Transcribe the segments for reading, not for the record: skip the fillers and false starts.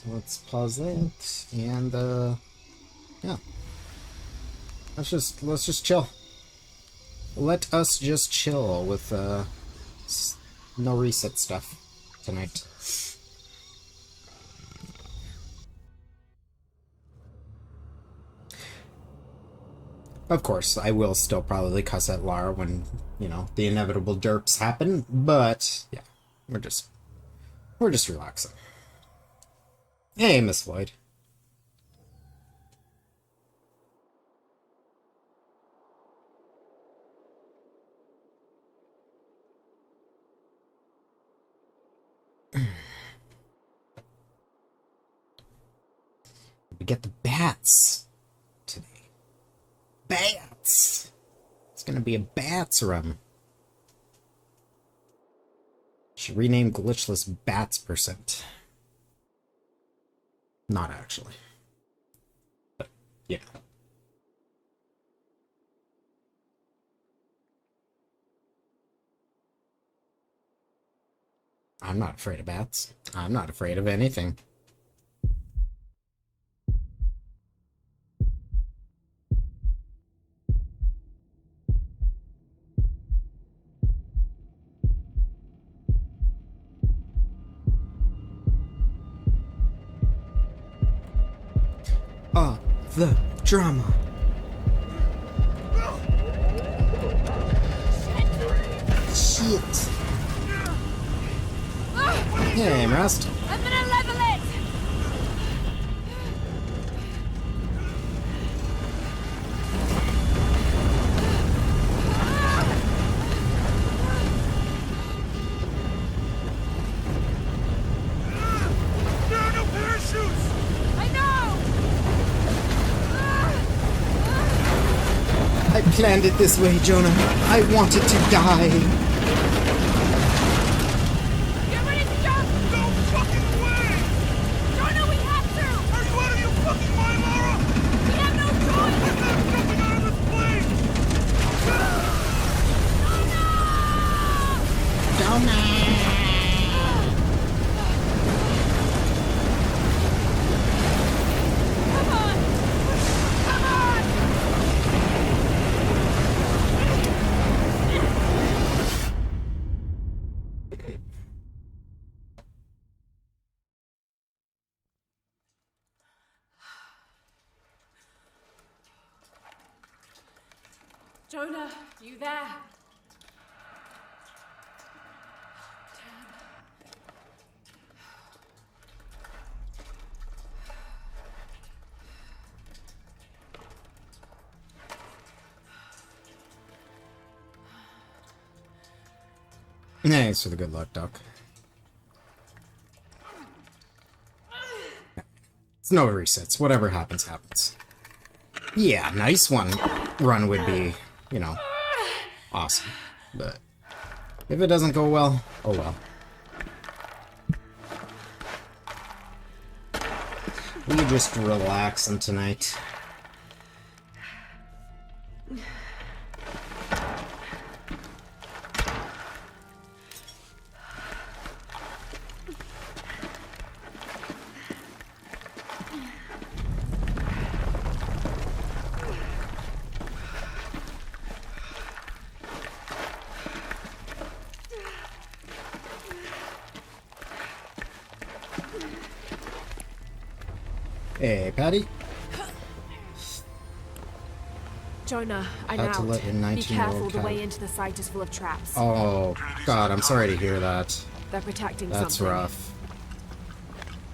let's pause that, and yeah, let's just chill. Let us just chill with no reset stuff tonight. Of course, I will still probably cuss at Lara when, you know, the inevitable derps happen, but yeah, we're just relaxing. Hey, Miss Floyd. We get the bats today. Bats! It's gonna be a bats run. Should rename Glitchless Bats Percent. Not actually. But, yeah. I'm not afraid of bats. I'm not afraid of anything. The drama. Shit. Hey, Rust. I'm gonna level it! There are no parachutes! I know! I planned it this way, Jonah. I wanted to die. Get ready to jump! No fucking way! Jonah, we have to! Are you out of your fucking mind, Laura? We have no choice! I'm not jumping out of this plane! Jonah! Come on! Come on! Jonah, you there? Thanks for the good luck, Doc. It's no resets. Whatever happens, happens. Yeah, nice one. Run would be, you know, awesome. But if it doesn't go well, oh well. We just relaxing tonight. Hey, Patty. Jonah, I'm Had out. to let your Be 19-year-old careful, the cat- way into the site is full of traps. Oh, God, I'm sorry to hear that. They're protecting That's something. rough.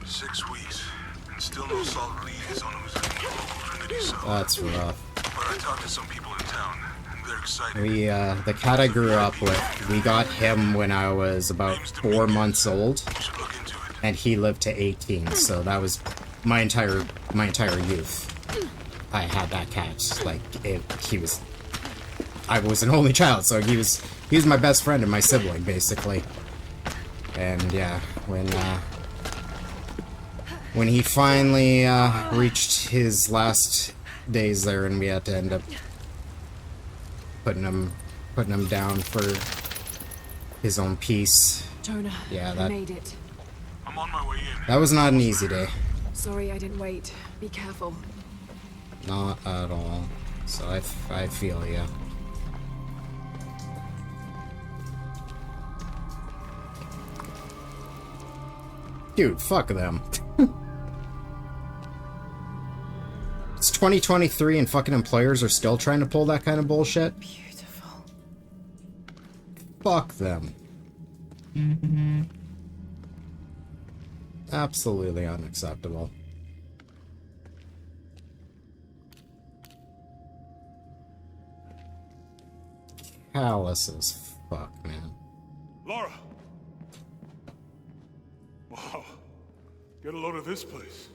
6 weeks, and still no solid leads on who's in the local Trinity cell. That's rough. But I talked to some people in town, and they're excited. We, the cat I grew up with, we got him when I was about 4 months old, You should look into it. and he lived to 18, so that was my entire youth. I had that cat. Like, I was an only child, so he was my best friend and my sibling, basically. And yeah, when he finally reached his last days there, and we had to end up putting him down for his own peace. Jonah, Yeah, you that- made it. I'm on my way in. That was not an easy day. Sorry I didn't wait. Be careful. Not at all. So I feel ya. Dude, fuck them. It's 2023 and fucking employers are still trying to pull that kind of bullshit. Beautiful. Fuck them. Absolutely unacceptable. Callous as fuck, man. Laura! Wow. Get a load of this place.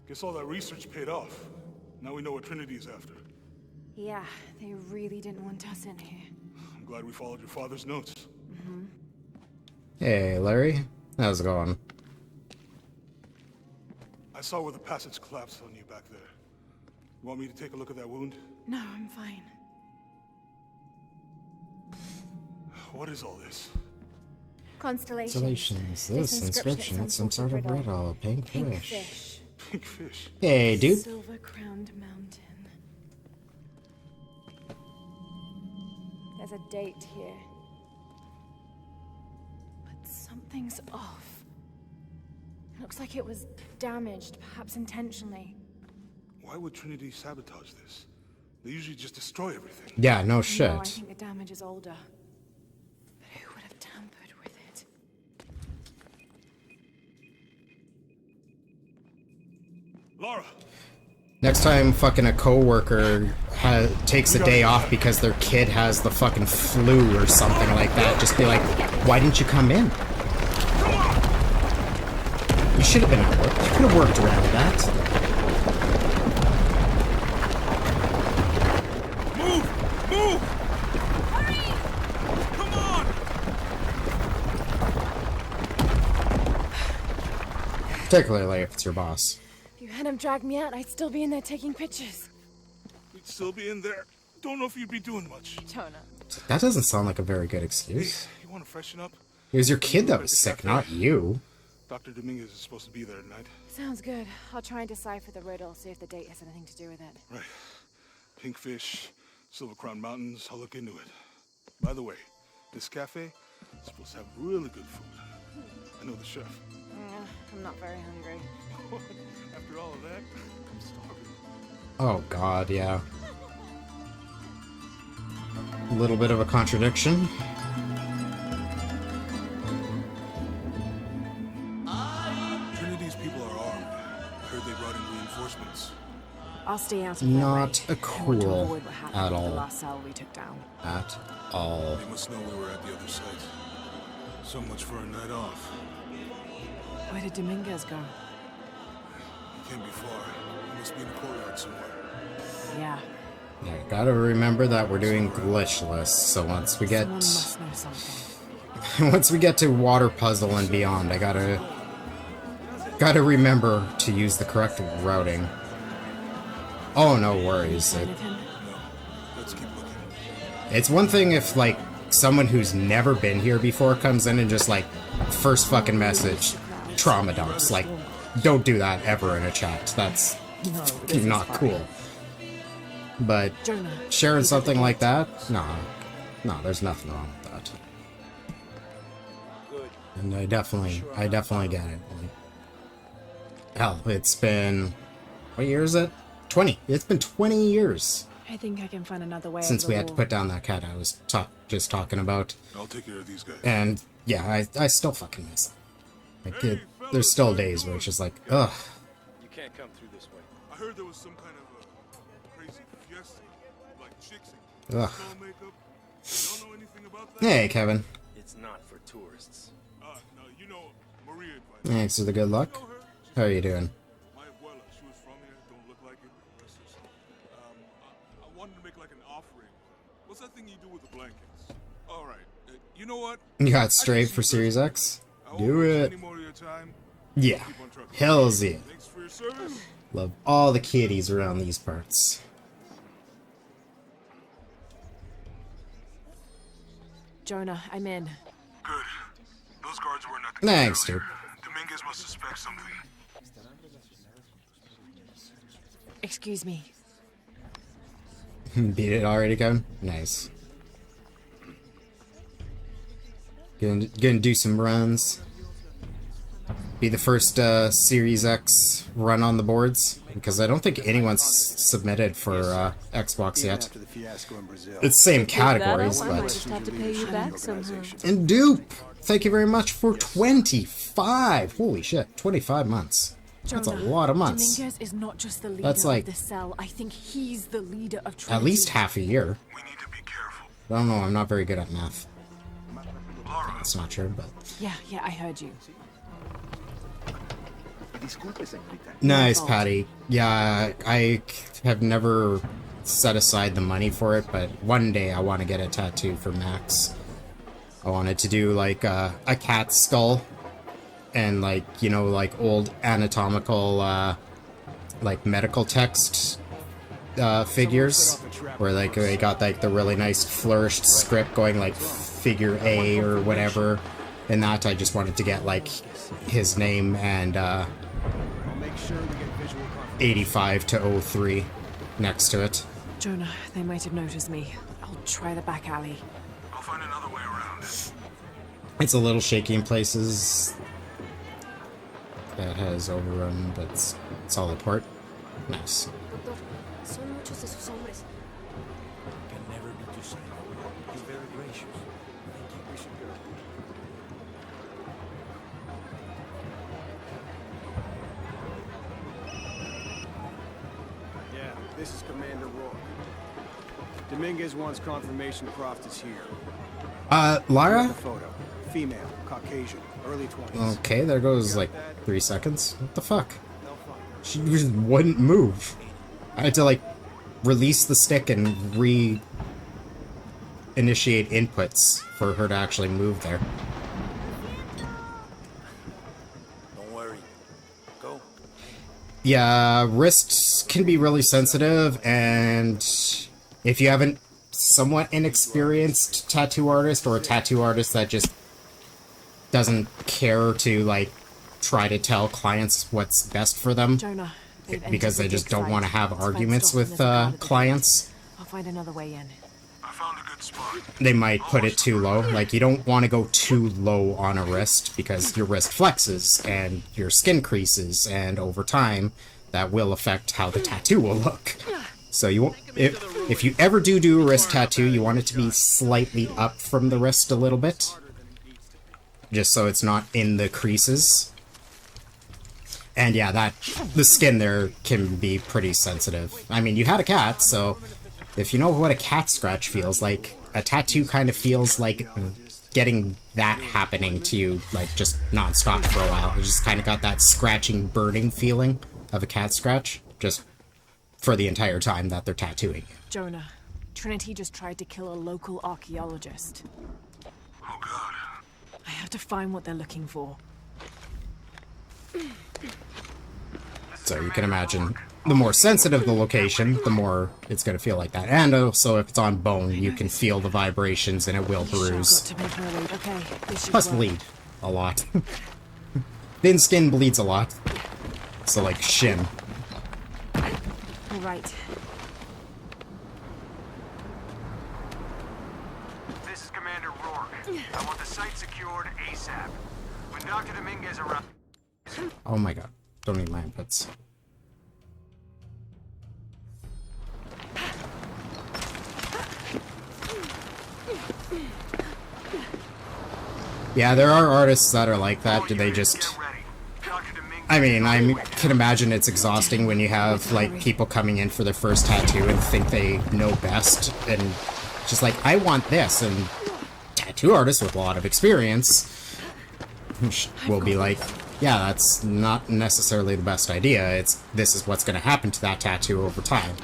Guess all that research paid off. Now we know what Trinity's after. Yeah, they really didn't want us in here. I'm glad we followed your father's notes. Hey, Larry. How's it going? I saw where the passage collapsed on you back there. You want me to take a look at that wound? No, I'm fine. What is all this? Constellations. This inscription, it's some sort of riddle. Pink Pink fish. fish. Pink fish. Hey, dude. Silver-crowned mountain. There's a date here. But something's off. It looks like it was damaged, perhaps intentionally. Why would Trinity sabotage this? They usually just destroy everything. Yeah, no No, I shit. think the damage is older. But who would have tampered with it? Laura! Next time fucking a coworker takes a day off because their kid has the fucking flu or something like that, just be like, why didn't you come in? You should have been at work. You could have worked around that. Move! Move! Hurry! Come on! Particularly if it's your boss. If you hadn't dragged me out, I'd still be in there taking pictures. We'd still be in there. Don't know if you'd be doing much. Jonah. That doesn't sound like a very good Hey, excuse. you want to freshen up? It was your kid that was sick, not you. Dr. Dominguez is supposed to be there tonight. Sounds good. I'll try and decipher the riddle, see if the date has anything to do with it. Right. Pink fish, Silver Crown Mountains, I'll look into it. By the way, this cafe is supposed to have really good food. I know the chef. I'm not very hungry. After all of that, I'm starving. Oh god, yeah. A little bit of a contradiction. Trinity's people are armed. I heard they brought in reinforcements. I'll stay out of Not their way. a I want to cool avoid what happened at with all. the last cell we took down. At all. They must know we were at the other site. So much for a night off. Where did Dominguez go? He can't be far. He must be in the courtyard somewhere. Yeah. Yeah, gotta remember that we're doing glitchless, so once we get Someone must know something. once we get to water puzzle and beyond, I gotta remember to use the correct routing. Oh, no worries. Sign of him? No. Let's keep looking. It's one thing if, like, someone who's never been here before comes in and just, like, first fucking message, trauma dumps. Like, don't do that ever in a chat. That's not cool. But Jonah. sharing something like that? Nah. No, there's nothing wrong with that. And I definitely get it. Like, hell, it's been... What year is it? 20. It's been 20 years I think I can find another way. since over we the had to wall. put down that cat I was just talking about. I'll take care of these guys. And yeah, I still fucking miss them. Like, there's still days where it's just like, ugh. You can't come through this way. I heard there was some kind of crazy fiesta, like chicks Ugh. and skull makeup. Don't know anything about that? Hey, Kevin. It's not for tourists. No, you know Maria advised me. Thanks for the good luck. Know her? How are you doing? My abuela, she was from here. Don't look like it. Rest her soul. I wanted to make like an offering. What's that thing you do with the blankets? All right. You know what? You got straight for Series X? I won't Do waste it. any more of your time. Yeah. Keep on trucking. Hells yeah. Thanks for your service. Love all the kitties around these parts. Jonah, I'm in. Good. Those those guards were nothing. Thanks, dude. Dominguez must suspect something. Excuse me. Beat it already, Kevin? Nice. Gonna do some runs. Be the first Series X run on the boards, because I don't think anyone's submitted for Xbox yet. It's same categories, I might but... just have to pay you back somehow. And Dupe, thank you very much for 25! Holy shit, 25 months. That's a Jonah, lot of months. Dominguez is not just the leader That's like- of the cell. I think he's the leader of Trinity. At least half a year. We need to be careful. I don't know, I'm not very good at math. That's not true, but... Yeah, I heard you. Nice, Patty. Yeah, I have never set aside the money for it, but one day I want to get a tattoo for Max. I wanted to do, like, a cat skull, and, like, you know, like, old anatomical, like, medical text, figures, where, like, they got, like, the really nice flourished script going, like, figure A or whatever, and that I just wanted to get, like, his name and, 85 to 03 next to it. Jonah, they might have noticed me. I'll try the back alley. I'll find another way around. It's a little shaky in places. That has overrun, but it's solid port. Nice. Doctor, son muchos esos hombres. Can never be too safe. He's very gracious. Thank you. We should go. Yeah, this is Commander Rourke. Dominguez wants confirmation Croft is here. Lara? The photo. Female, Caucasian, early 20s. Okay, there goes like 3 seconds. What the fuck? She just wouldn't move. I had to like release the stick and initiate inputs for her to actually move there. Don't worry. Go. Yeah, wrists can be really sensitive, and if you haven't somewhat inexperienced tattoo artist or a tattoo artist that just doesn't care to like try to tell clients what's best for them Jonah, they've because entered they the just big don't site. want to have It's arguments fenced off and with there's a guard at the clients, gate. I'll find another way in. I found a good spot. they might put it too low. Like, you don't want to go too low on a wrist because your wrist flexes and your skin creases, and over time that will affect how the tattoo will look. So you won't, if you ever do a wrist tattoo, you want it to be slightly up from the wrist a little bit, just so it's not in the creases. And yeah, the skin there can be pretty sensitive. I mean, you had a cat, so if you know what a cat scratch feels like, a tattoo kind of feels like getting that happening to you, like, just non-stop for a while. It just kind of got that scratching, burning feeling of a cat scratch, just for the entire time that they're tattooing you. Jonah, Trinity just tried to kill a local archaeologist. Oh God. I have to find what they're looking for. So you can imagine, the more sensitive the location, the more it's going to feel like that. And also, if it's on bone, you can feel the vibrations and it will bruise. Got to make her lead. Okay, this should Plus work. bleed a lot. Thin skin bleeds a lot. So like shin. All right. This is Commander Rourke. I want the site secured ASAP. When Dr. Dominguez arrives... Oh my god. Don't need my inputs. Yeah, there are artists that are like that. Do they just... Get ready. Dr. Dominguez... I mean, I can imagine it's exhausting when you have, like, people coming in for their first tattoo and think they know best, and just like, I want this, and tattoo artists with a lot of experience will be like, yeah, that's not necessarily the best idea. This is what's going to happen to that tattoo over time.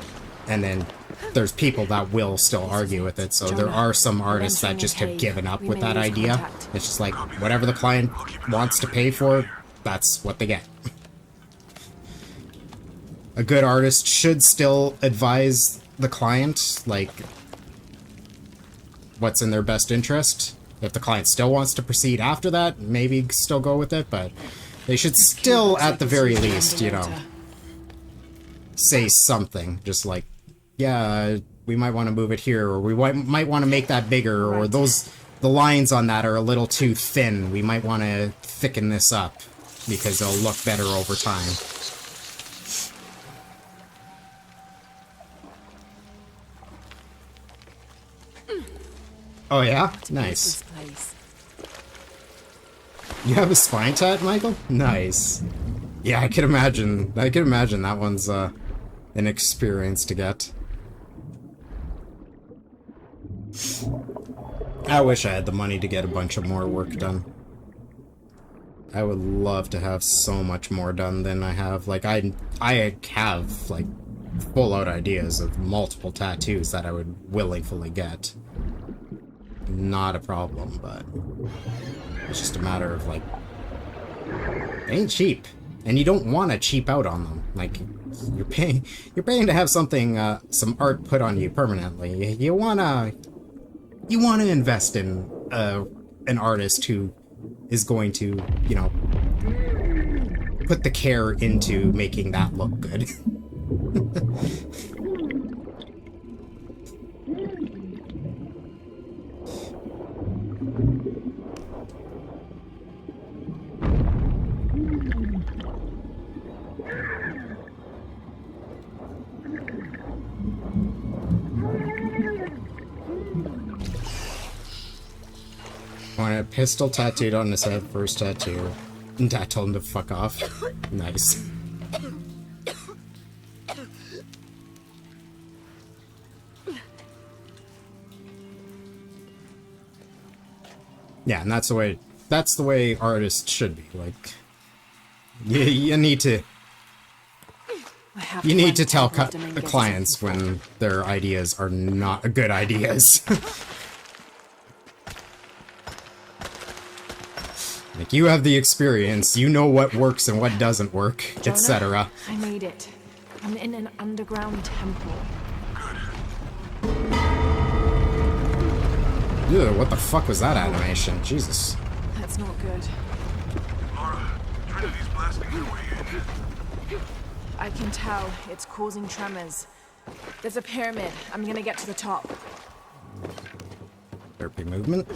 And then there's people that will still argue with it, so there are some artists that just have given up with that idea. It's just like, whatever the client wants to pay for, that's what they get. A good artist should still advise the client, like, what's in their best interest, If the client still wants to proceed after that, maybe still go with it, but they should still, at the very least, you know, say something. Just like, yeah, we might want to move it here, or we might want to make that bigger, or the lines on that are a little too thin. We might want to thicken this up, because it'll look better over time. Oh yeah? Nice. You have a spine tat, Michael? Nice. Yeah, I can imagine that one's an experience to get. I wish I had the money to get a bunch of more work done. I would love to have so much more done than I have. Like, I have, like, full-out ideas of multiple tattoos that I would willingly get. Not a problem, but it's just a matter of, like, they ain't cheap. And you don't want to cheap out on them. Like, you're paying to have something, some art put on you permanently. You wanna invest in an artist who is going to, you know, put the care into making that look good. Want a pistol tattooed on his head, first tattoo. And I told him to fuck off. Nice. Yeah, and that's the way artists should be. Like, you need to tell clients when their ideas are not good ideas. Like, you have the experience, you know what works and what doesn't work, etc. I made it. I'm in an underground temple. Ew, what the fuck was that animation? Jesus. That's not good. Laura, Trinity's blasting her way in. I can tell it's causing tremors. There's a pyramid. I'm gonna get to the top. Derpy movement.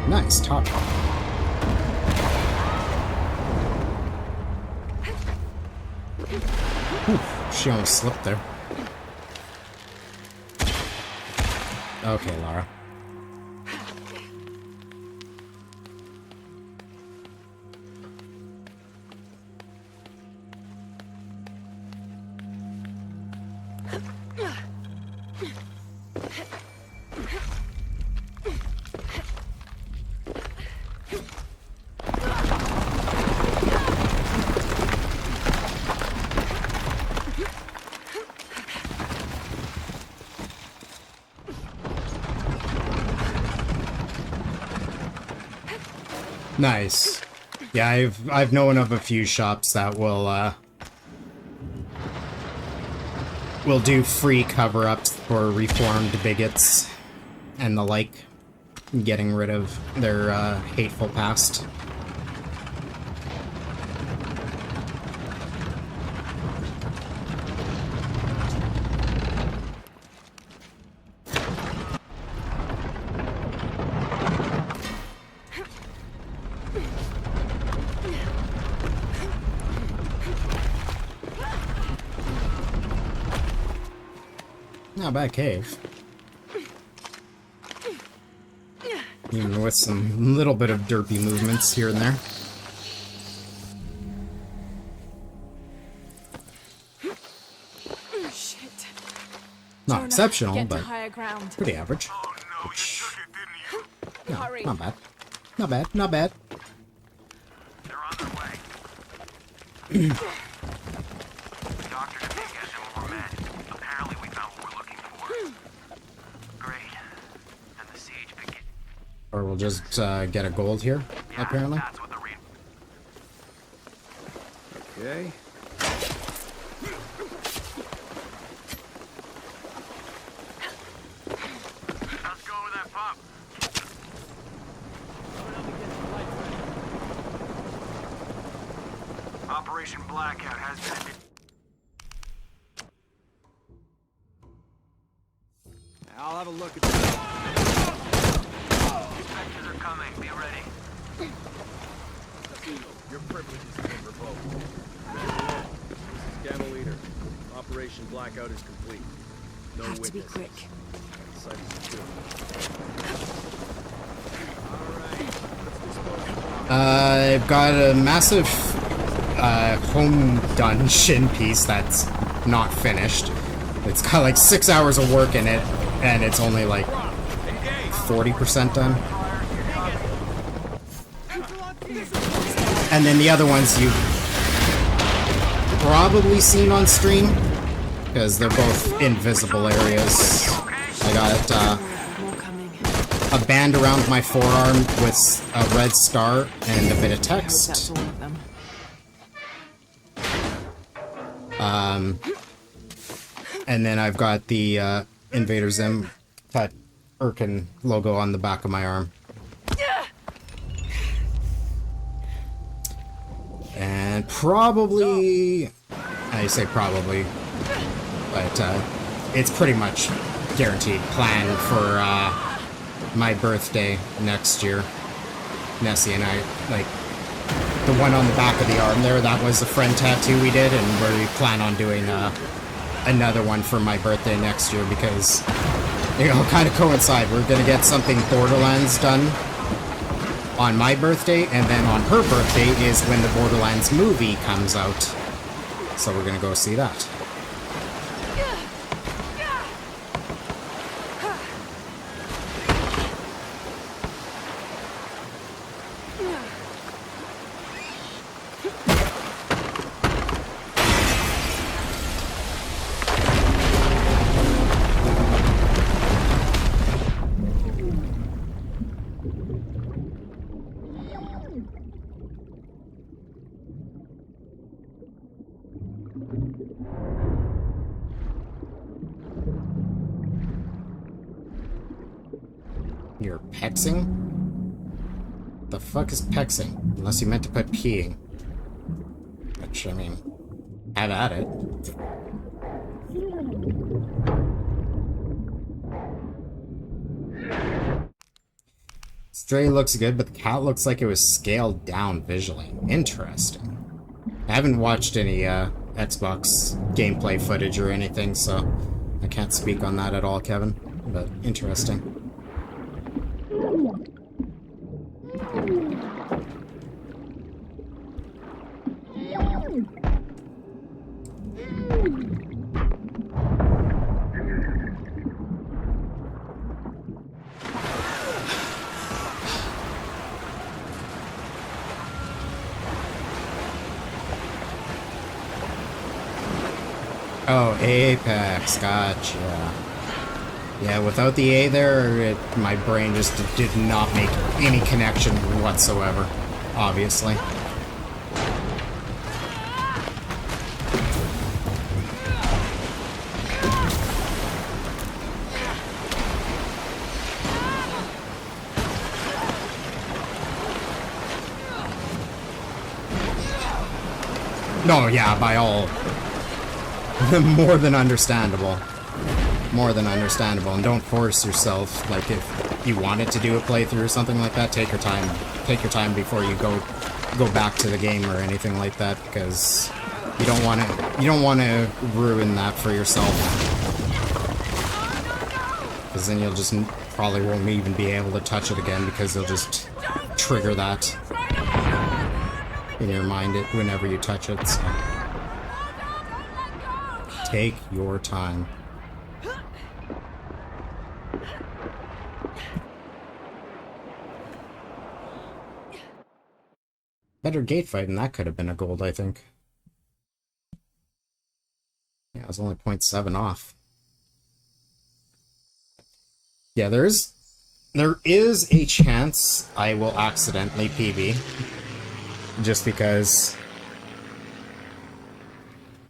Nice top. Whew, she almost slipped there. Okay, Lara. Nice. Yeah, I've known of a few shops that will do free cover-ups for reformed bigots and the like, getting rid of their hateful past. Not bad cave. Even with some little bit of derpy movements here and there. Shit. Not Jonah, exceptional, get to but higher ground. pretty average. Oh no, you took it, didn't you? No, Hurry. not bad. Not bad, not bad. They're on their way. Dr. Demig has some more men. Apparently we found what we're looking for. Great. Then the siege begins. Or we'll just get a gold here, apparently. That's what the read. Okay. Let's go with that pump. Operation Blackout has been. I'll have a look at that. Inspectors are coming. Be ready. Your privileges have been revoked. This is Gamma Leader. Operation Blackout is complete. No Have to be witnesses. quick. Site is secure. Alright, I've got a massive home dungeon piece that's not finished. It's got like 6 hours of work in it, and it's only like 40% done. And then the other ones you've probably seen on stream, because they're both invisible areas. I got More coming. a band around my forearm with a red star and a bit of That's text. all of them. And then I've got the Invader Zim that Irkin logo on the back of my arm. And probably, I say probably, but it's pretty much guaranteed plan for my birthday next year. Nessie and I, like, the one on the back of the arm there, that was a friend tattoo we did, and we plan on doing another one for my birthday next year because it'll kind of coincide. We're gonna get something Borderlands done on my birthday, and then on her birthday is when the Borderlands movie comes out. So we're gonna go see that. You're pexing? The fuck is pexing? Unless you meant to put peeing. Which, I mean, have at it. Stray looks good, but the cat looks like it was scaled down visually. Interesting. I haven't watched any Xbox gameplay footage or anything, so I can't speak on that at all, Kevin. But interesting. Oh, Apex, gotcha. Yeah, without the A there, my brain just did not make any connection whatsoever, obviously. No, yeah, by all. More than understandable. More than understandable. And don't force yourself. Like, if you wanted to do a playthrough or something like that, take your time. Take your time before you go back to the game or anything like that, because you don't want to ruin that for yourself. Because then you'll just probably won't even be able to touch it again, because they'll just trigger that in your mind whenever you touch it. So. Take your time. Better gate fight, and that could have been a gold, I think. Yeah, it was only 0.7 off. Yeah, there is There is a chance I will accidentally PB. Just because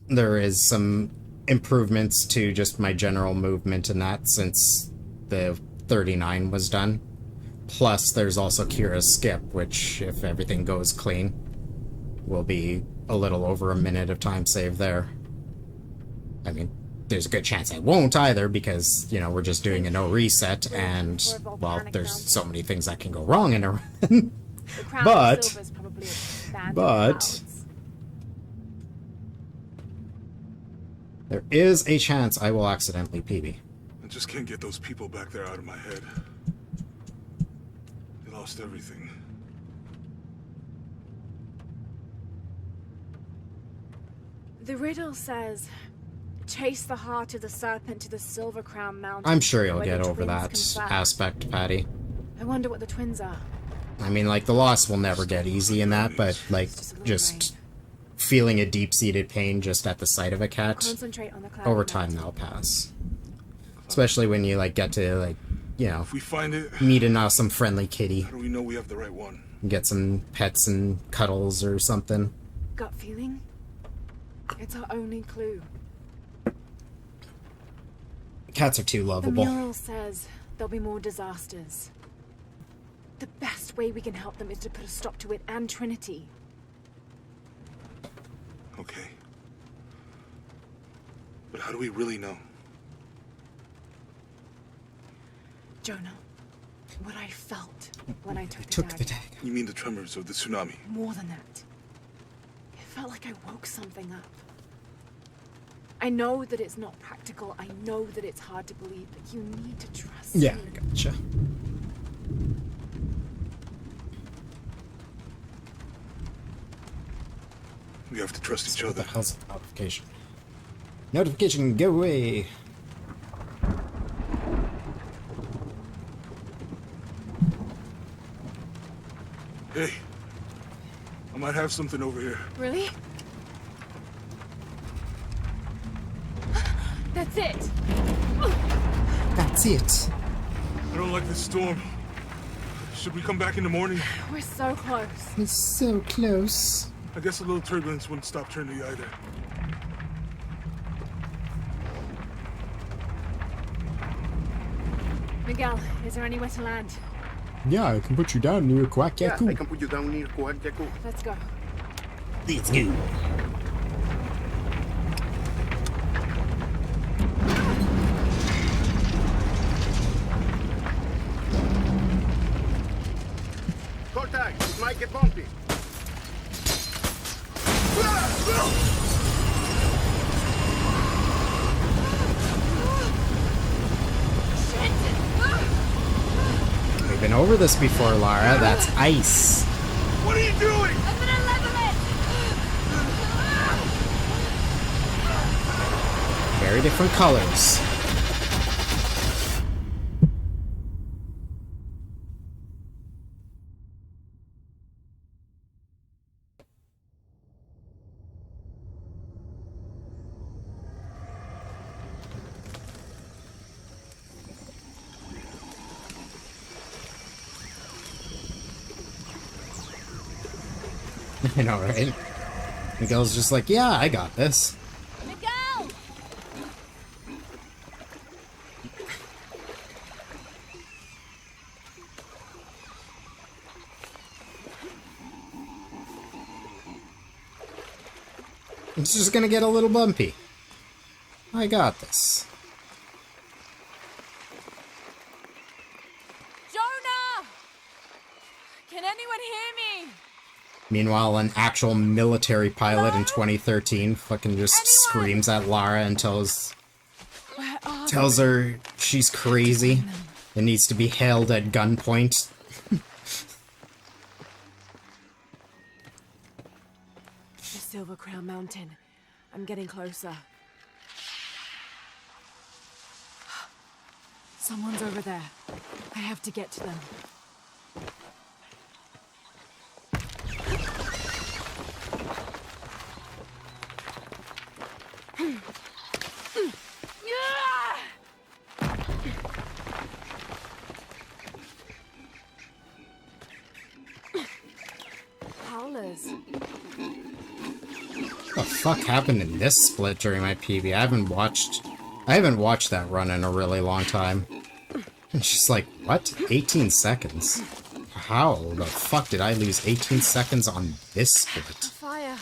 there is some improvements to just my general movement and that since the 39 was done. Plus, there's also Kira's skip, which, if everything goes clean, will be a little over a minute of time saved there. I mean, there's a good chance I won't either, because, you know, we're just doing a no reset, and, well, there's so many things that can go wrong in a run. But there is a chance I will accidentally PB. I just can't get those people back there out of my head. They lost everything. The riddle says, chase the heart of the serpent to the Silver Crown Mountain. I'm sure you'll where get the over twins that confess. aspect, Patty. I wonder what the twins are. I mean, like, the loss will never get easy in that, but, like, just feeling a deep-seated pain just at the sight of a cat, Concentrate on the cloud. over time that'll pass. Especially when you, like, get to, like, you know, If we find it, meet an awesome friendly kitty, how do we know we have the right one? get some pets and cuddles or something. Gut feeling? It's our only clue. Cats are too The lovable. mural says there'll be more disasters. The best way we can help them is to put a stop to it and Trinity. Okay. But how do we really know? Jonah, what I felt when I took, Took the the dagger. tag. You mean the tremors of the tsunami? More than that. It felt like I woke something up. I know that it's not practical. I know that it's hard to believe, but you need to trust Yeah, me. I gotcha. We have to trust each What the other. hell's a notification? Notification, go away! Hey, I might have something over here. Really? That's it! That's it. I don't like this storm. Should we come back in the morning? We're so close. It's so close. I guess a little turbulence wouldn't stop Trinity either. Miguel, is there anywhere to land? Yeah, I can put you down near Quack Yeah, I can put you down near Quack Yaku. Let's go. Let's go. Contact, it might get bumpy. We've been over this before, Lara. That's ice. What are you doing? I'm gonna level it! Very different colors. I know, right? Miguel's just like, yeah, I got this. Miguel! It's just gonna get a little bumpy. I got this. Jonah! Can anyone hear me? Meanwhile, an actual military pilot in 2013 fucking just screams at Lara and tells Where are her she's crazy and needs to be held at gunpoint. the Silver Crown Mountain? I'm getting closer. Someone's over there. I have to get to them. What the fuck happened in this split during my PB? I haven't watched that run in a really long time. And she's like, what? 18 seconds? How the fuck did I lose 18 seconds on this split? Fire.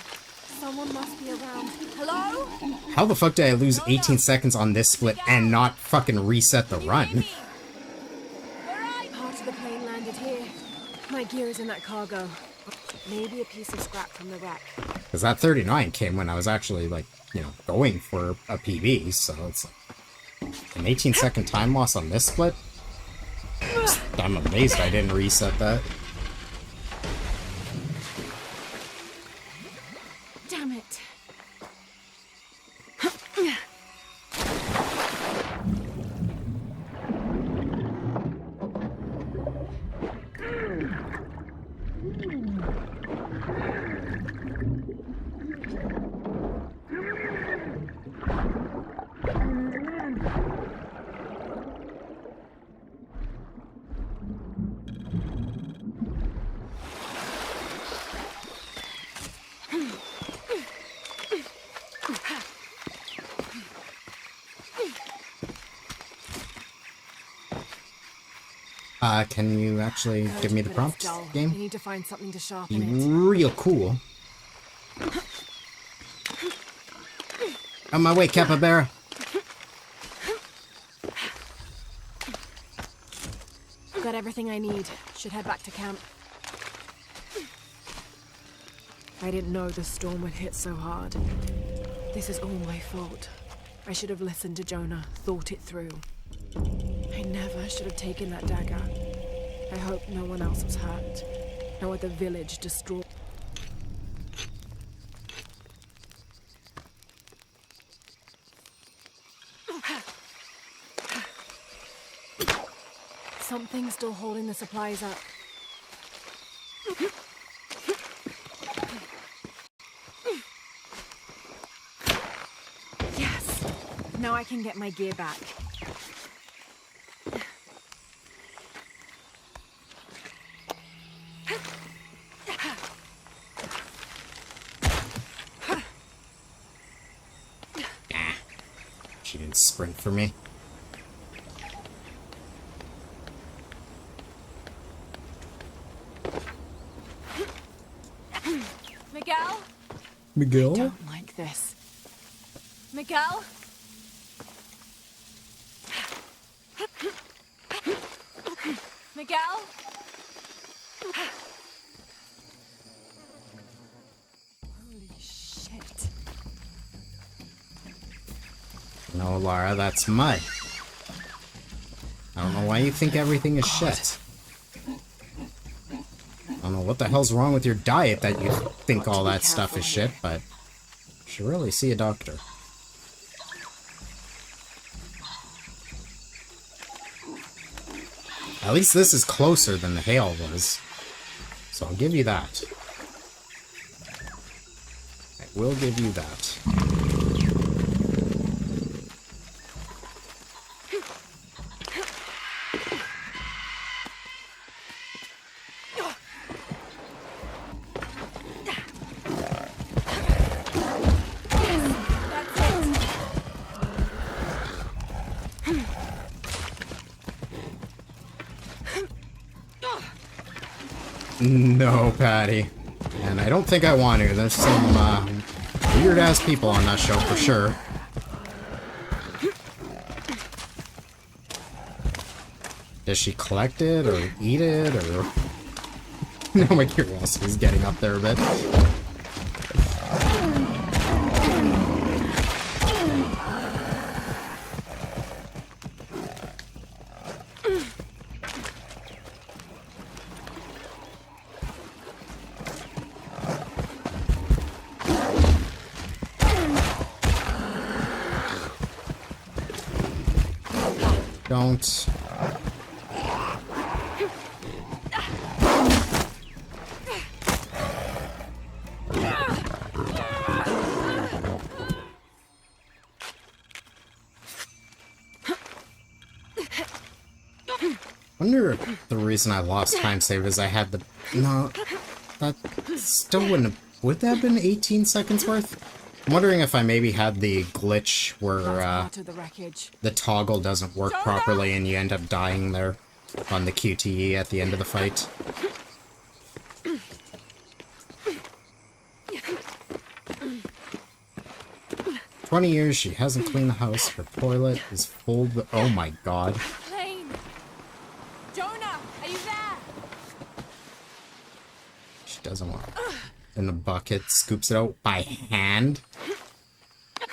Someone must be around. Hello? How the fuck did I lose 18 seconds on this split and not fucking reset the run? Part of the plane landed here. My gear is in that cargo. Maybe a piece of scrap from the wreck. Because that 39 came when I was actually, like, you know, going for a PB, so it's like... An 18-second time loss on this split? I'm amazed I didn't reset that. Damn it. Can you actually give me the prompt, I game? need to find something to Be sharpen it. real cool. On my way, Capybara. Got everything I need. Should head back to camp. I didn't know the storm would hit so hard. This is all my fault. I should have listened to Jonah, thought it through. I never should have taken that dagger. I hope no one else was hurt. No other village destroyed. Something's still holding the supplies up. Yes! Now I can get my gear back. She didn't sprint for me. Miguel? Miguel? Don't like this. Miguel? Miguel? Holy shit. No, Lara, that's mud. I don't know why you think everything is shit. I don't know what the hell's wrong with your diet that you think all that stuff is shit, but you should really see a doctor. At least this is closer than the hail was. So I'll give you that. I will give you that. No, Patty. And I don't think I want to. There's some weird-ass people on that show for sure. Does she collect it or eat it or... No, my curiosity is getting up there a bit. Don't. I wonder if the reason I lost time save is I had the... No, that still wouldn't have Would that have been 18 seconds worth? I'm wondering if I maybe had the glitch where That's part of the wreckage. the toggle doesn't work properly and you end up dying there on the QTE at the end of the fight. "20 years she hasn't cleaned the house. Her toilet is full of... Oh my god. Plane! Jonah, are you there? She doesn't want it. In the bucket, scoops it out by hand. I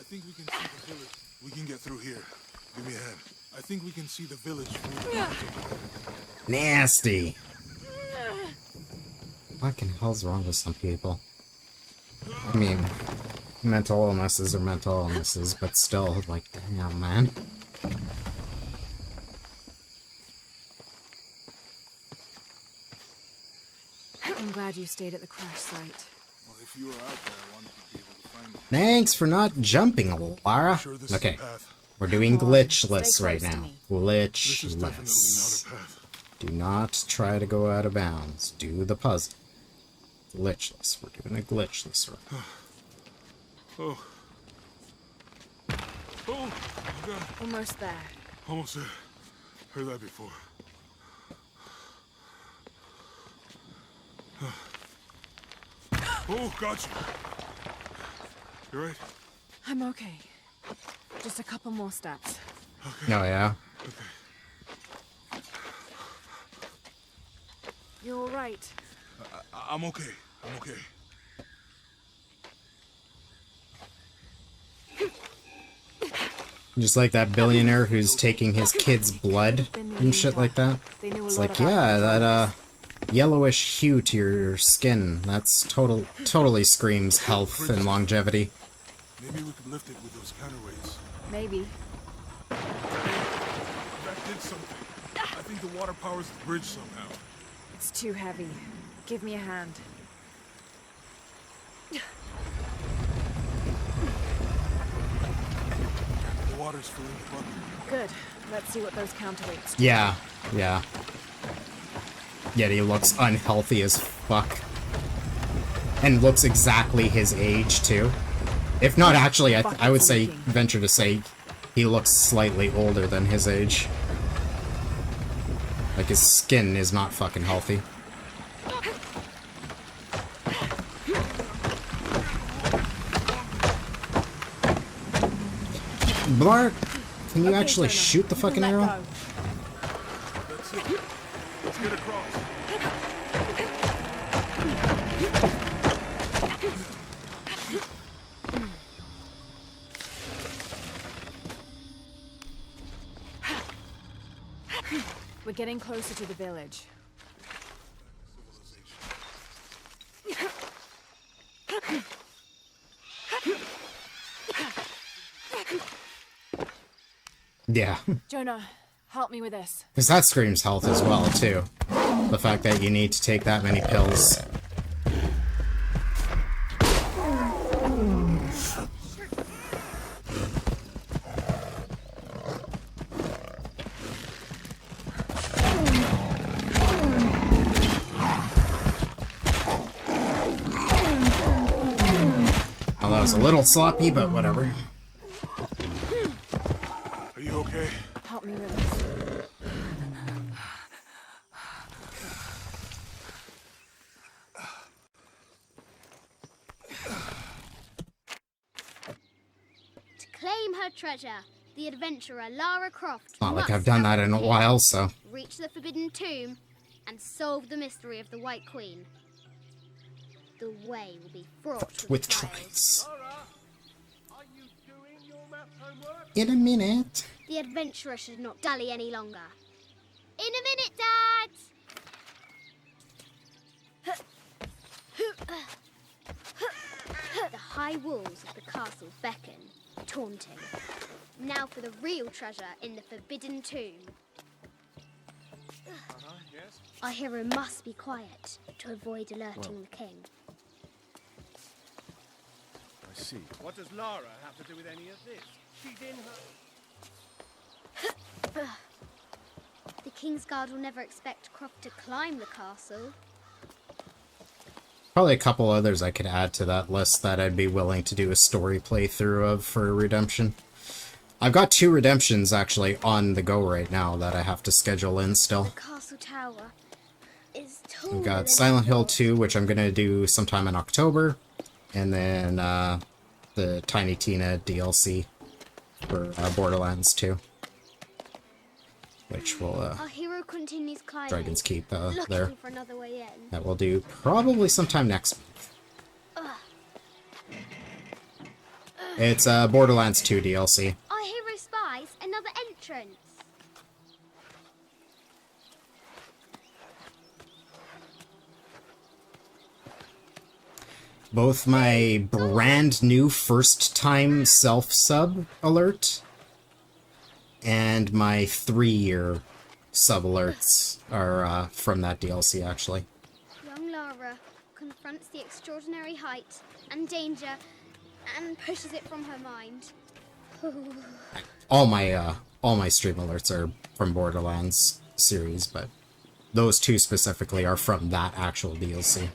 think we can see the village. We can get through here. Give me a hand. I think we can see the village through the Nasty. What the hell's wrong with some people? I mean, mental illnesses are mental illnesses, but still, like, damn, man. I'm glad you stayed at the crash site. Well, if you were out there, I wanted to be able to find you. Thanks for not jumping, Lara. Sure this is Okay, the path. we're doing Come on, glitchless stay right close to now. me. This is definitely Glitchless. not a path. Do not try to go out of bounds. Do the puzzle. Glitchless. We're doing a glitchless run. Oh. Oh, you got it. Almost there. Almost there. Heard that before. Oh, gotcha. You right? I'm okay. Just a couple more steps. Oh, yeah? You're all right. I'm okay. I'm okay. Just like that billionaire who's taking his kid's blood and shit like that. They knew a It's lot like, about yeah, that, yellowish hue to your skin. That's totally screams health and longevity. Maybe we could lift it with those counterweights. Maybe. That did something. I think the water powers the bridge somehow. It's too heavy. Give me a hand. The water's filling the bucket. Good. Let's see what those counterweights do. Yeah, yeah. Yet he looks unhealthy as fuck. And looks exactly his age, too. If not, actually, I would say, venture to say, he looks slightly older than his age. Like, his skin is not fucking healthy. Blark, can you Okay, actually Jonah, shoot the you can fucking let arrow? go. That's it. Let's get across. We're getting closer to the village. Yeah. Jonah, help me with this. Because that screams health as well, too. The fact that you need to take that many pills. Well, that was a little sloppy, but whatever. Are you okay? Help me with this. To claim her treasure, the adventurer Lara Croft Not like must I've done that in a appear, while, so... reach the Forbidden Tomb, and solve the mystery of the White Queen. The way will be fraught With trials. tries. In a minute. The adventurer should not dally any longer. In a minute, Dad! The high walls of the castle beckon, taunting. Now for the real treasure in the Forbidden Tomb. Yes? I hear I must be quiet to avoid alerting the king. I see. What does Lara have to do with any of this? She's in her... The King's Guard will never expect Croft to climb the castle. Probably a couple others I could add to that list that I'd be willing to do a story playthrough of for Redemption. I've got 2 Redemptions actually on the go right now that I have to schedule in still. The castle tower is taller We've got than Silent I Hill thought. 2, which I'm going to do sometime in October. And then the Tiny Tina DLC for Borderlands 2. Which will, Our hero continues climbing, Dragon's Keep looking there. for another way in. That we'll do probably sometime next month. It's Borderlands 2 DLC. Our hero spies another entrance. Both my brand new first time self-sub alert and my 3-year sub alerts are from that DLC actually. Young Lara confronts the extraordinary height and danger and pushes it from her mind. All my stream alerts are from Borderlands series, but those 2 specifically are from that actual DLC.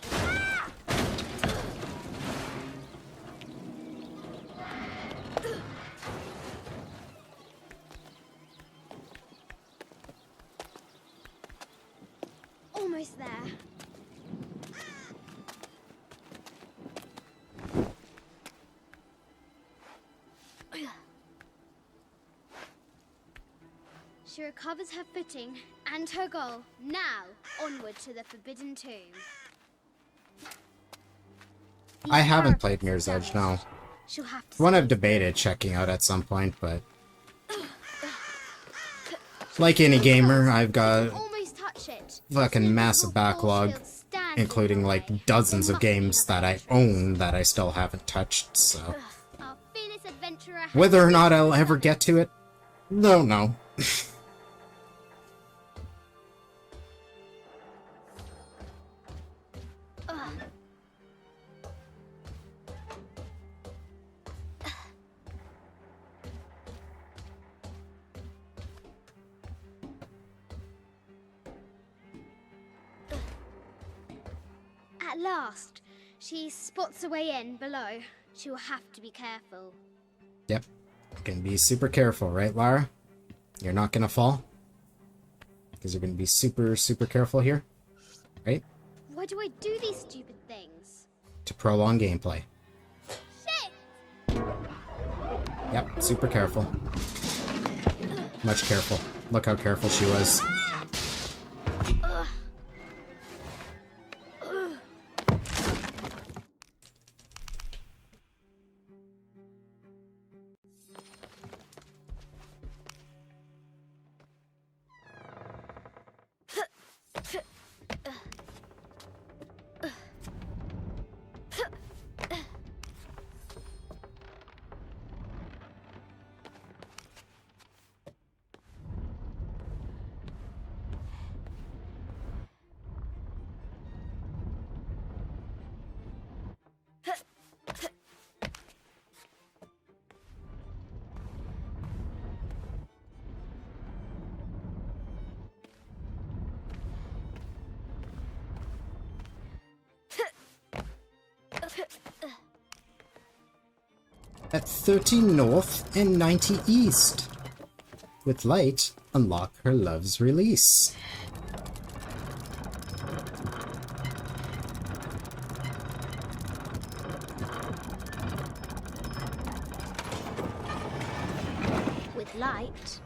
Almost there. She recovers her footing and her goal. Now, onward to the Forbidden Tomb. I haven't played Mirror's Edge, no. She'll have to One I've debated checking out at some point, but like any gamer, I've got almost touch it. fucking massive backlog, including like dozens of games that I own that I still haven't touched, so Our fearless adventurer has whether or not I'll ever get to it, don't know. At last, she spots a way in below. She will have to be careful. Yep, you can be super careful, right, Lara? You're not gonna fall? Because you're gonna be super, super careful here, right? Why do I do these stupid things? To prolong gameplay. Shit! Yep, super careful. Much careful. Look how careful she was. At 30 north and 90 east. With light, unlock her love's release. With light,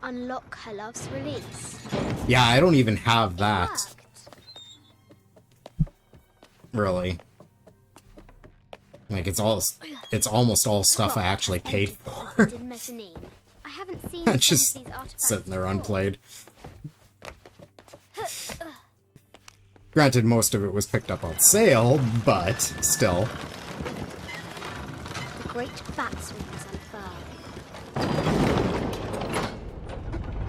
unlock her love's release. Yeah, I don't even have that, Worked. really. Like, it's almost all stuff I actually paid for. Did mezzanine. I haven't seen It's just some of these artifacts sitting there before. unplayed. Granted, most of it was picked up on sale, but still. The great bat swings unfurled.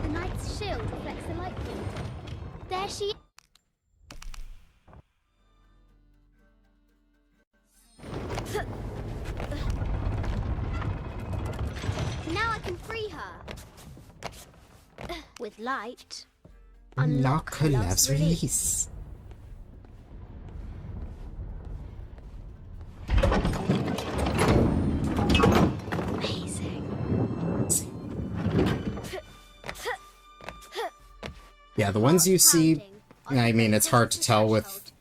The knight's shield reflects the light beam. There she Now I can free her. With light, Unlock her love's release. Yeah, the ones you see, I mean, it's hard to tell with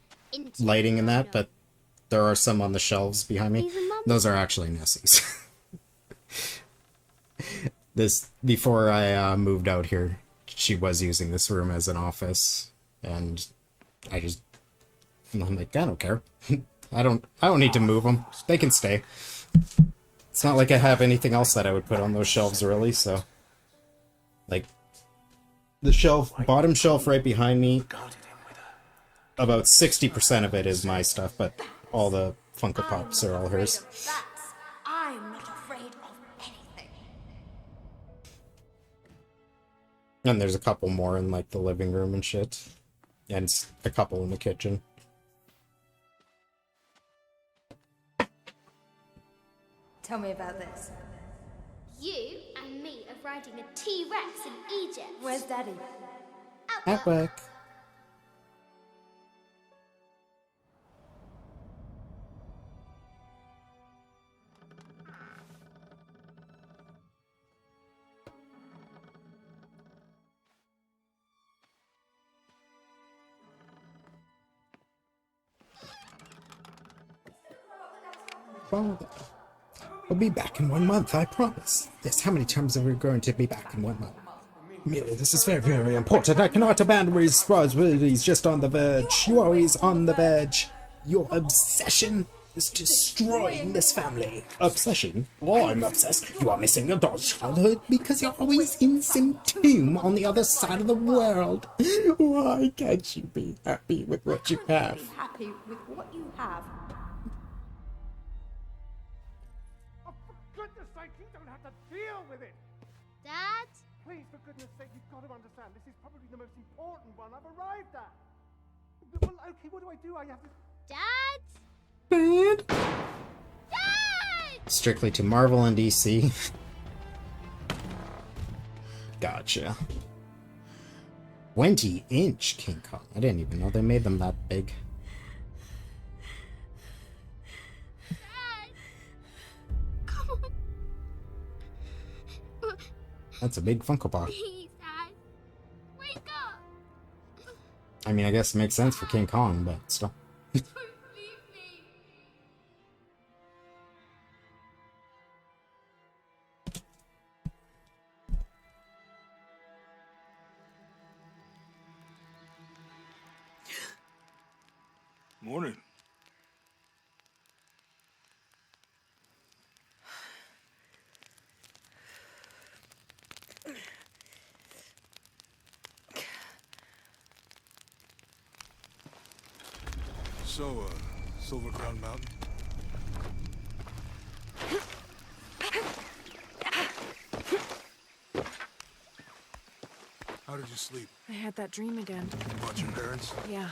lighting and that, but there are some on the shelves behind me. Those are actually Nessie's. This, before I moved out here, she was using this room as an office, and I'm like, I don't care. I don't need to move them. They can stay. It's not like I have anything else that I would put on those shelves, really, so... Like, the shelf, bottom shelf right behind me, about 60% of it is my stuff, but all the Funko Pops are all hers. I'm not afraid of anything. And there's a couple more in, like, the living room and shit. And a couple in the kitchen. Tell me about this. You and me are riding a T-Rex in Egypt. Where's Daddy? At work. Father, we'll be back in 1 month, I promise. Yes, how many times are we going to be back in 1 month? Amelia, this is very, very important. I cannot abandon responsibilities just on the verge. You're always on the verge. Your obsession is destroying this family. Obsession? Oh, I'm obsessed. You are missing your daughter's childhood because you're always in some tomb on the other side of the world. Why can't you be happy with what you have? Be happy with what you have. Oh, for goodness sake, you don't have to deal with it. Dad? Please, for goodness sake, you've got to understand. This is probably the most important one I've arrived at. Well, okay, what do? I have to... Dad? Dad? Dad! Strictly to Marvel and DC. Gotcha. 20-inch King Kong. I didn't even know they made them that big. Dad! Come on. That's a big Funko Pop. Please, Dad. Wake up. I mean, I guess it makes sense for King Kong, but still. Don't leave me. Morning. So, Silver Crown Mountain? How did you sleep? I had that dream again. About your parents? Yeah.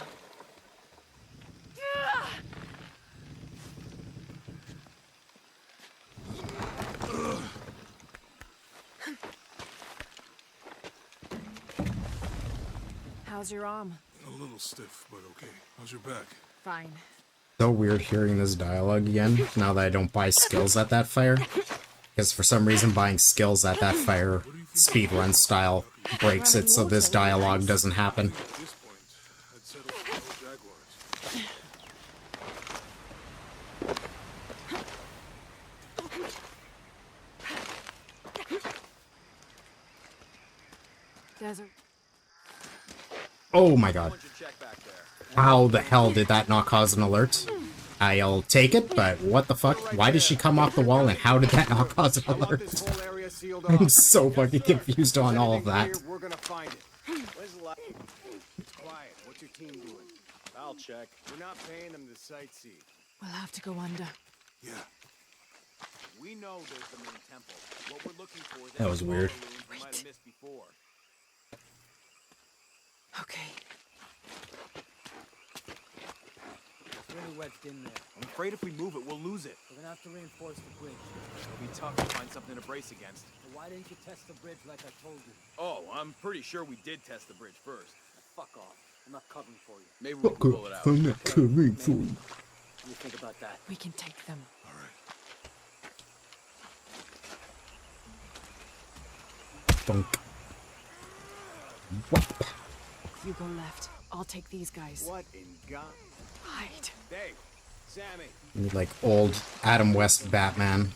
How's your arm? A little stiff, but okay. How's your back? Fine. So weird hearing this dialogue again, now that I don't buy skills at that fire. Because for some reason buying skills at that fire, speedrun style, breaks it so this dialogue doesn't happen. At this point, I'd settle for no Jaguars. Desert. Oh my god. How the hell did that not cause an alert? I'll take it, but what the fuck? Why did she come off the wall and how did that not cause an alert? I'm so fucking confused on all of that. We're gonna find it. When's the last... It's quiet. What's your team doing? I'll check. We're not paying them to sightsee. We'll have to go under. Yeah. We know there's the main temple. What we're looking for is That was weird. we might have missed before. Okay. It's really wedged in there. I'm afraid if we move it, we'll lose it. We're gonna have to reinforce the bridge. It'll be tough to find something to brace against. So why didn't you test the bridge like I told you? Oh, I'm pretty sure we did test the bridge first. Fuck off. I'm not covering for you. Maybe we can pull it out. I'm not coming for you. What do you think about that? We can take them. All right. Bonk. Whop. You go left. I'll take these guys. What in God? Hide. Dave, Sammy. Need like old Adam West Batman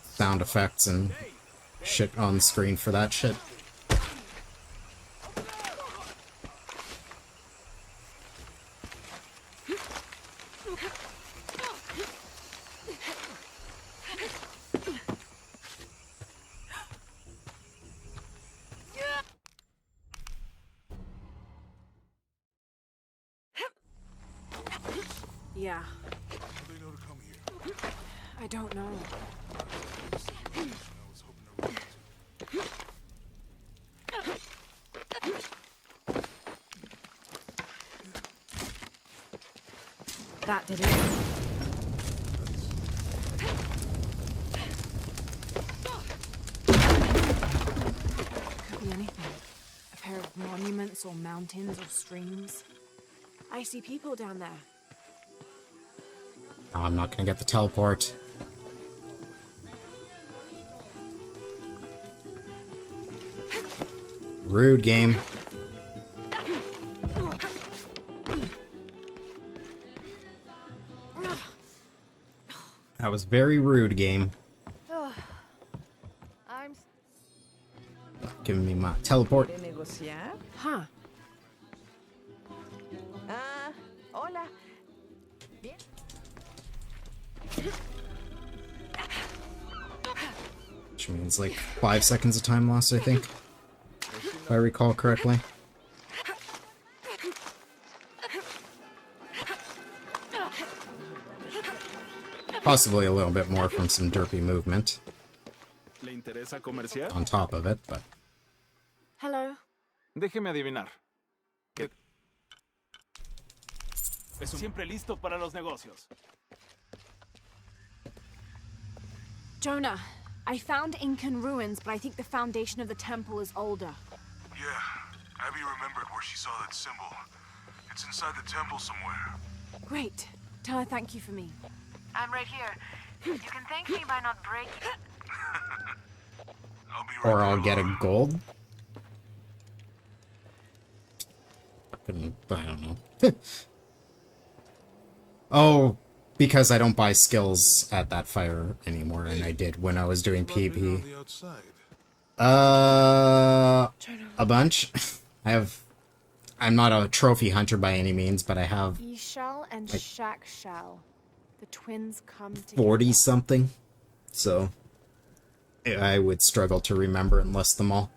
sound effects and shit on the screen for that shit. Yeah, How do they know to come here? I don't know. I was hoping to run into. That did it. Could be anything. A pair of monuments or mountains or streams. I see people down there. Oh, I'm not gonna get the teleport. Rude game. That was very rude game. I'm Giving me my teleport. negociar? Huh. Ah, hola. Bien. Which means like 5 seconds of time lost, I think. If I recall correctly. Possibly a little bit more from some derpy movement ¿Le interesa comerciar? on top of it, but Hello. Déjeme adivinar. ¿Qué? Es siempre listo para los negocios. Jonah, I found Incan ruins, but I think the foundation of the temple is older. Yeah, Abby remembered where she saw that symbol. It's inside the temple somewhere. Great. Tell her thank you for me. I'm right here. You can thank me by not breaking it. I'll be right or there, I'll get a Laura. gold. I don't know. Oh, because I don't buy skills at that fire anymore, and I did when I was doing PvP. On the outside. A bunch. I'm not a trophy hunter by any means, but I have Yishal and Like- Shak Shal. The twins come together. 40 something. So I would struggle to remember and list them all.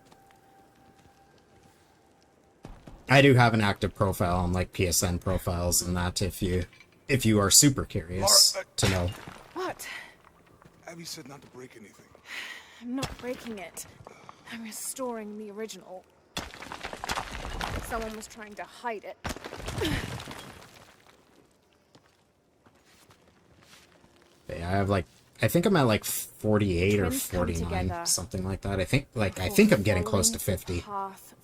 I do have an active profile on like PSN profiles and that if you are super curious to know. What? Abby said not to break anything. I'm not breaking it. I'm restoring the original. Someone was trying to hide it. Yeah, I have like I think I'm at like 48 or Twins come 49, together. something like that. I think I'm getting close to 50.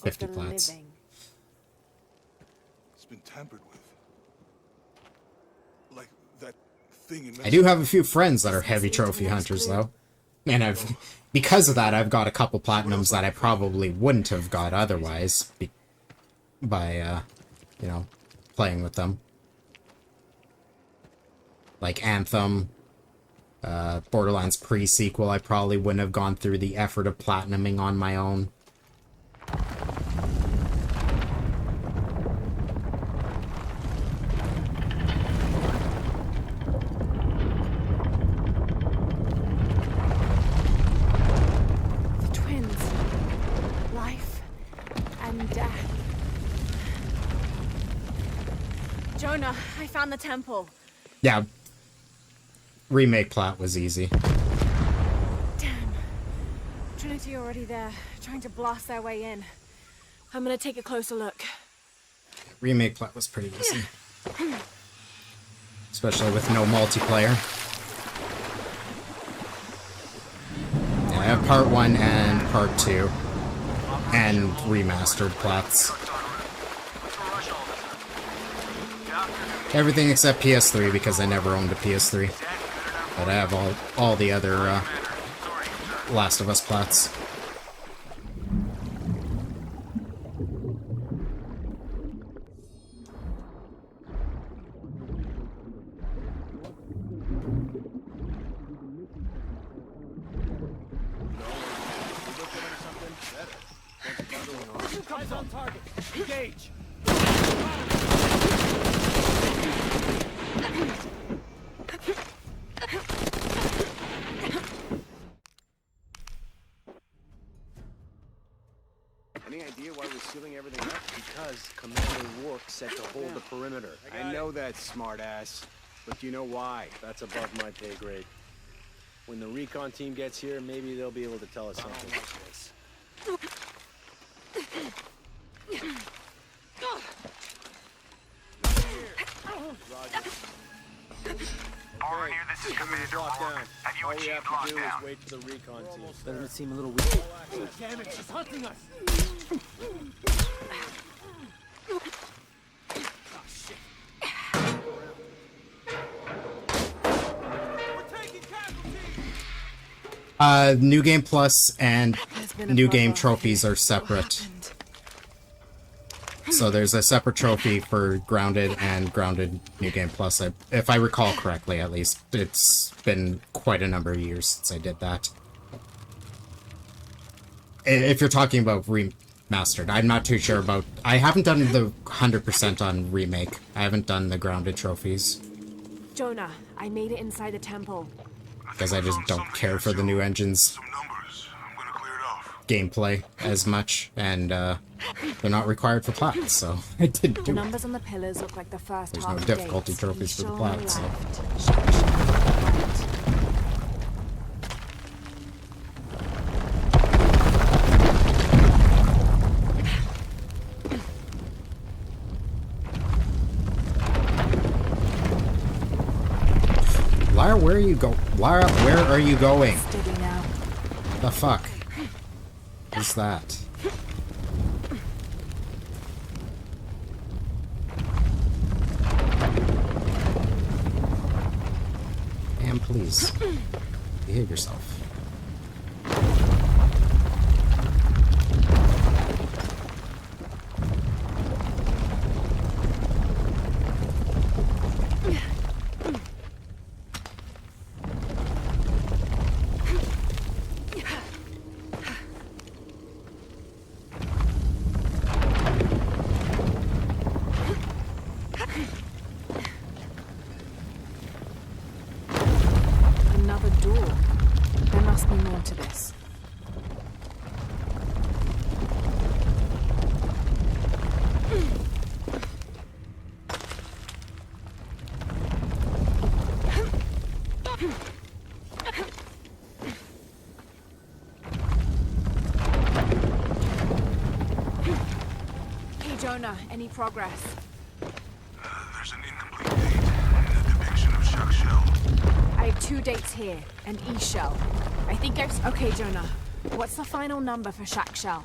50 plats. It's been tampered with. Like that thing in I do have a few friends that are heavy trophy hunters though. And because of that I've got a couple platinums that I probably wouldn't have got otherwise by you know, playing with them. Like Anthem, Borderlands pre-sequel, I probably wouldn't have gone through the effort of platinuming on my own. The twins. Life and death. Jonah, I found the temple. Yeah. Remake plat was easy. Damn. Trinity already there, trying to blast their way in. I'm gonna take a closer look. Remake plat was pretty easy. Especially with no multiplayer. Yeah, I have part 1 and part 2. And remastered plats. Everything except PS3 because I never owned a PS3. But I have all the other Last of Us plats. Eyes on target. Engage. Any idea why we're sealing everything up? Because Commander Rourke said to hold the perimeter. I know that, smartass. But do you know why? That's above my pay grade. When the recon team gets here, maybe they'll be able to tell us something like this. Roger. Over here, this is Commander Rourke. Have you All we achieved have to do lockdown? is wait for the recon team. Doesn't it seem a little weak? Damn it, she's hunting us! New Game Plus and New Game trophies are separate. So there's a separate trophy for Grounded and Grounded New Game Plus. If I recall correctly, at least. It's been quite a number of years since I did that. If you're talking about remastered, I'm not too sure about... I haven't done the 100% on remake. I haven't done the Grounded trophies. Jonah, I made it inside the temple. Because I just don't care for the new engine's gameplay as much, and they're not required for plats, so I didn't do The it. numbers on the pillars look like the first There's half no of difficulty dates. trophies for the Each on plats, so... left. Lara, where are you Lara, where are you going? Steady now. The fuck? What's that? Damn, please. Behave yourself. Another door. There must be more to this. Hey Jonah, any progress? There's an incomplete date and a depiction of Chuck Shell. I have 2 dates here, and E-Shell. I think I've... Okay, Jonah. What's the final number for Shack Shell?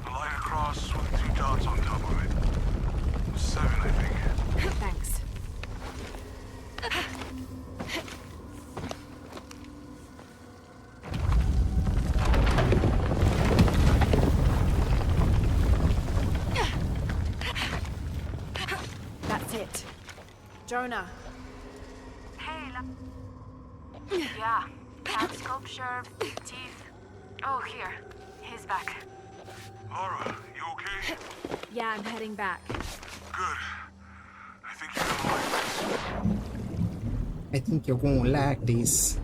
A line across with 2 dots on top of it. 7, I think. Thanks. That's it. Jonah. Hey, yeah, cat sculpture, teeth. Oh, here. He's back. Laura, you okay? Yeah, I'm heading back. Good. I think you're gonna like this. I think you're gonna like this.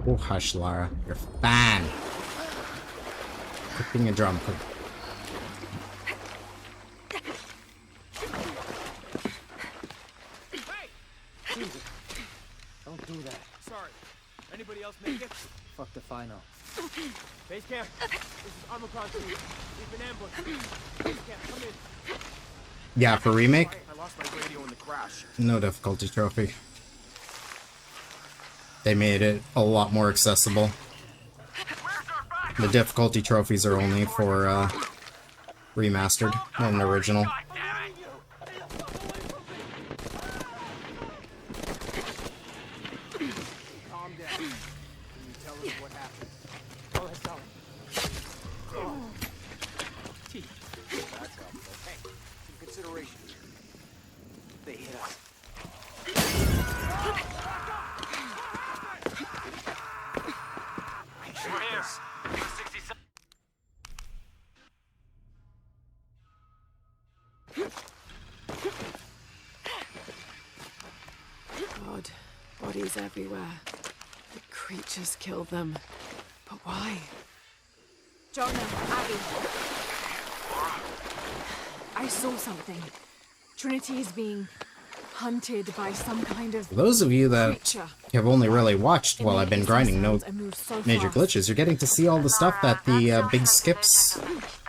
Oh, hush, Lara. You're fine. Quit being a drum. Jesus. Don't do that. Sorry. Anybody else make it? Fuck the final. Base camp. This is Omicron 2. We've been ambushed. Base camp, come in. Yeah, for remake, I lost my radio in the crash. no difficulty trophy. They made it a lot more accessible. The difficulty trophies are only for remastered, not an original. Calm down. Can you tell us what happened? Go ahead, tell him. That's helpful. Hey, some consideration. They hit us. We're here. 67. God, bodies everywhere. The creatures killed them. But why? Jonah, Abby. I saw something. Trinity is being hunted by some kind of For those of you that creature. have only really watched while I've been grinding no I moved so major fast. glitches, you're getting to see all the stuff that the big skips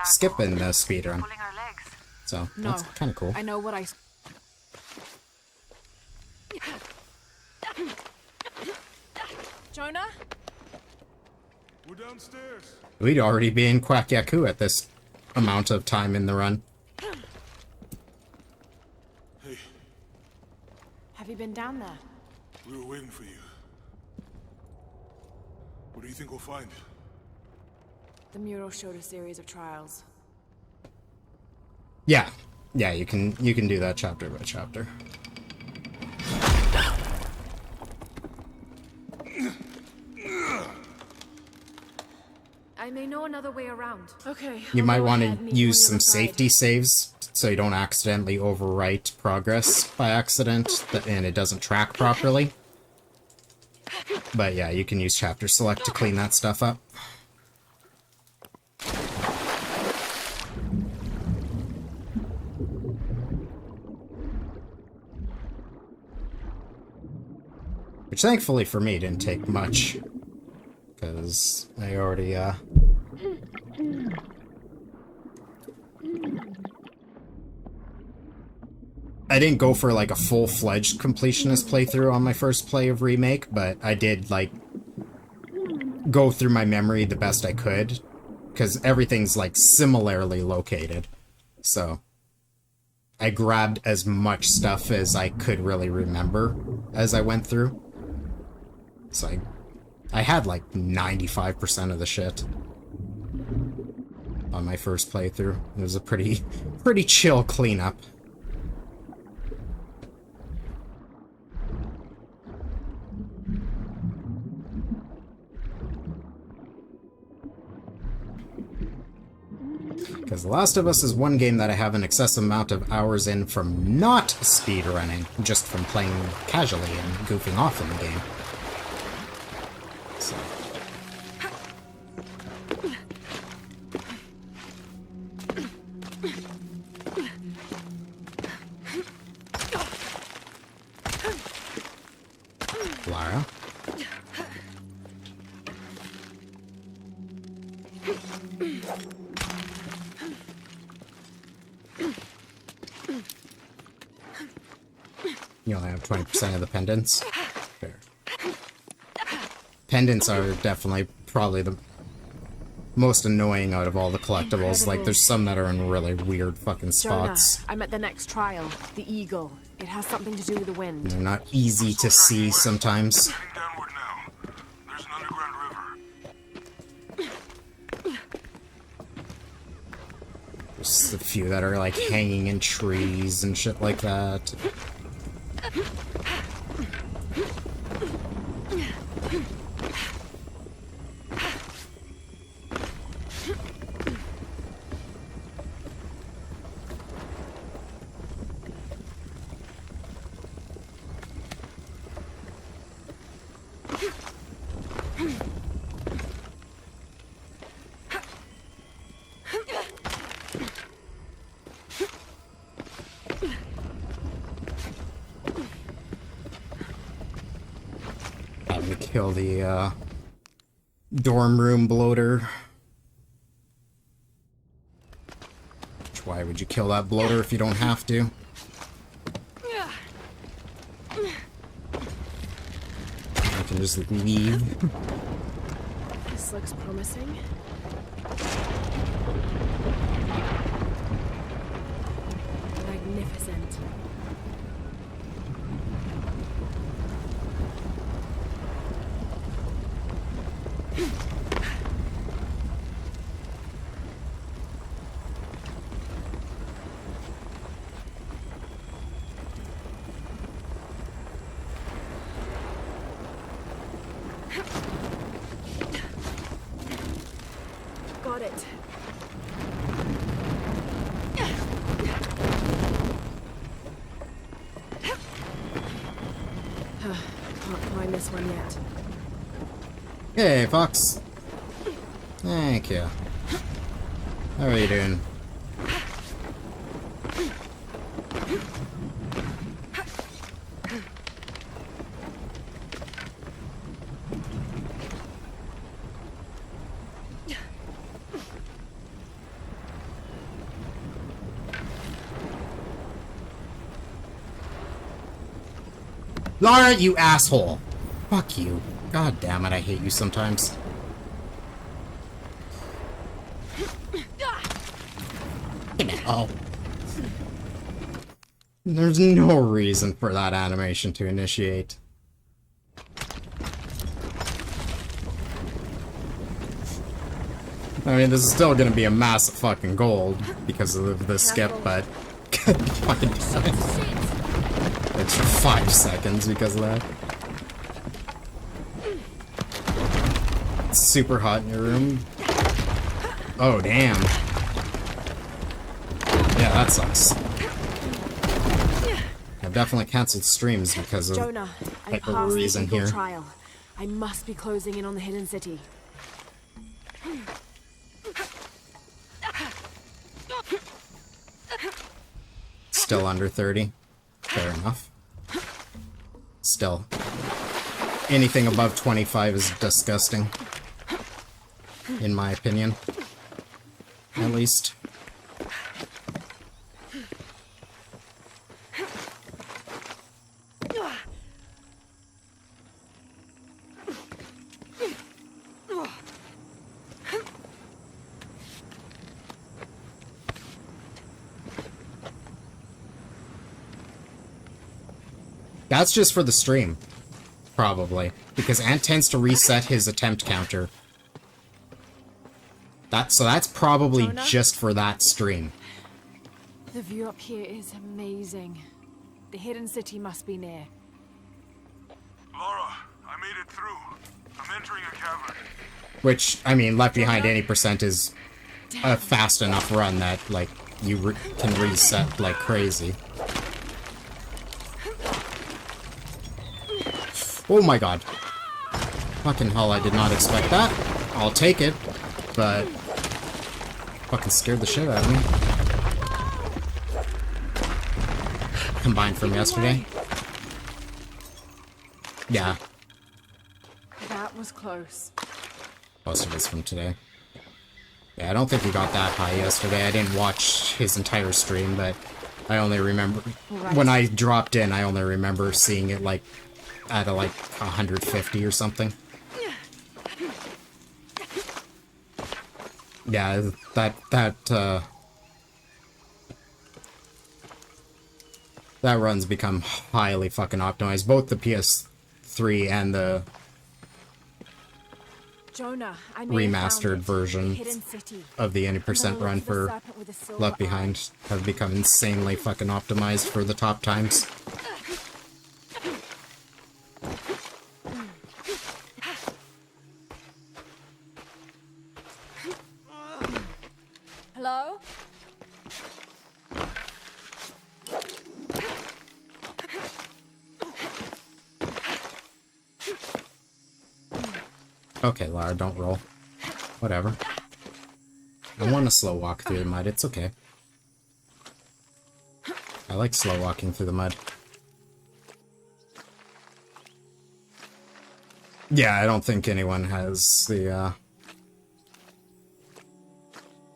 skip in the speedrun. Pulling our legs. So No, that's kind of cool. I know what I. Jonah? We're downstairs. We'd already be in Quack Yaku at this amount of time in the run. Hey, Have you been down there? we were waiting for you. What do you think we'll find? The mural showed a series of trials. Yeah, you can do that chapter by chapter. I may know another way around. Okay. You I'll might go want ahead, to meet you use on the some other side. safety saves so you don't accidentally overwrite progress by accident and it doesn't track properly. But yeah, you can use chapter select to clean that stuff up. Which thankfully for me didn't take much. Because I already, I didn't go for like a full-fledged completionist playthrough on my first play of Remake, but I did like go through my memory the best I could, because everything's like similarly located. So I grabbed as much stuff as I could really remember as I went through. So I had like 95% of the shit on my first playthrough. It was a pretty chill cleanup. Because The Last of Us is one game that I have an excessive amount of hours in from not speedrunning, just from playing casually and goofing off in the game. So. Lara? You only have 20% of the pendants. Fair. Pendants are definitely probably the most annoying out of all the collectibles. Like, there's some that are in really weird fucking spots. Jonah, I'm at the next trial. The Eagle. It has something to do with the wind. They're not easy to see sometimes. Heading downward now. There's an underground river. There's a few that are like hanging in trees and shit like that. to kill the dorm room bloater. Which, why would you kill that bloater if you don't have to? I can just leave. This looks promising. Magnificent. Got it. Can't climb this one yet. Hey, Fox. Thank you. How are you doing? Lara, you asshole! Fuck you. God damn it, I hate you sometimes. Oh. There's no reason for that animation to initiate. I mean, this is still gonna be a massive fucking gold because of the skip, but... fucking damn it. Extra 5 seconds because of that. It's super hot in your room. Oh, damn. Yeah, that sucks. I've definitely cancelled streams because of Jonah, I type of passed reason the here. trial. I must be closing in on the hidden city. Still under 30. Fair enough. Still. Anything above 25 is disgusting. In my opinion. At least. That's just for the stream. Probably. Because Ant tends to reset his attempt counter. So that's probably Jonah? just for that stream. The view up here is amazing. The hidden city must be near. Laura, I made it through. I'm entering a cavern. Which, I mean, Left Behind 80% is a fast enough run that, like, you can reset like crazy. Oh my god. Fucking hell, I did not expect that. I'll take it, but... fucking scared the shit out of me. Combined from yesterday. Yeah. That was close. Most of it's from today. Yeah, I don't think he got that high yesterday. I didn't watch his entire stream, but I only remember... Right. When I dropped in, I only remember seeing it, like, at like 150 or something. Yeah, that run's become highly fucking optimized. Both the PS3 and the Jonah, I may have found remastered it. version The hidden city. of the 80% And the run serpent for with the silver Left eye. Behind have become insanely fucking optimized for the top times. Hello? Okay, Lara, don't roll. Whatever. I want to slow walk through the mud, it's okay. I like slow walking through the mud. Yeah, I don't think anyone has the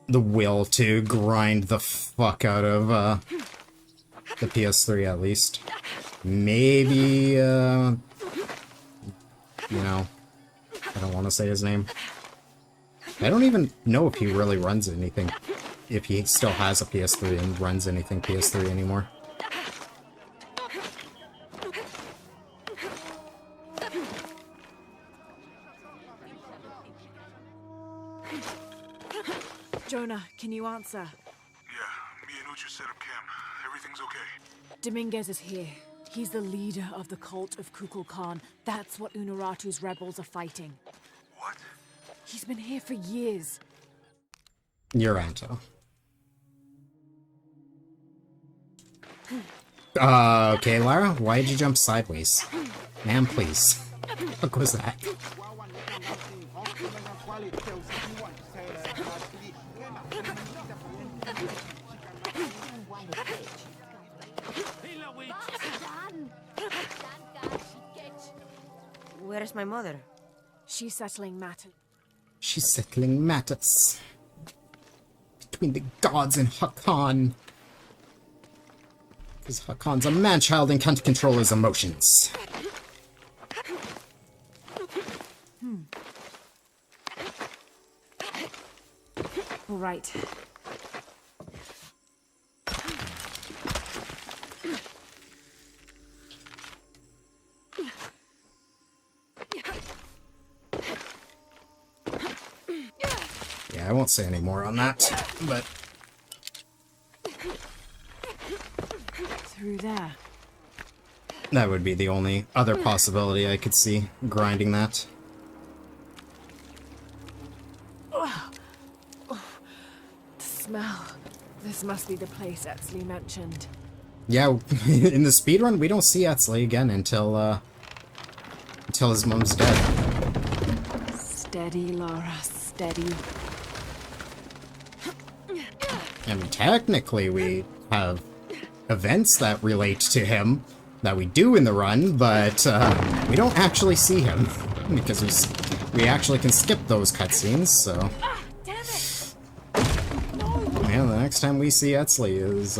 will to grind the fuck out of the PS3 at least. Maybe you know, I don't want to say his name. I don't even know if he really runs anything, if he still has a PS3 and runs anything PS3 anymore. Jonah, can you answer? Yeah, me and Uchu set up camp. Everything's okay. Dominguez is here. He's the leader of the cult of Kukulkan. That's what Unuratu's rebels are fighting. What? He's been here for years. Uranto. Okay, Lara, why did you jump sideways? Ma'am, please. What was that? Where's my mother? She's settling matters. She's settling matters between the gods and Hakan. Because Hakan's a man-child and can't control his emotions. All right. Yeah, I won't say any more on that, but... Through there. That would be the only other possibility I could see, grinding that. The smell. This must be the place Etzli mentioned. Yeah, in the speedrun, we don't see Etzli again until his mom's dead. Steady, Lara, steady. I mean, technically we have events that relate to him that we do in the run, but we don't actually see him because we actually can skip those cutscenes, so... Yeah, the next time we see Etzli is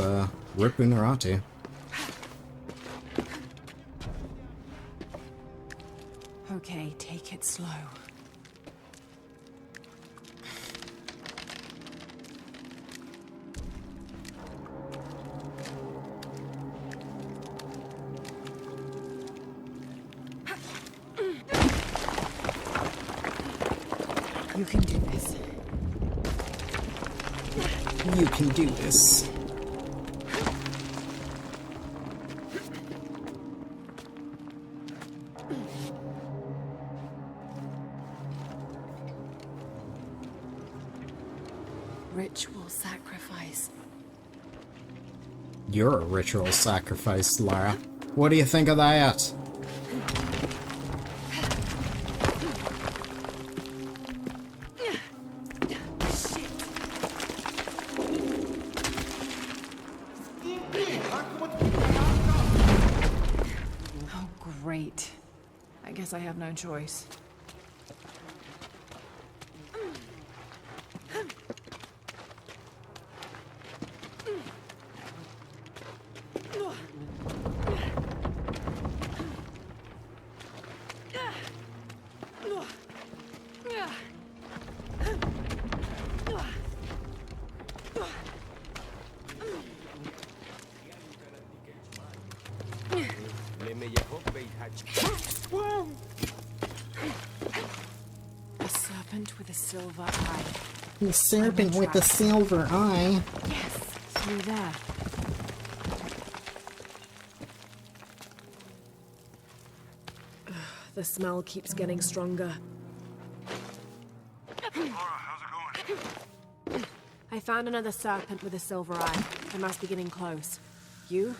Rip Unuratu. Okay, take it slow. You can do this. You can do this. Ritual sacrifice. You're a ritual sacrifice, Lara. What do you think of that? Oh, great. I guess I have no choice. A serpent with a silver eye. The serpent with the silver eye. Yes, through there. Ugh, the smell keeps getting stronger. Laura, how's it going? I found another serpent with a silver eye. I must be getting close. You?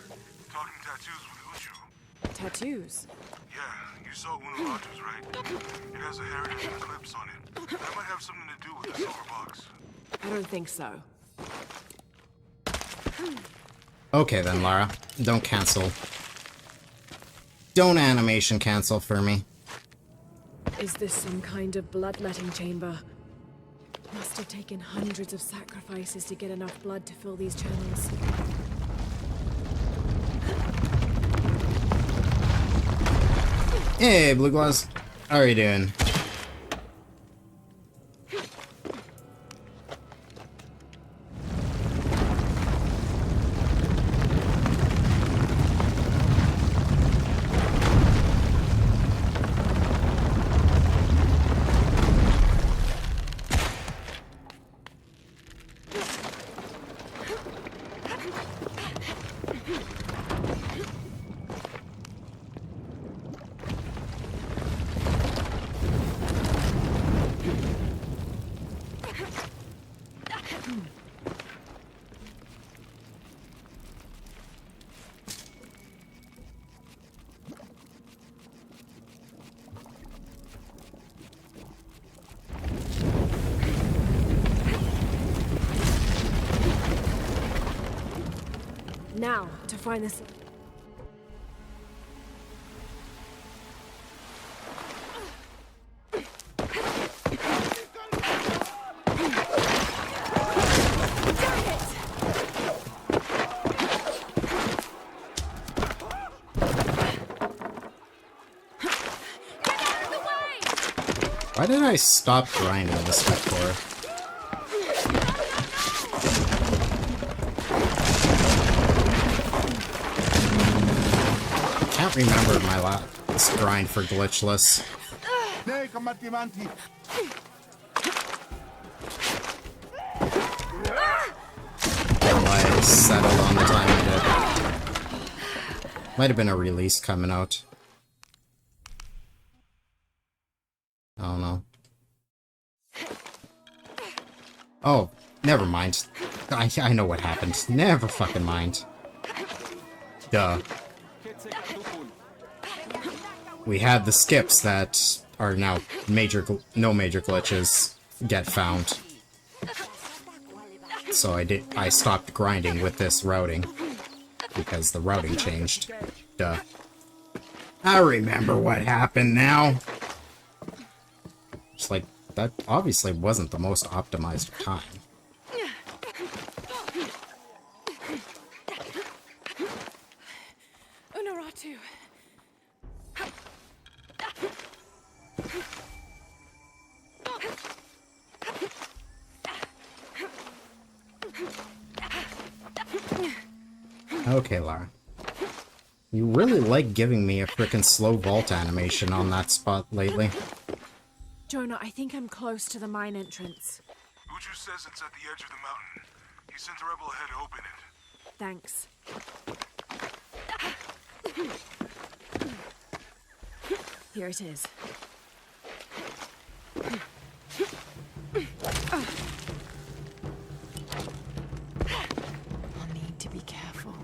Talking tattoos with Uchu. Tattoos? Yeah, you saw Unuratu's, right? It has a heritage eclipse on it. That might have something to do with the silver box. I don't think so. Okay then, Lara. Don't cancel. Don't animation cancel for me. Is this some kind of bloodletting chamber? Must have taken hundreds of sacrifices to get enough blood to fill these channels. Hey, Blue Glass. How are you doing? Now, to find this... Why did I stop grinding this before? I can't remember my last grind for Glitchless. Why I settled on the time I did. Might have been a release coming out. I don't know. Oh, never mind. I know what happened. Never fucking mind. Duh. We had the skips that are now no major glitches get found. So I stopped grinding with this routing. Because the routing changed. Duh. I remember what happened now. It's like, that obviously wasn't the most optimized time. Unaratu. Okay, Lara. You really like giving me a frickin' slow vault animation on that spot lately. Jonah, I think I'm close to the mine entrance. Uchu says it's at the edge of the mountain. He sent a rebel ahead to open it. Thanks. Here it is. I'll need to be careful.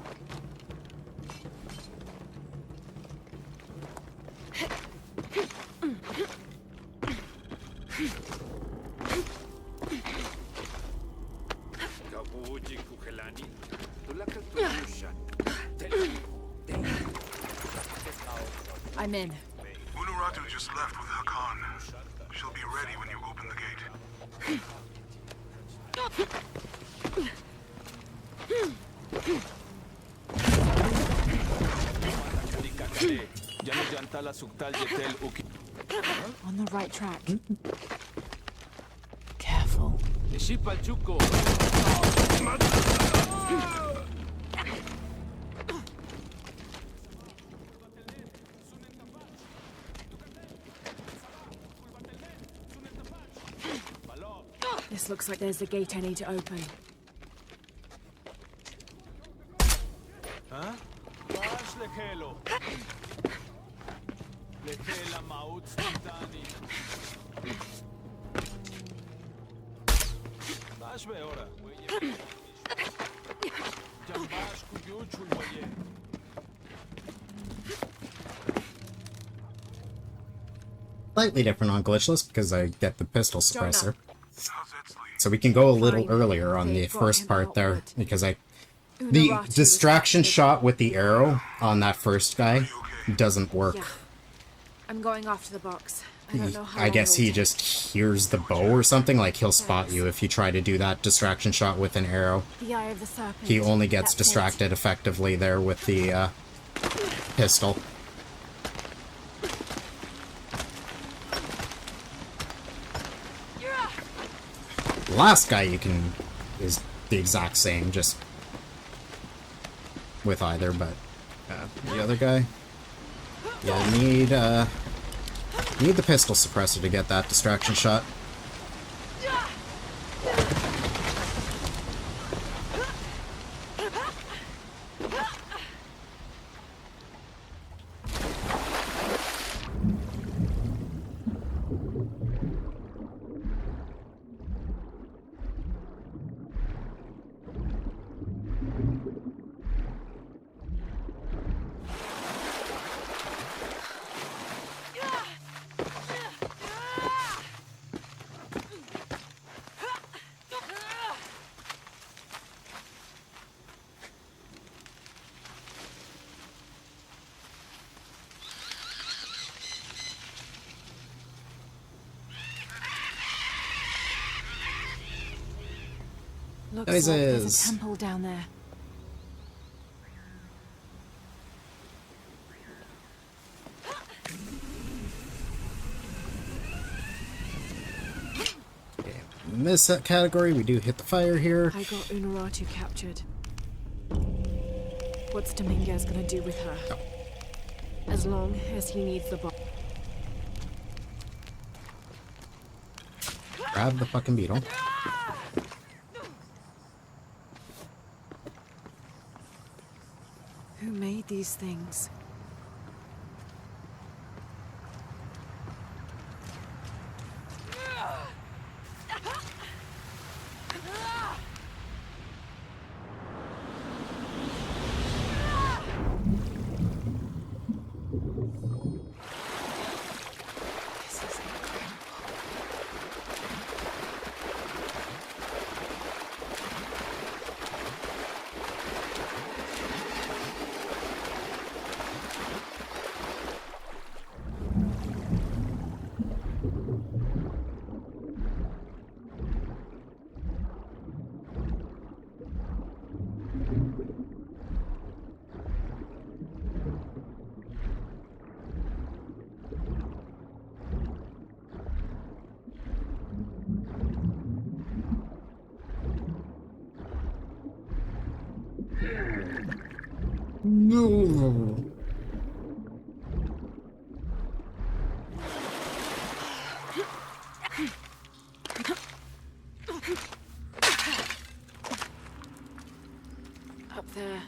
I'm in. Unuratu just left with Hakan. She'll be ready when you open the gate. On the right track. Careful. This looks like there's the gate I need to open. Huh? Slightly different on Glitchless because I get the pistol suppressor. So we can go a little earlier on the first part there because the distraction shot with the arrow on that first guy doesn't work. Yeah. I'm going off to the box. don't know how I guess long he it'll just hears the bow or something. Like, he'll spot you if you try to do that distraction shot with an arrow. take. The eye of the serpent. He only gets That's distracted effectively there with the pistol. The last guy you can is the exact same, just with either, but the other guy, yeah, need the pistol suppressor to get that distraction shot. Looks like there's Noises. a temple down there. In this category, we do hit the fire here. I got Unuratu captured. What's Dominguez gonna do with her? Oh. As long as he needs the body. Grab the fucking beetle. Who made these things? No. Up there.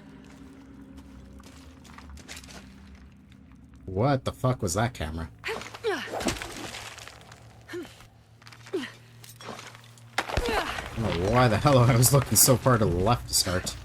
What the fuck was that camera? I don't know why the hell I was looking so far to the left to start.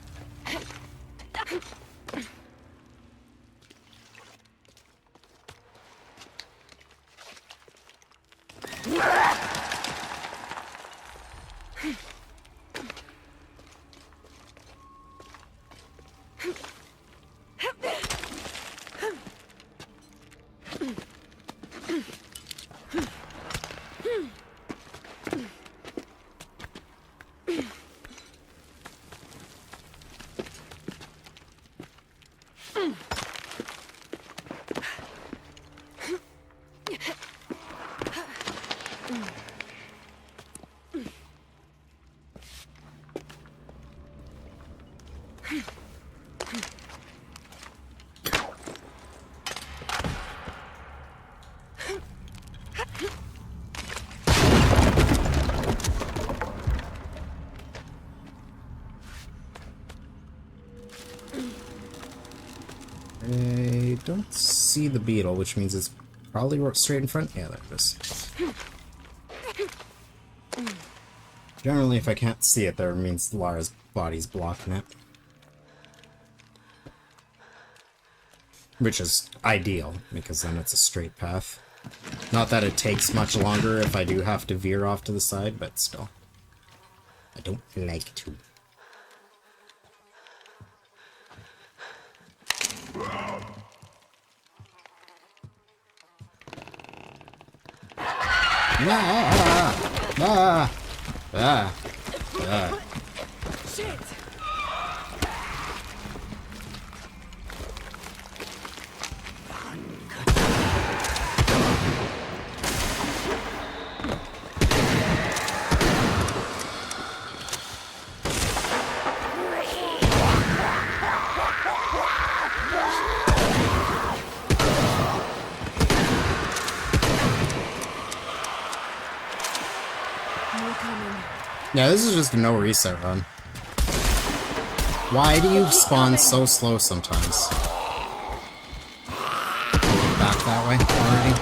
I don't see the beetle, which means it's probably straight in front. Yeah, there it is. Generally, if I can't see it, there it means Lara's body's blocking it. Which is ideal, because then it's a straight path. Not that it takes much longer if I do have to veer off to the side, but still. I don't like to. Shit! Yeah, this is just a no reset run. Why do you spawn so slow sometimes? Back that way already?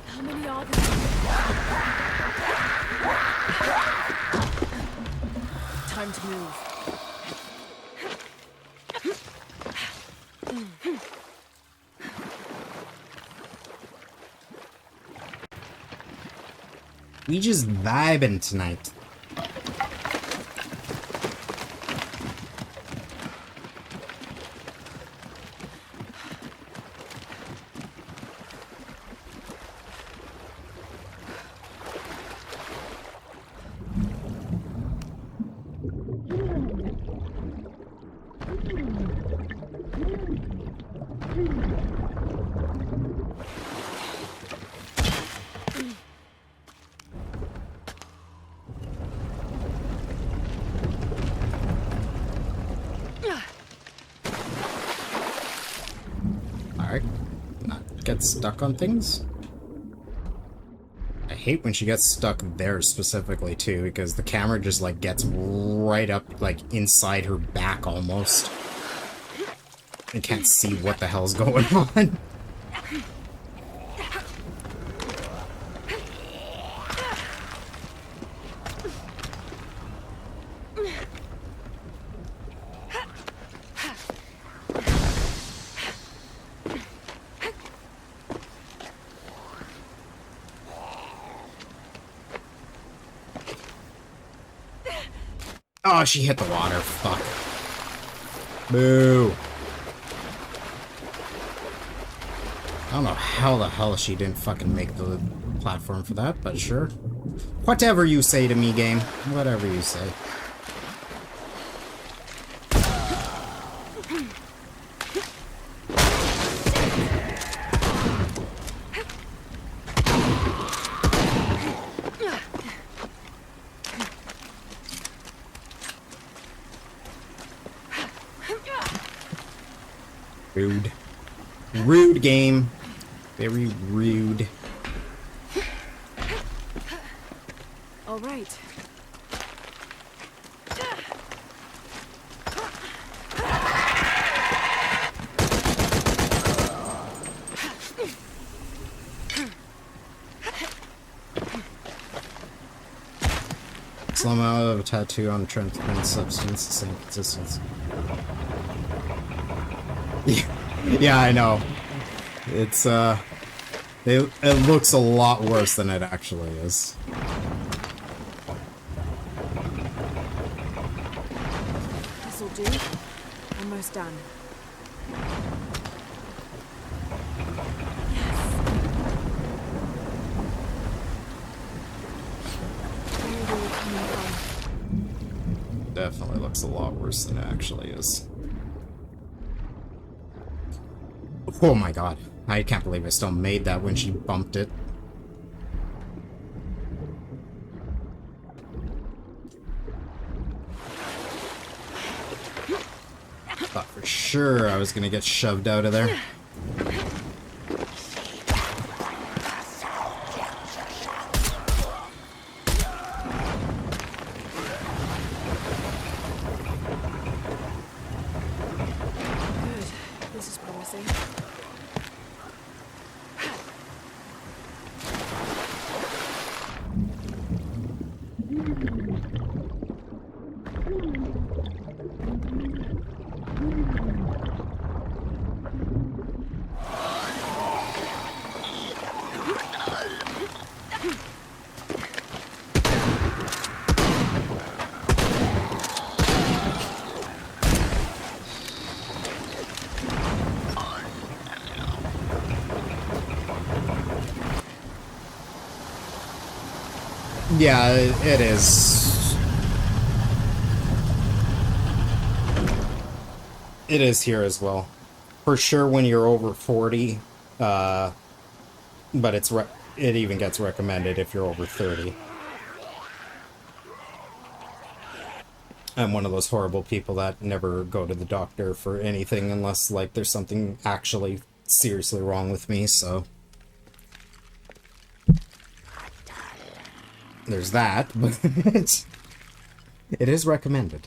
How many are there? Time to move. We just vibing tonight. Alright. Not get stuck on things. I hate when she gets stuck there specifically too, because the camera just like gets right up like inside her back almost. I can't see what the hell's going on. Oh, she hit the water. Fuck. Boo. I don't know how the hell she didn't fucking make the platform for that, but sure. Whatever you say to me, game. Whatever you say. Rude. Rude game. Very rude. All right. Slow mo of a tattoo on a transparent substance, the same consistency. Yeah, I know. It's, it looks a lot worse than it actually is. This'll do. Almost done. Yes. Where are we coming from? Definitely looks a lot worse than it actually is. Oh my god. I can't believe I still made that when she bumped it. Thought for sure I was gonna get shoved out of there. Good. This is promising. Yeah, it is. It is here as well. For sure when you're over 40, but it even gets recommended if you're over 30. I'm one of those horrible people that never go to the doctor for anything unless, like, there's something actually seriously wrong with me, so... There's that, but it is recommended.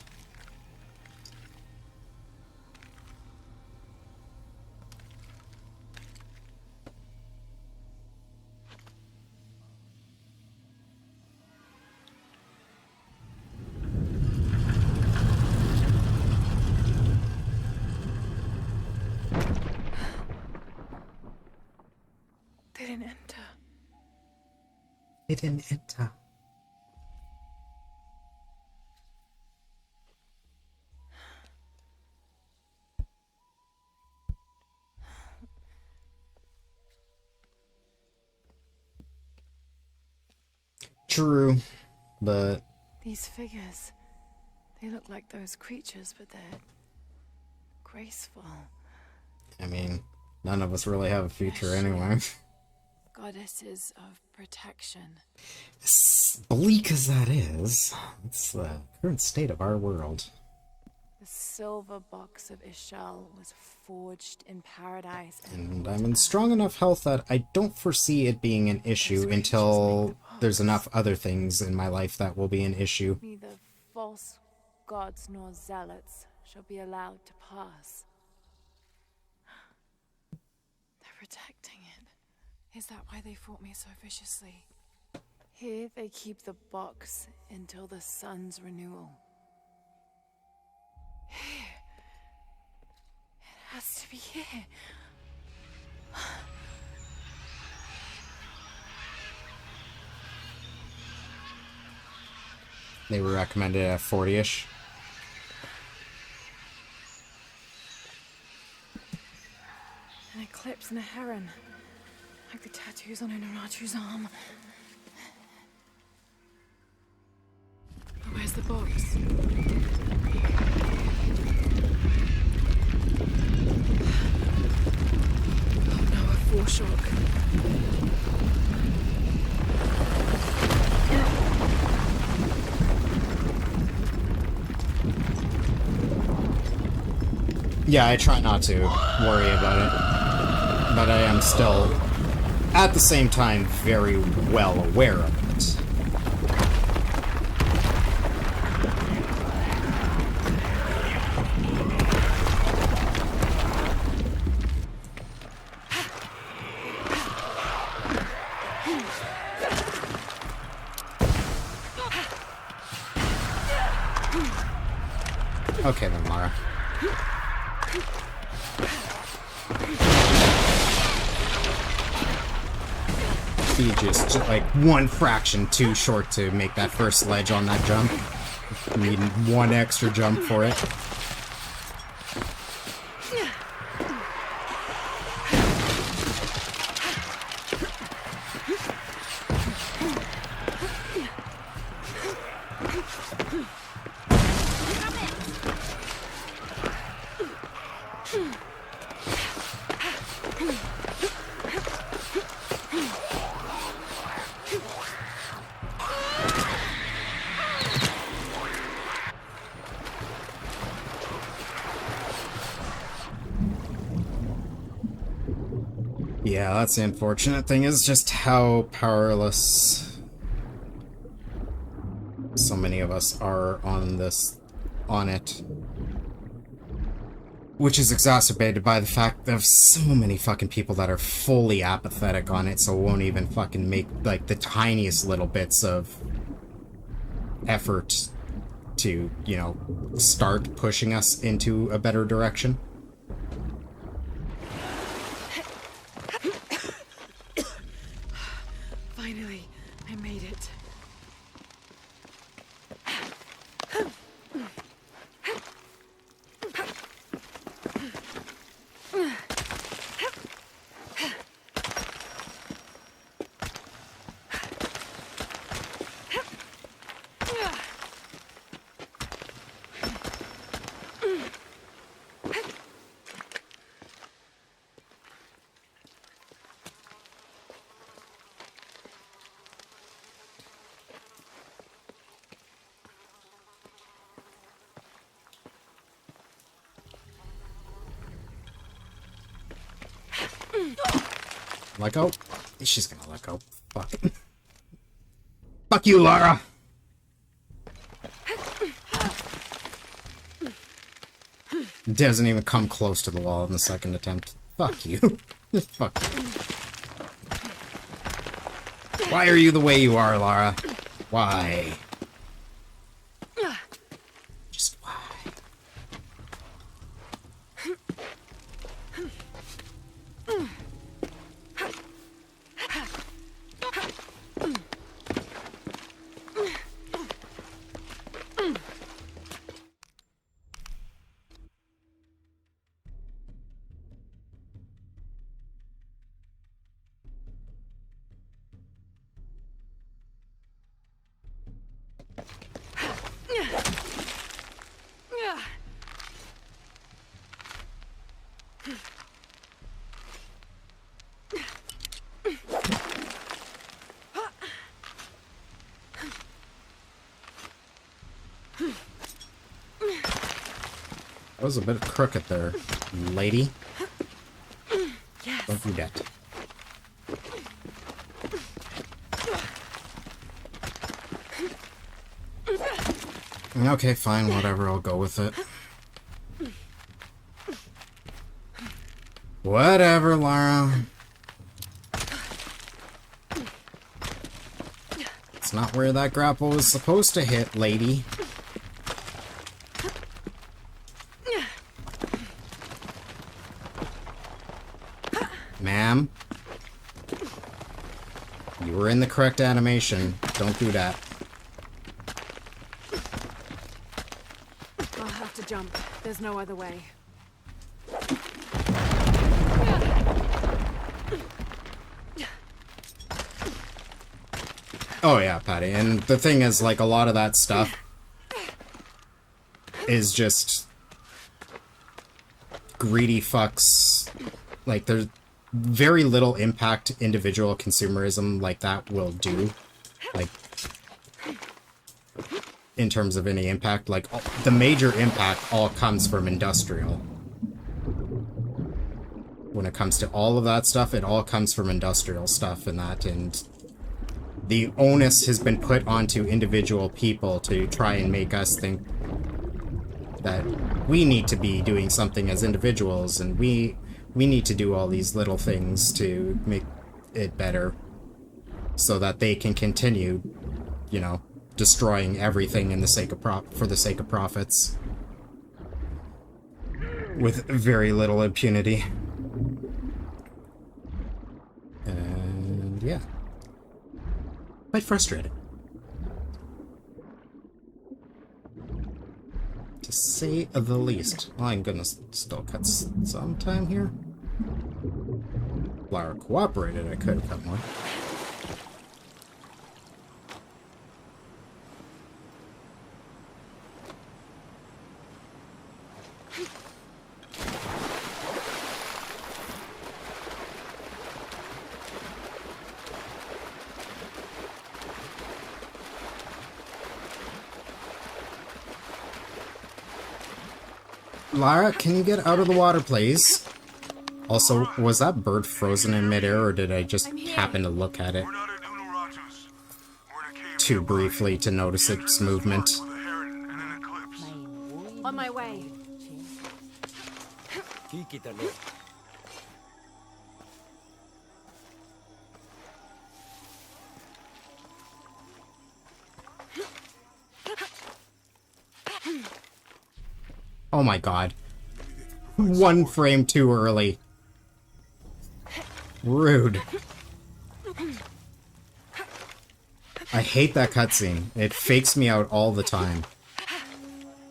They didn't enter. They didn't enter. True, but... These figures, they look like those creatures, but they're graceful. I mean, none of us really have a future anyway. Goddesses of protection. As bleak as that is, it's the current state of our world. The silver box of Ishal was forged in paradise. And I'm in strong enough health that I don't foresee it being an issue until there's enough other things in my life that will be an issue. Neither false gods nor zealots shall be allowed to pass. They're protecting it. Is that why they fought me so viciously? Here they keep the box until the sun's renewal. Here. It has to be here. They were recommended at 40-ish. An eclipse and a heron. Like the tattoos on Inaratu's arm. Where's the box? Oh no, a foreshock. Yeah, I try not to worry about it. But I am still, at the same time, very well aware of it. Okay then, Lara. Be just like one fraction too short to make that first ledge on that jump. Need one extra jump for it. Yeah, that's the unfortunate thing, is just how powerless so many of us are on it. Which is exacerbated by the fact of so many fucking people that are fully apathetic on it, so won't even fucking make, like, the tiniest little bits of effort to, you know, start pushing us into a better direction. Finally, I made it. Let go. She's gonna let go. Fuck. Fuck you, Lara! Doesn't even come close to the wall in the second attempt. Fuck you. Fuck you. Why are you the way you are, Lara? Why? Just why? That was a bit crooked there, lady. Yes. Don't do that. Okay, fine, whatever, I'll go with it. Whatever, Lara. It's not where that grapple was supposed to hit, lady. Ma'am? You were in the correct animation. Don't do that. I'll have to jump. There's no other way. Oh yeah, Patty. And the thing is, like, a lot of that stuff is just greedy fucks. Like, there's very little impact individual consumerism like that will do. Like, in terms of any impact, like, the major impact all comes from industrial. When it comes to all of that stuff, it all comes from industrial stuff and that, and the onus has been put onto individual people to try and make us think that we need to be doing something as individuals, and we need to do all these little things to make it better so that they can continue, you know, destroying everything in the sake of for the sake of profits with very little impunity. And yeah. Quite frustrated. To say the least. Well, I'm gonna still cut some time here. Lara cooperated, I could have cut more. Lara, can you get out of the water, please? Also, was that bird frozen in midair, or did I just happen to look at it too briefly to notice its movement? On my way. Oh my god. 1 frame too early. Rude. I hate that cutscene. It fakes me out all the time.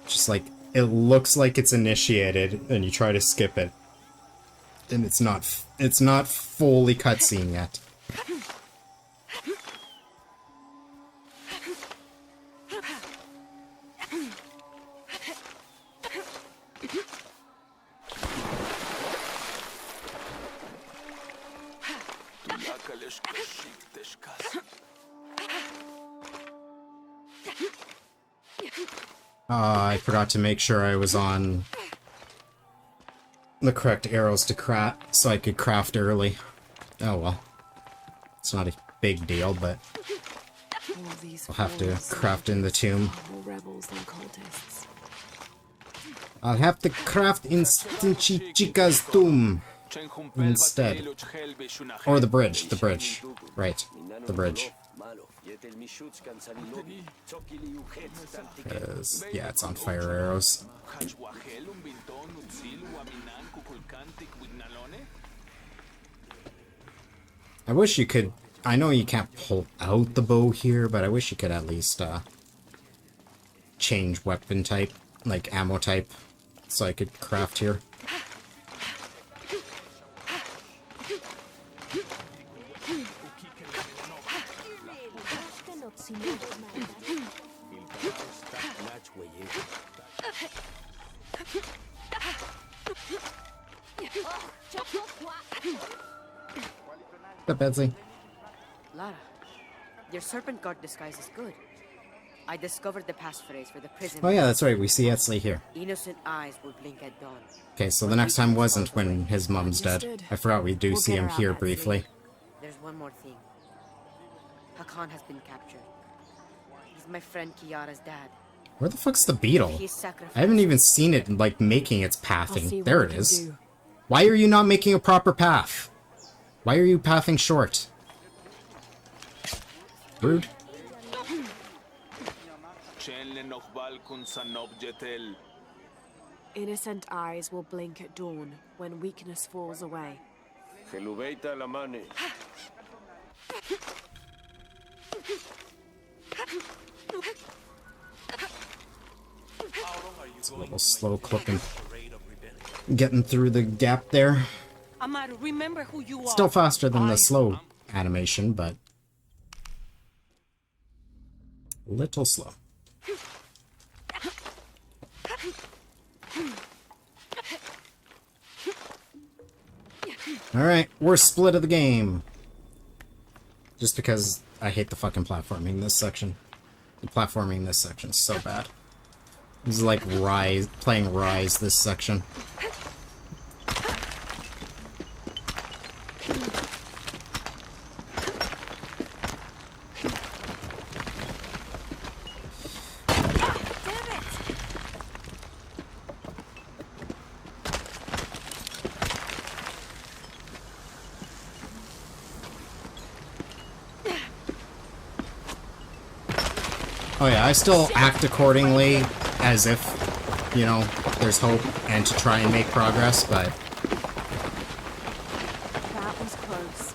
Just like, it looks like it's initiated, and you try to skip it. And it's not fully cutscene yet. I forgot to make sure I was on the correct arrows to craft so I could craft early. Oh well. It's not a big deal, but I'll have to craft in the tomb. Rebels and cultists. I'll have to craft in Chica's tomb instead. Or the bridge, Right, the bridge. Because, yeah, it's on fire arrows. I wish you could... I know you can't pull out the bow here, but I wish you could at least, change weapon type, like ammo type, so I could craft here. What's up, Betsy? Lara, your serpent guard disguise is good. I discovered the passphrase for the prison. Oh yeah, that's right, we see Etzli here. Innocent eyes will blink at dawn. Okay, so the next time wasn't when his mom's dead. I forgot we do see him here briefly. There's one more thing. Hakan has been captured. He's my friend Kiara's dad. Where the fuck's the beetle? I haven't even seen it, like, making its pathing. There it is. Why are you not making a proper path? Why are you pathing short? Rude. Innocent eyes will blink at dawn when weakness falls away. It's a little slow clipping. Getting through the gap there. Remember who you are. Still faster than the slow animation, but a little slow. Alright, worst split of the game. Just because I hate the fucking platforming in this section. The platforming in this section is so bad. This is like Rise, playing Rise this section. Oh yeah, I still act accordingly as if, you know, there's hope and to try and make progress, but... That was close.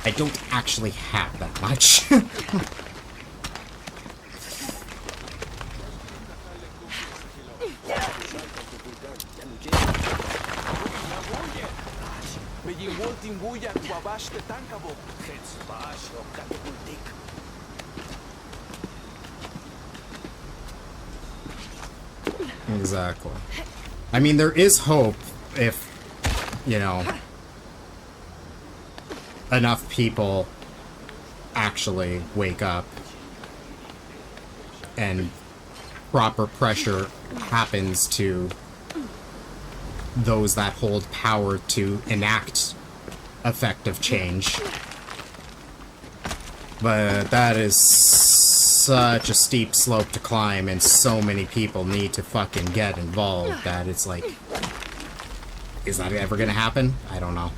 I don't actually have that much. Exactly. I mean, there is hope if, you know, enough people actually wake up and proper pressure happens to those that hold power to enact effective change. But that is such a steep slope to climb, and so many people need to fucking get involved that it's like, is that ever gonna happen? I don't know.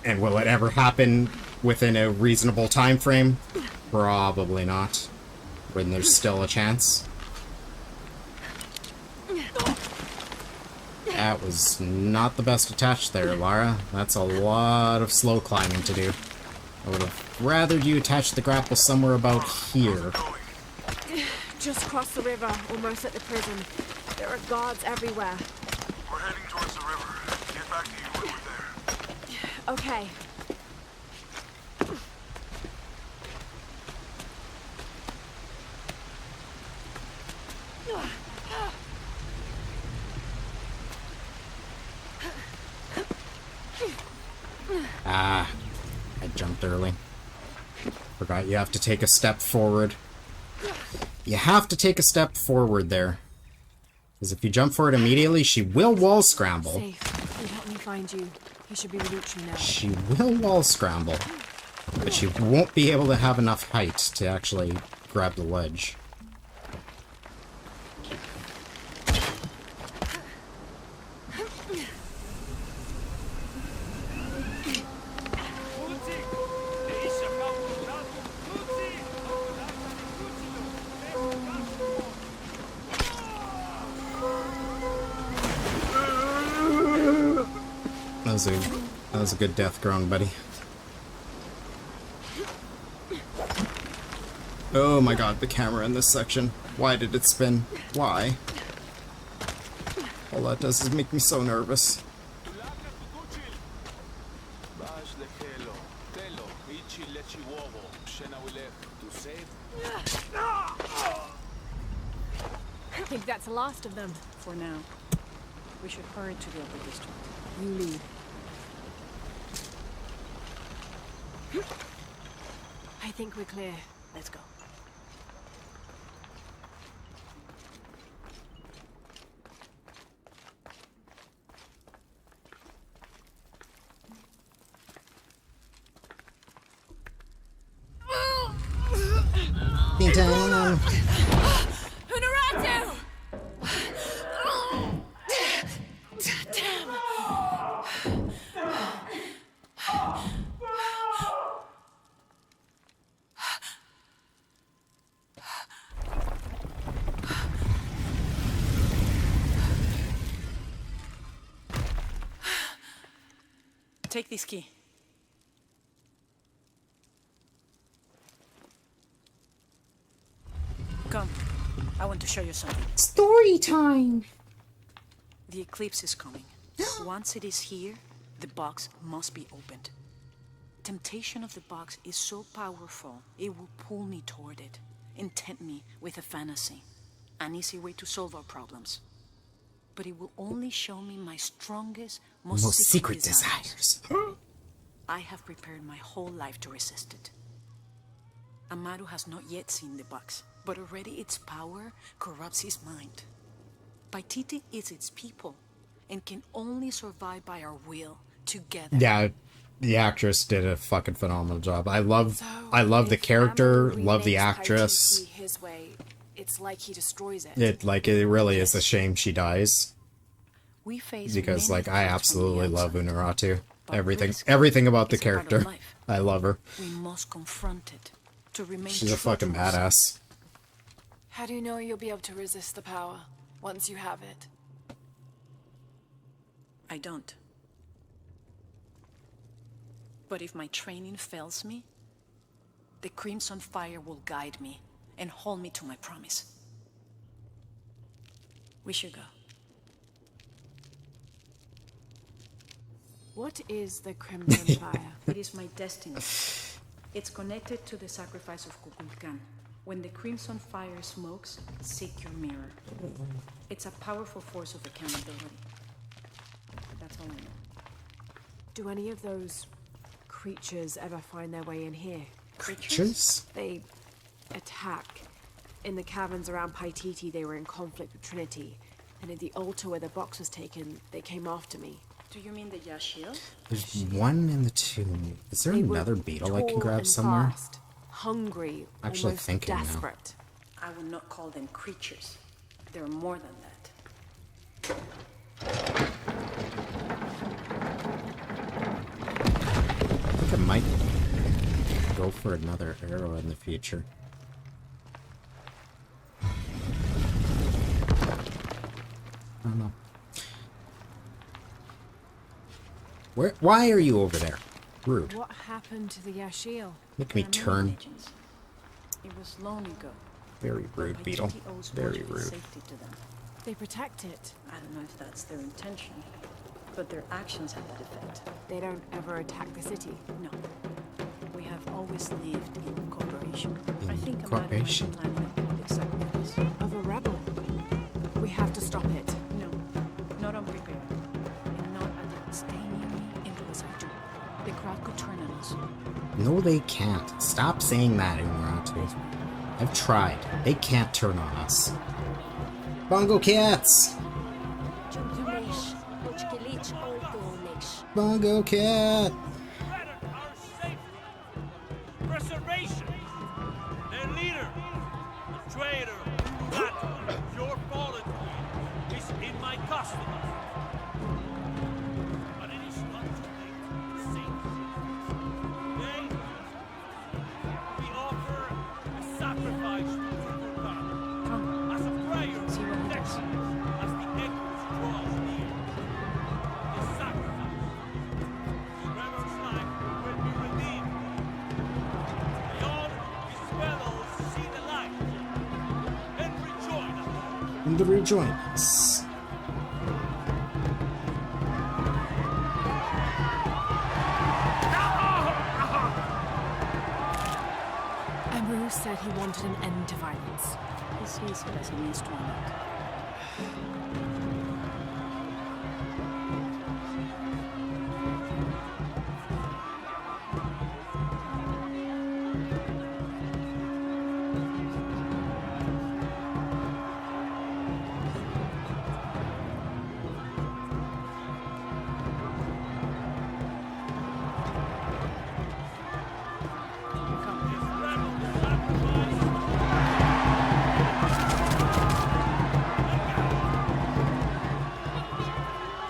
And will it ever happen within a reasonable time frame? Probably not. When there's still a chance. That was not the best attach there, Lara. That's a lot of slow climbing to do. I would have rather you attach the grapple somewhere about here. Just cross the river, almost at the prison. There are guards everywhere. We're heading towards the river. Get back to you when we're there. Okay. Ah, I jumped early. Forgot you have to take a step forward. You have to take a step forward there. Because if you jump forward immediately, she will wall scramble. Safe. You help me find you. You should be reaching now. She will wall scramble. But she won't be able to have enough height to actually grab the ledge. That was a good death groan, buddy. Oh my god, the camera in this section. Why did it spin? Why? All that does is make me so nervous. I think that's the last of them. For now. We should hurry to the upper district. You lead. I think we're clear. Let's go. Damn. Unaratu! Take this key. Come. I want to show you something. Story time! The eclipse is coming. Once it is here, the box must be opened. Temptation of the box is so powerful, it will pull me toward it and tempt me with a fantasy. An easy way to solve our problems. But it will only show me my strongest, most secret desires. I have prepared my whole life to resist it. Amaru has not yet seen the box, but already its power corrupts his mind. Paititi is its people, and can only survive by our will together. Yeah, the actress did a fucking phenomenal job. I love the character, love the actress. His way, it's like he destroys it. It really is a shame she dies. We face because like I absolutely love Unuratu. Everything about the character. I love her. We must confront it to remain. She's a fucking badass. How do you know you'll be able to resist the power once you have it? I don't. But if my training fails me, the Crimson Fire will guide me and hold me to my promise. We should go. What is the Crimson Fire? It is my destiny. It's connected to the sacrifice of Kukulkan. When the Crimson Fire smokes, seek your mirror. It's a powerful force of accountability. That's all I know. Do any of those creatures ever find their way in here? Creatures? They attack. In the caverns around Paititi, they were in conflict with Trinity. And at the altar where the box was taken, they came after me. Do you mean the Yashil? There's one in the tomb. Is there another beetle I can grab somewhere? Fast, hungry, Actually almost thinking desperate. I would not call them creatures. They're more than that. I think I might go for another arrow in the future. I don't know. Why are you over there? Rude. What happened to the Yashil? Make me turn. It was long ago. Very rude, beetle. Very rude. They protect it. I don't know if that's their intention, but their actions have that effect. They don't ever attack the city? No. We have always lived in cooperation. In I think cooperation. planning a public sacrifice. Of a rebel? We have to stop it. No, not unprepared. And not at the stay near me and do as I do. The crowd could turn on us. No, they can't. Stop saying that, Umuratu. I've tried. They can't turn on us. Bongo cats! Bongo cat! Preservation! Their leader, the traitor, Satori, your fallen queen, is in my custody. But it is not too late to save them. Today, we offer a sacrifice to Vulcan as a prayer of protection as the echoes draws near. The sacrifice, Trevor's life will be redeemed. May all his fellows see the light and rejoin us. And rejoin us. Amaru said he wanted an end to violence. He sees it as a means to an end.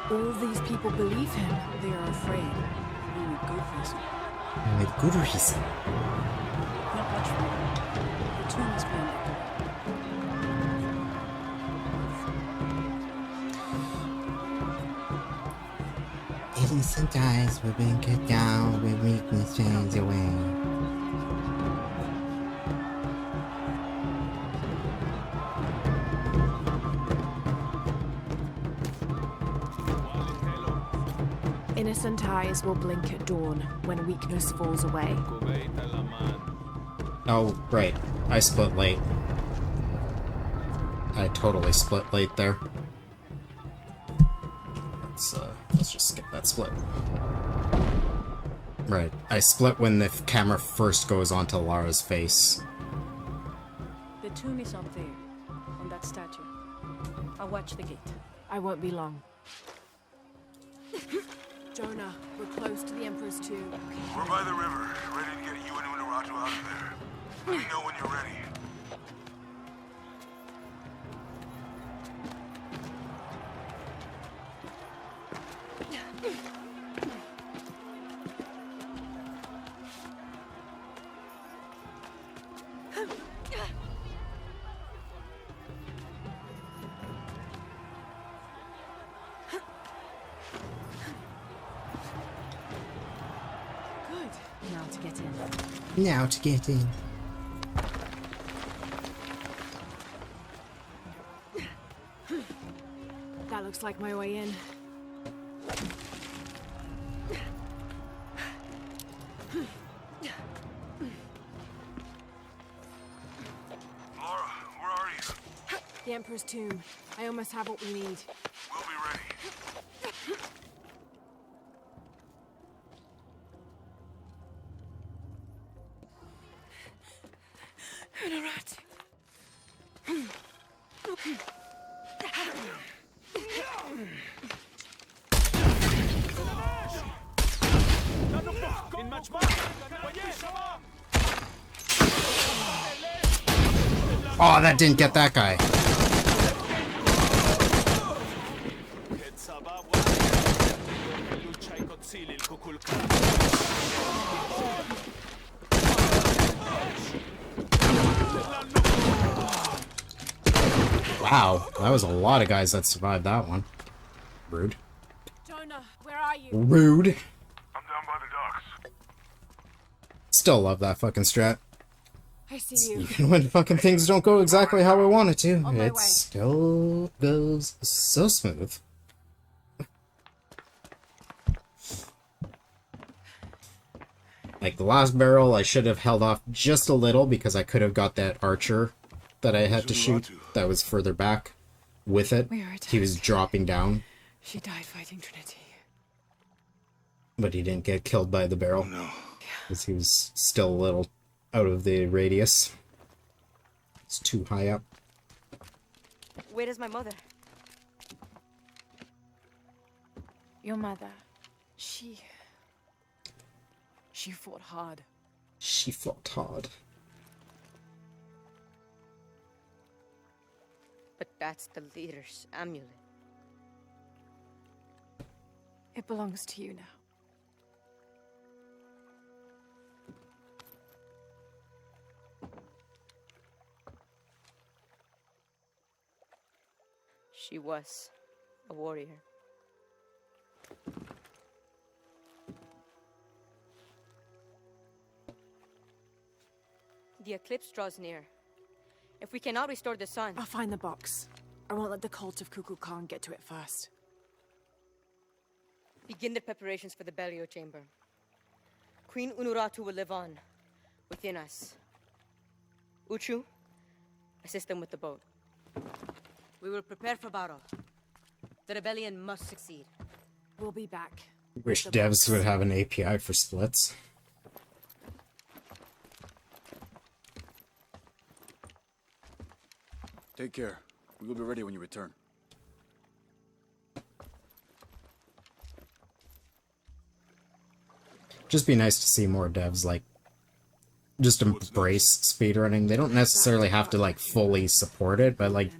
All these people believe him. They are afraid. And with good reason. With good reason. Not much further. The tomb is beyond the door. Innocent eyes will be cut down when weakness fades away. Innocent eyes will blink at dawn when weakness falls away. Oh, right. I split late. I totally split late there. Let's just skip that split. Right. I split when the camera first goes onto Lara's face. The tomb is up there, on that statue. I'll watch the gate. I won't be long. Jonah, we're close to the Emperor's tomb. We're by the river, ready to get you and Unuratu out of there. Let me know when you're ready. Now to get in. Now to get in. That looks like my way in. Laura, where are you? The Emperor's tomb. I almost have what we need. We'll be ready. Oh, that didn't get that guy. Wow, that was a lot of guys that survived that one. Rude. Jonah, where are you? Rude. I'm down by the docks. Still love that fucking strat. I see you. Even when fucking things don't go exactly how I want it to, On my it way. still goes so smooth. Like the last barrel, I should have held off just a little because I could have got that archer that I had to shoot that was further back with it. We are He was dropping down, She died fighting Trinity. but he didn't get killed by the barrel. No. Yeah. Because he was still a little out of the radius. It's too high up. Where is my mother? Your mother, she fought hard. She fought hard. But that's the leader's amulet. It belongs to you now. She was a warrior. The eclipse draws near. If we cannot restore the sun... I'll find the box. I won't let the cult of Kukulkan Khan get to it first. Begin the preparations for the burial chamber. Queen Unuratu will live on, within us. Uchu, assist them with the boat. We will prepare for battle. The rebellion must succeed. We'll be back. Wish devs would have an API for splits. Take care. We will be ready when you return. Just be nice to see more devs, like, just embrace speedrunning. They don't necessarily have to, like, fully support it, but, like,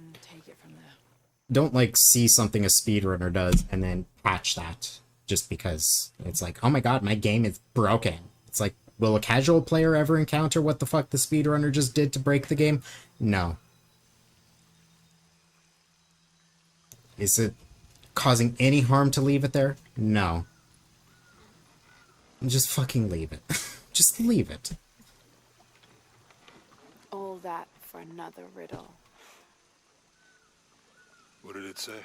don't, like, see something a speedrunner does and then patch that just because it's like, oh my god, my game is broken. It's like, will a casual player ever encounter what the fuck the speedrunner just did to break the game? No. Is it causing any harm to leave it there? No. Just fucking leave it. Just leave it. All that for another riddle. What did it say?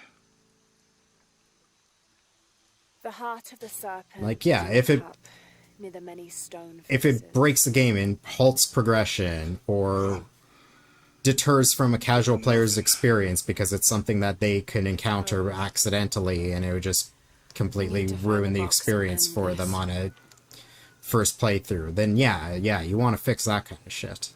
The heart of the serpent. Like, yeah, if it near the many stone if it breaks the game and halts progression or deters from a casual player's experience because it's something that they can encounter accidentally and it would just completely ruin the experience for them on a first playthrough, then yeah, you want to fix that kind of shit.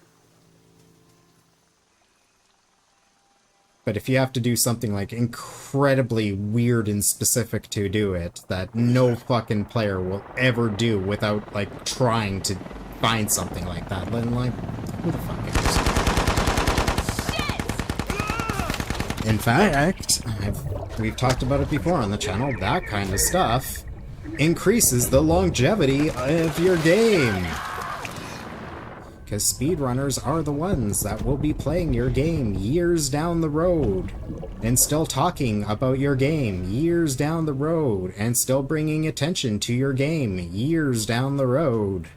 But if you have to do something like incredibly weird and specific to do it, that no fucking player will ever do without, like, trying to find something like that, then, like, who the fuck cares? In fact, we've talked about it before on the channel, that kind of stuff increases the longevity of your game. Because speedrunners are the ones that will be playing your game years down the road, and still talking about your game years down the road, and still bringing attention to your game years down the road.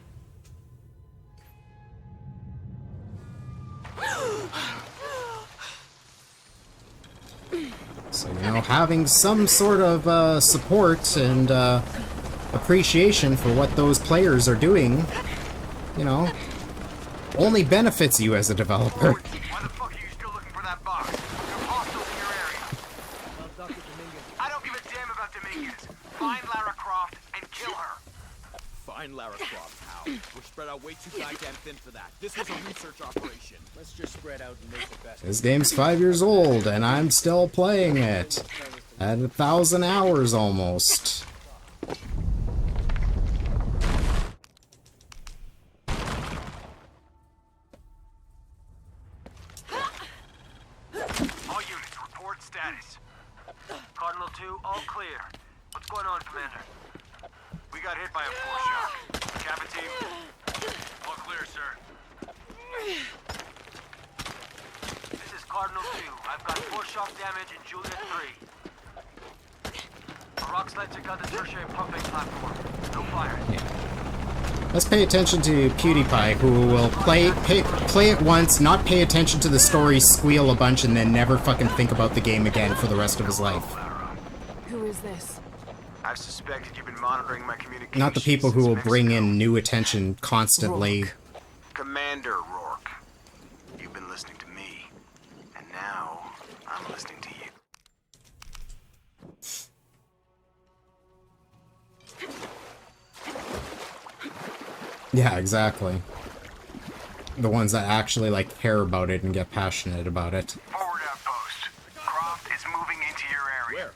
So, you know, having some sort of support and appreciation for what those players are doing, you know, only benefits you as a developer. Why the fuck are you still looking for that box? There are hostiles in your area. Well, Dr. Dominguez. I don't give a damn about Dominguez. Find Lara Croft and kill her. Find Lara Croft, how? We're spread out way too goddamn thin for that. This was a research operation. Let's just spread out and make the best. This game's 5 years old, and I'm still playing it. At 1,000 hours almost. All units, report status. Cardinal 2, all clear. What's going on, Commander? We got hit by a foreshock. Kappa team, all clear, sir. This is Cardinal 2. I've got foreshock damage in Juliet 3. A rock slide took out the tertiary pumping platform. No fire. Let's pay attention to PewDiePie, who will play it once, not pay attention to the story, squeal a bunch, and then never fucking think about the game again for the rest of his life. Who is this? I've suspected you've been monitoring my communications. Not the people who will bring in new attention constantly. Commander Rourke, you've been listening to me, and now I'm listening to you. Yeah, exactly. The ones that actually, like, care about it and get passionate about it. Forward outpost. Croft is moving into your area.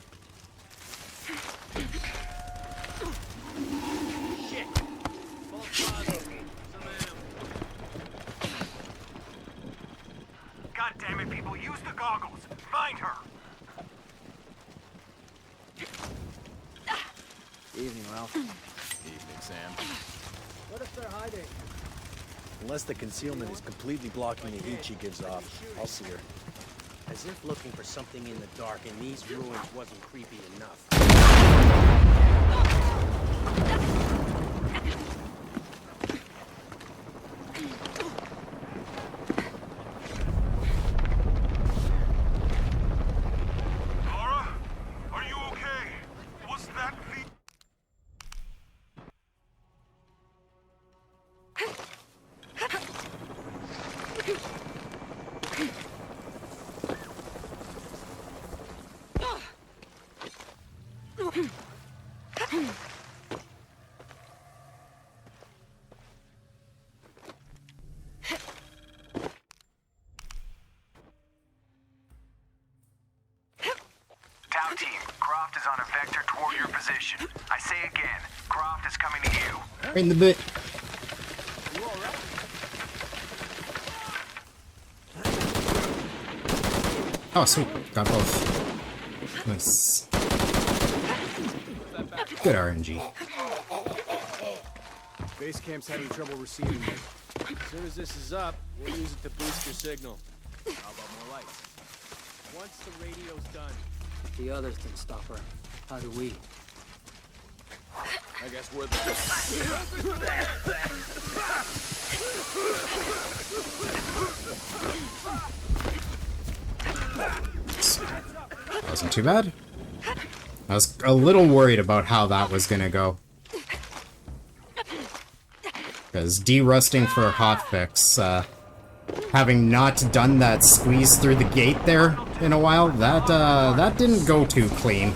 Shit! God damn it, people, use the goggles. Find her. Evening, Ralph. Evening, Sam. What if they're hiding? Unless the concealment is completely blocking the heat she gives off, I'll see her. As if looking for something in the dark in these ruins wasn't creepy enough. Laura? Are you okay? Was that the... Tau team, Croft is on a vector toward your position. I say again, Croft is coming to you. Right in the bit. Oh, sweet. Got both. Nice. Good RNG. Base camp's having trouble receiving me. As soon as this is up, we'll use it to boost your signal. How about more lights? Once the radio's done. The others can stop her. How do we? I guess we're the... Wasn't too bad. I was a little worried about how that was gonna go. Because de-rusting for a hotfix, having not done that squeeze through the gate there in a while, that didn't go too clean.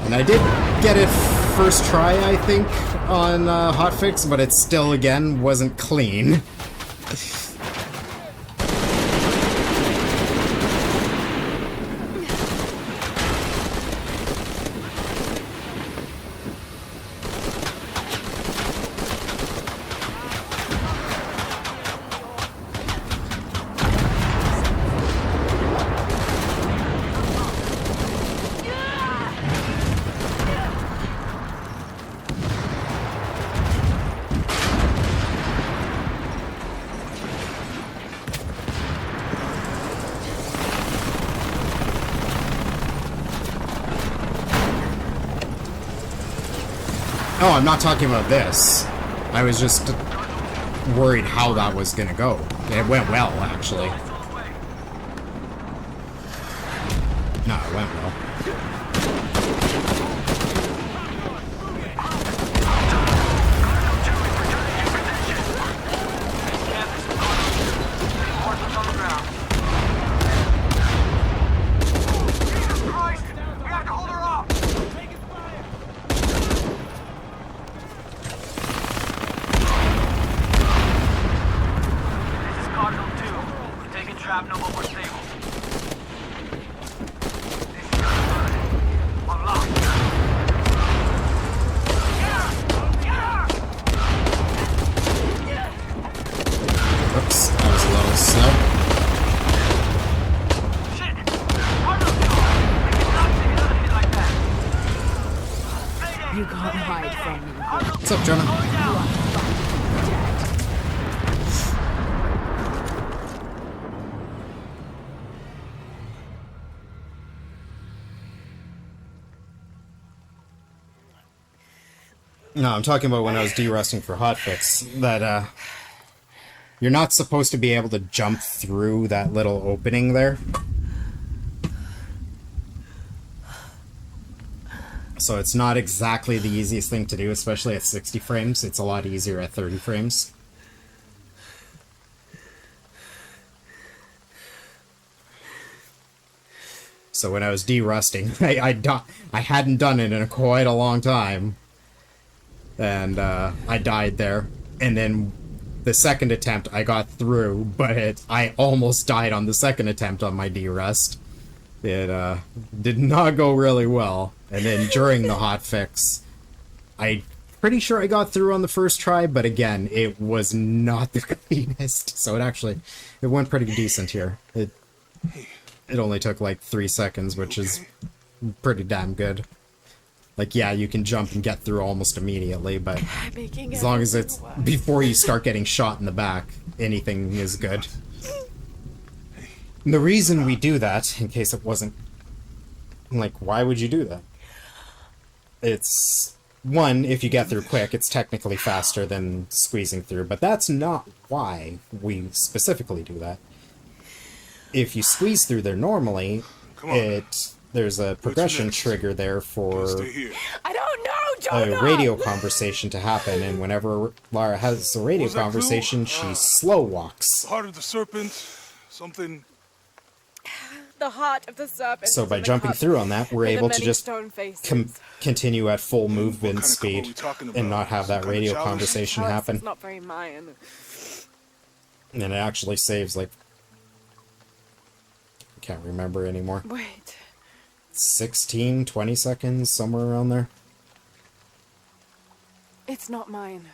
And I did get it first try, I think, on hotfix, but it still, again, wasn't clean. Oh, I'm not talking about this. I was just worried how that was gonna go. It went well, actually. No, it went well. Oops, that was a little slow. You can't hide from me. What's up, Jonah? No, I'm talking about when I was de-rusting for hotfix, that, you're not supposed to be able to jump through that little opening there. So it's not exactly the easiest thing to do, especially at 60 frames. It's a lot easier at 30 frames. So when I was de-rusting, I hadn't done it in quite a long time. And I died there. And then the second attempt I got through, but I almost died on the second attempt on my de-rust. It did not go really well. And then during the hotfix, I'm pretty sure I got through on the first try, but again, it was not the cleanest. So it went pretty decent here. It only took like 3 seconds, which is pretty damn good. Like, yeah, you can jump and get through almost immediately, but as long as it's before you start getting shot in the back, anything is good. And the reason we do that, in case it wasn't... Like, why would you do that? It's... One, if you get through quick, it's technically faster than squeezing through, but that's not why we specifically do that. If you squeeze through there normally, there's a progression trigger there for I don't know, Jonah! a radio conversation to happen, and whenever Lara has a radio conversation, she slow walks. Heart of the serpent, something. The heart of the serpent. So by jumping through on that, we're able to just continue at full movement speed and not have that radio conversation happen. It's not very Mayan. And it actually saves, like... I can't remember anymore. Wait. 16, 20 seconds, somewhere around there. It's not mine.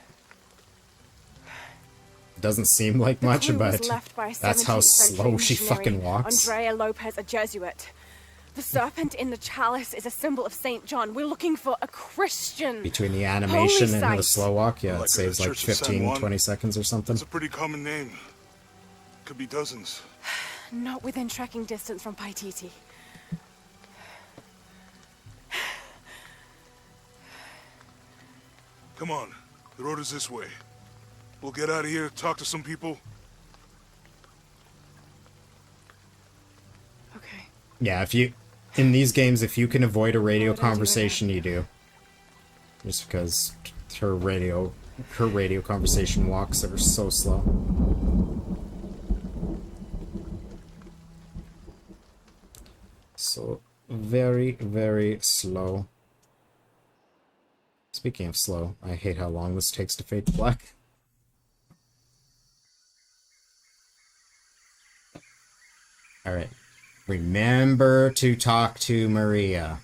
Doesn't seem like much, but that's how slow she fucking walks. Andrea Lopez, a Jesuit. The serpent in the chalice is a symbol of St. John. We're looking for a Christian. Between the animation and the slow walk, yeah, it saves like 15, 20 seconds or something. It's a pretty common name. Could be dozens. Not within trekking distance from Paititi. Come on, the road is this way. We'll get out of here, talk to some people. Okay. Yeah, in these games, if you can avoid a radio conversation, you do. Just because her radio conversation walks are so slow. So very, very slow. Speaking of slow, I hate how long this takes to fade to black. Alright. Remember to talk to Maria.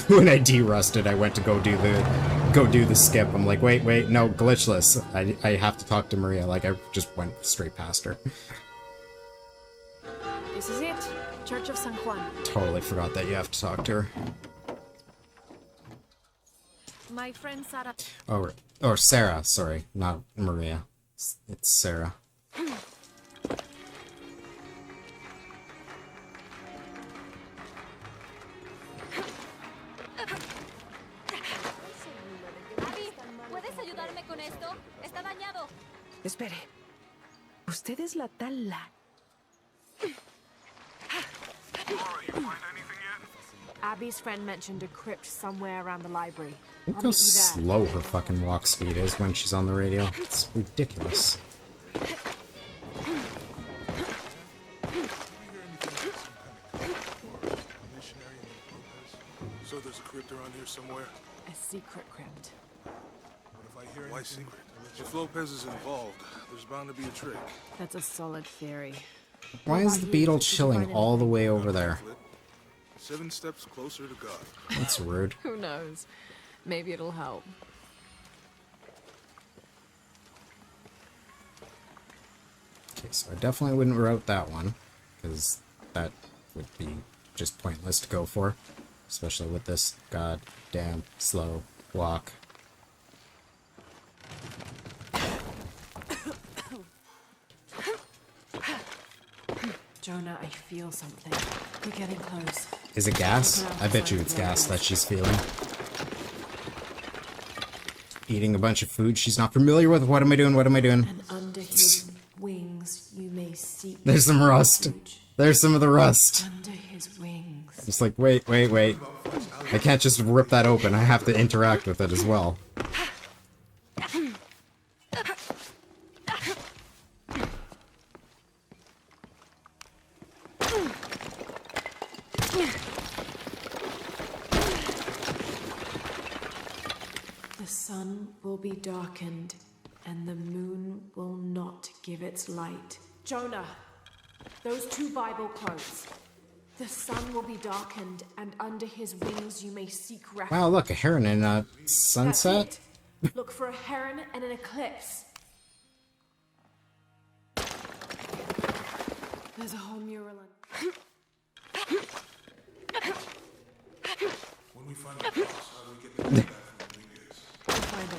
When I de-rusted, I went to go do the skip. I'm like, wait, no, glitchless. I have to talk to Maria. Like, I just went straight past her. This is it. Church of San Juan. Totally forgot that you have to talk to her. My friend Sarah. Oh, or Sarah, sorry, not Maria. It's Sarah. Espere. ¿Usted es la tal La? Abby's friend mentioned a crypt somewhere around the library. Look how slow her fucking walk speed is when she's on the radio. It's ridiculous. So there's a crypt around here somewhere? A secret crypt. What if I hear Why secret? If Lopez is involved, there's bound to be a trick. That's a solid theory. Why is the beetle chilling all the way over there? 7 steps closer to God. That's rude. Who knows? Maybe it'll help. Okay, so I definitely wouldn't route that one, because that would be just pointless to go for, especially with this goddamn slow walk. Jonah, I feel something. We're getting close. Is it gas? I bet you it's gas that she's feeling. Eating a bunch of food she's not familiar with. What am I doing? What am I doing? And under his wings, you may see. There's some rust. There's some of the rust. Under his wings. It's like, wait. I can't just rip that open. I have to interact with it as well. The sun will be darkened, and the moon will not give its light. Jonah, those 2 Bible quotes. The sun will be darkened, and under his wings you may seek refuge. Wow, look, a heron in a sunset. Look for a heron and an eclipse. There's a whole mural on. When we find the box, how do we get the back from the wingers? We'll find a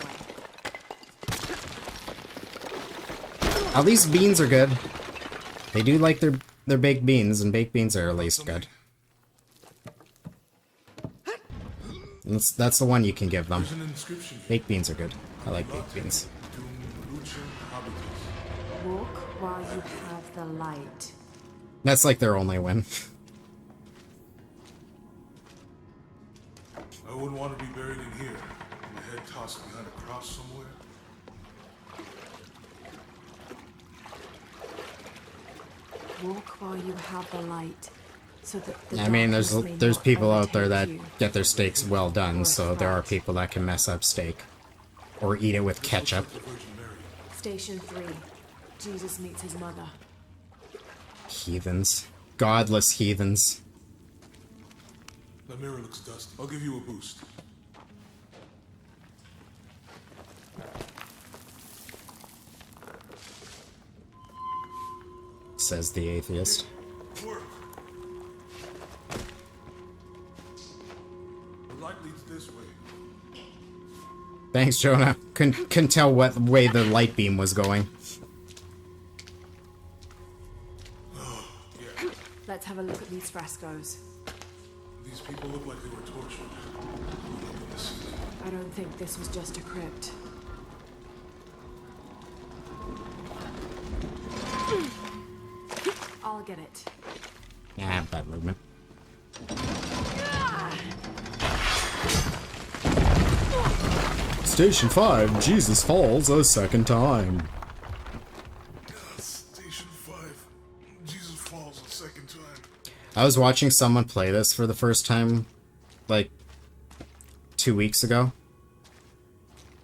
way. At least beans are good. They do like their baked beans, and baked beans are at least good. That's the one you can give them. Baked beans are good. I like baked beans. Walk while you have the light. That's like their only win. I wouldn't want to be buried in here, my head tossed behind a cross somewhere. Walk while you have the light, so that the I mean, darkness may there's not people out there overtake that you. get their steaks well done, so there are people that can mess up steak. Or eat it with ketchup. Station 3. Jesus meets his mother. Heathens. Godless heathens. That mirror looks dusty. I'll give you a boost. Says the atheist. Work. The light leads this way. Thanks, Jonah. Couldn't tell what way the light beam was going. Let's have a look at these frescoes. These people look like they were tortured. I don't think this was just a crypt. I'll get it. Yeah, bad movement. Station 5, Jesus falls a second time. Station 5, Jesus falls a second time. I was watching someone play this for the first time, like, 2 weeks ago.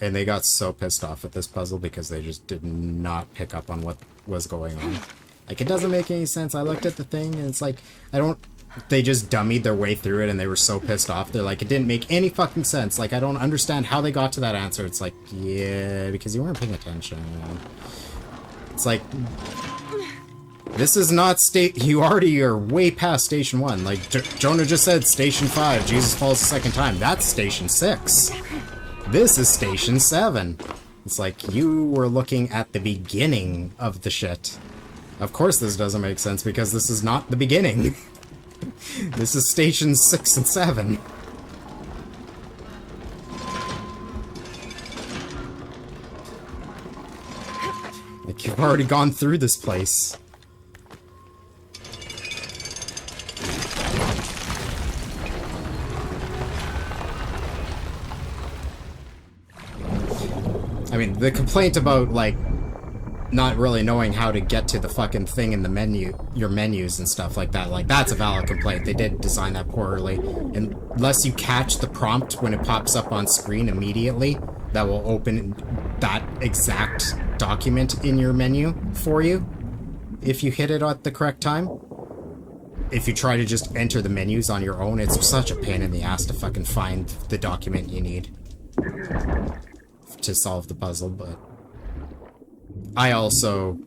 And they got so pissed off at this puzzle because they just did not pick up on what was going on. Like, it doesn't make any sense. I looked at the thing, and it's like, they just dummied their way through it, and they were so pissed off. They're like, it didn't make any fucking sense. Like, I don't understand how they got to that answer. It's like, yeah, because you weren't paying attention. It's like, this is not you already are way past Station 1. Like, Jonah just said Station 5, Jesus falls a second time. That's Station 6. This is Station 7. It's like, you were looking at the beginning of the shit. Of course this doesn't make sense, because this is not the beginning. This is Stations 6 and 7. Like, you've already gone through this place. I mean, the complaint about, like, not really knowing how to get to the fucking thing in the menu, your menus and stuff like that, like, that's a valid complaint. They did design that poorly. Unless you catch the prompt when it pops up on screen immediately, that will open that exact document in your menu for you, if you hit it at the correct time. If you try to just enter the menus on your own, it's such a pain in the ass to fucking find the document you need to solve the puzzle. But I also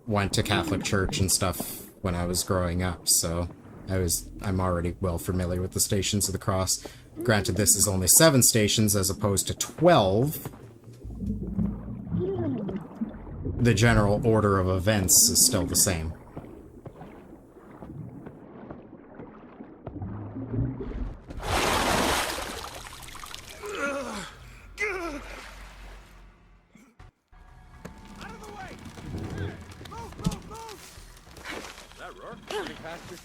went to Catholic church and stuff when I was growing up, so I'm already well familiar with the Stations of the Cross. Granted, this is only 7 stations as opposed to 12. The general order of events is still the same.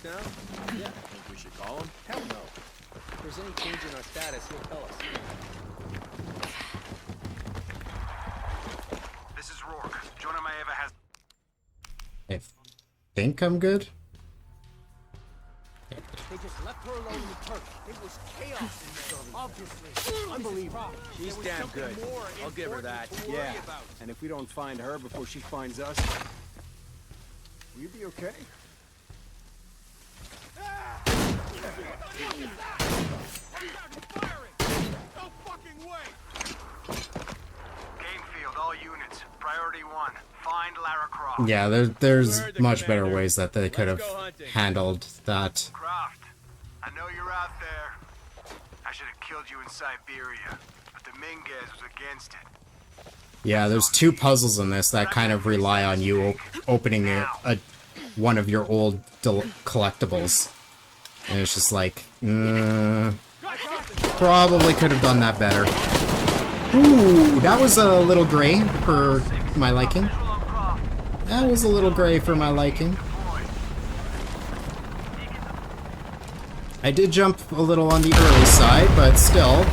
Now? Yeah. Think we should call him? Hell no. If there's any change in our status, he'll tell us. This is Rourke. Jonah Maeva has... I think I'm good. Yeah. They just left her alone in the turf. It was chaos in there, obviously. Unbelievable. She's damn good. I'll give her that. Yeah. And if we don't find her before she finds us, will you be okay? No fucking way! Game field, all units. Priority 1. Find Lara Croft. Yeah, there's much better ways that they could have handled that. Croft, I know you're out there. I should have killed you in Siberia, but the Minguez was against it. Yeah, there's 2 puzzles in this that kind of rely on you opening one of your old collectibles. And it's just like, probably could have done that better. Ooh, that was a little gray for my liking. That was a little gray for my liking. I did jump a little on the early side, but still.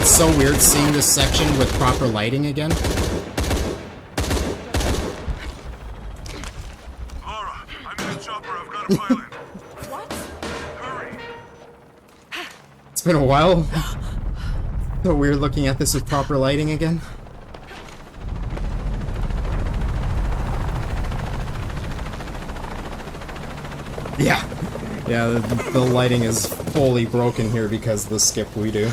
It's so weird seeing this section with proper lighting again. Lara, I'm in the chopper. I've got a pilot. It's been a while. So weird looking at this with proper lighting again. Yeah. Yeah, the lighting is fully broken here because of the skip we do.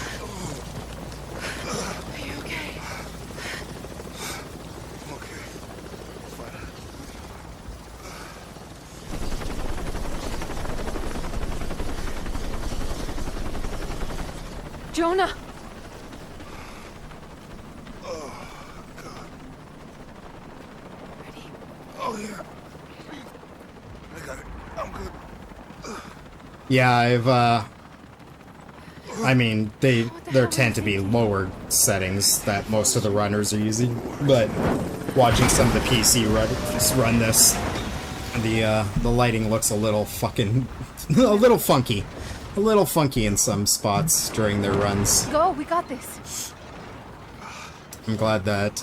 Jonah! Oh, God. Oh, yeah. I got it. I'm good. Yeah, I mean, there tend to be lower settings that most of the runners are using, but watching some of the PC runners run this, the lighting looks a little fucking, a little funky. A little funky in some spots during their runs. Go, we got this. I'm glad that,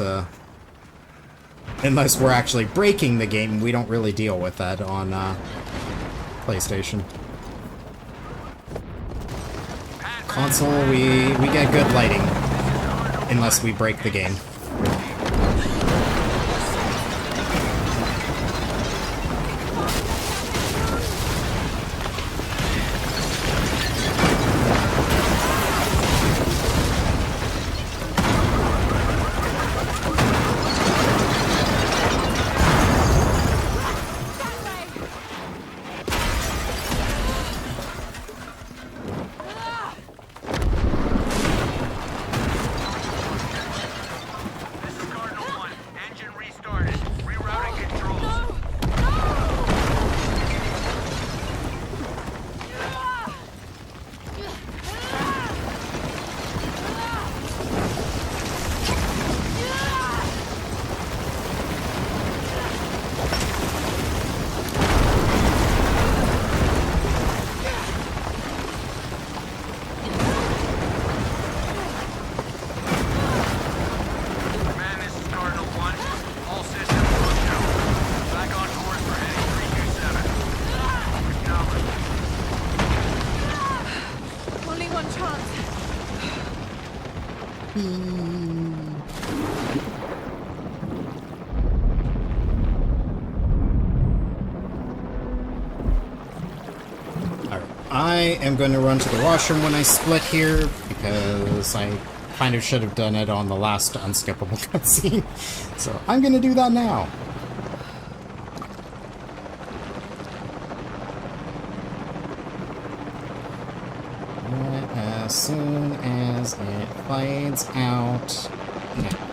unless we're actually breaking the game, we don't really deal with that on, PlayStation. Console, we get good lighting. Unless we break the game. I am going to run to the washroom when I split here, because I kind of should have done it on the last unskippable cutscene. So I'm going to do that now. As soon as it fades out. Yeah.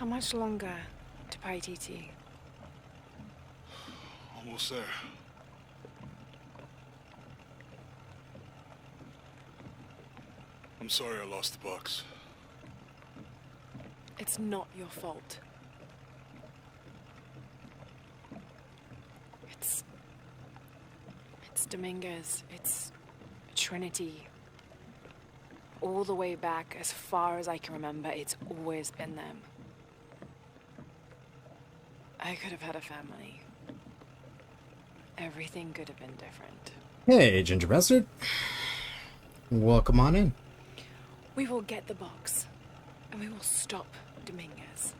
How much longer to pay TT? Almost there. I'm sorry I lost the box. It's not your fault. It's Dominguez. It's Trinity. All the way back, as far as I can remember, it's always been them. I could have had a family. Everything could have been different. Hey, Ginger Bastard. Welcome on in. We will get the box, and we will stop Dominguez.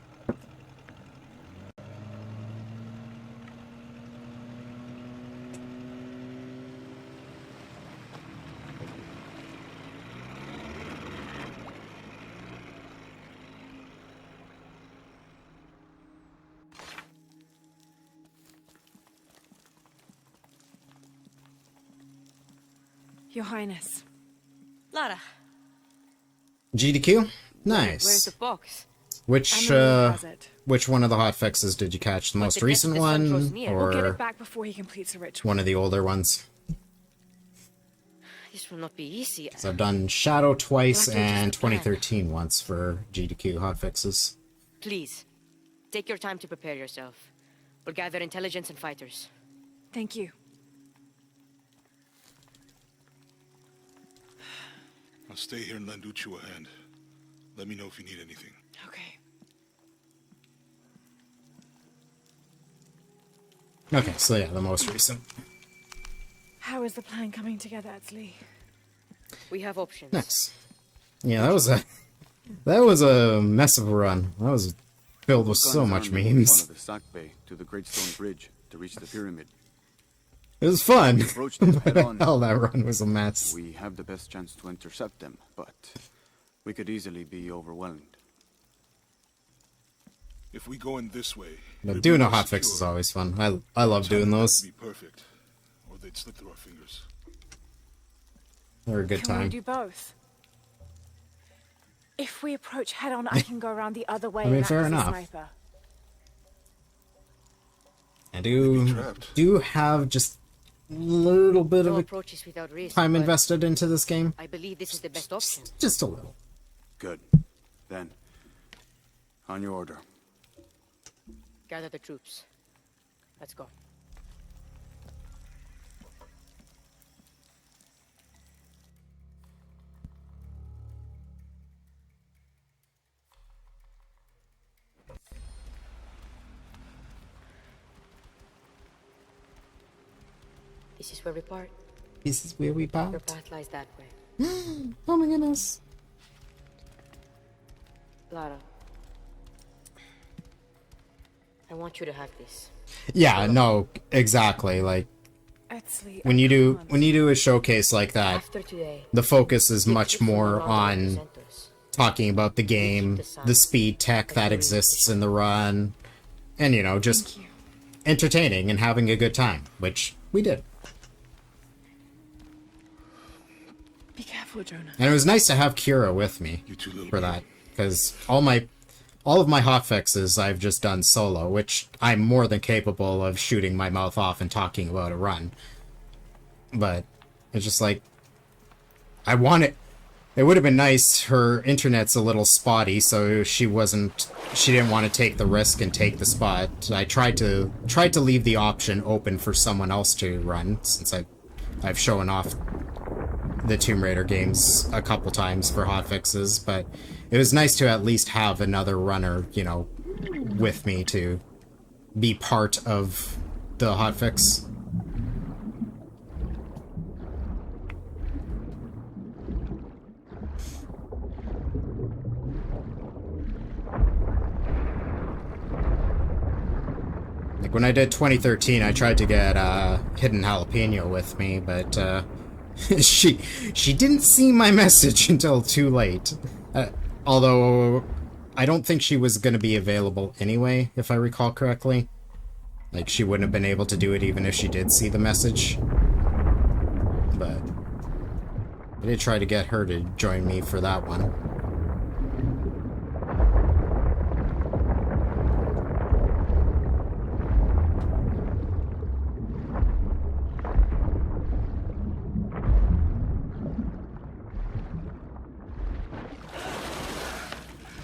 Your Highness. Lara. GDQ? Nice. Where's the box? Which one of the hotfixes did you catch? The most recent one, We'll get it back before he completes the ritual. one of the older ones? This will not be easy. So I've done Shadow twice and 2013 once for GDQ hotfixes. Please, take your time to prepare yourself. We'll gather intelligence and fighters. Thank you. I'll stay here and lend Uchu a hand. Let me know if you need anything. Okay. Okay, so yeah, the most recent. How is the plan coming together, Adsley? We have options. Nice. Yeah, that was a mess of a run. That was filled with so much memes. One of the Sac Bay to the Great Stone Bridge to reach the pyramid. It was fun, Approach them but head on. hell, that run was a mess. We have the best chance to intercept them, but we could easily be overwhelmed. If we go in this way, But doing a hotfix is always fun. I love doing those. be perfect, or they'd slip through our fingers. They're a good Can we time. do both? If we approach head on, I can go around the other way. I mean, and fair act as a enough. sniper. I do have just a little bit No of approaches without risk, time but invested into this game. I believe this is the best option. Just a little. Good. Then, on your order. Gather the troops. Let's go. This is where we part. This is where we Your part. path lies that way. Oh my goodness. Lara, I want you to have this. Yeah, no, exactly. Like Adsley, when you do a showcase like that, After today, the focus is much more on talking about the game, the speed tech that exists in the run, and you know, just entertaining and having a good time, which we did. Be careful, Jonah. And it was nice to have Kira with me for that, because all of my hotfixes I've just done solo, which I'm more than capable of shooting my mouth off and talking about a run. But it's just like, it would have been nice. Her internet's a little spotty, so she didn't want to take the risk and take the spot. I tried to leave the option open for someone else to run, since I've shown off the Tomb Raider games a couple times for hotfixes, but it was nice to at least have another runner, you know, with me to be part of the hotfix. Like when I did 2013, I tried to get Hidden Jalapeno with me, but she didn't see my message until too late. Although I don't think she was going to be available anyway, if I recall correctly. Like, she wouldn't have been able to do it even if she did see the message. But I did try to get her to join me for that one.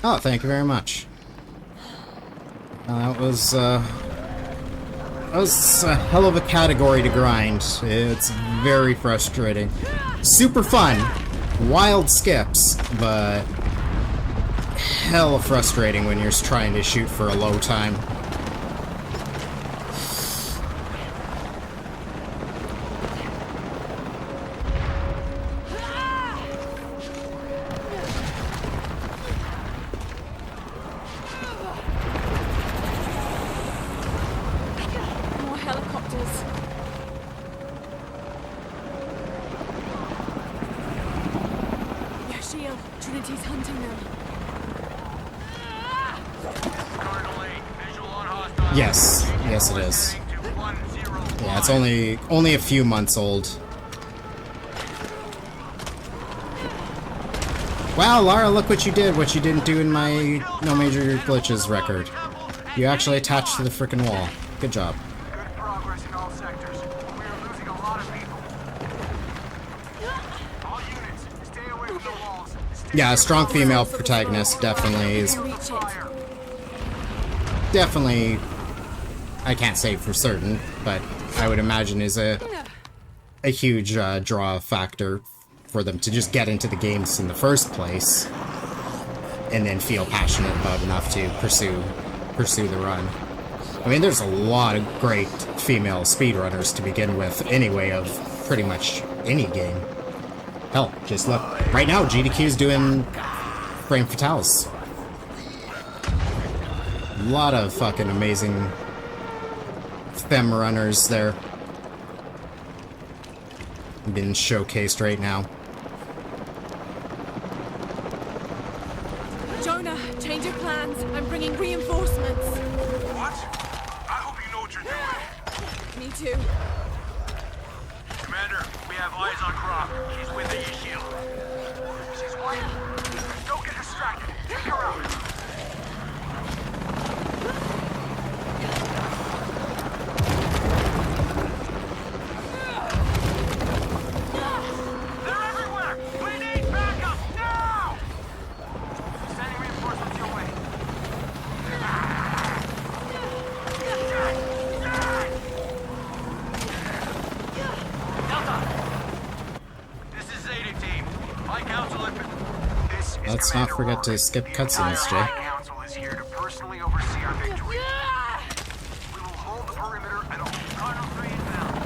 Oh, thank you very much. That was a hell of a category to grind. It's very frustrating. Super fun. Wild skips, but hella frustrating when you're trying to shoot for a low time. More helicopters. Yashiel, Trinity's hunting them. Yes, yes it is. Yeah, it's only a few months old. Wow, Lara, look what you did! What you didn't do in my No Major Glitches record. You actually attached to the frickin' wall. Good job. Good progress in all sectors. We are losing a lot of people. All units, stay away from the walls. Yeah, a strong female protagonist definitely is... Definitely... I can't say for certain, but I would imagine is a huge draw factor for them to just get into the games in the first place, and then feel passionate about enough to pursue the run. I mean, there's a lot of great female speedrunners to begin with, anyway, of pretty much any game. Hell, just look right now. GDQ's doing Frame Fatales. A lot of fucking amazing femme runners there being showcased right now. Jonah, change your plans. I'm bringing reinforcements. What? I hope you know what you're doing. Me too. Commander, we have eyes on Croc. She's with the E-Shield. She's white. Don't get distracted. Take her out. Let's not forget to skip cutscenes, Jay. Council is here to personally oversee our victory. We will hold the perimeter and hold Cardinal 3 inbound.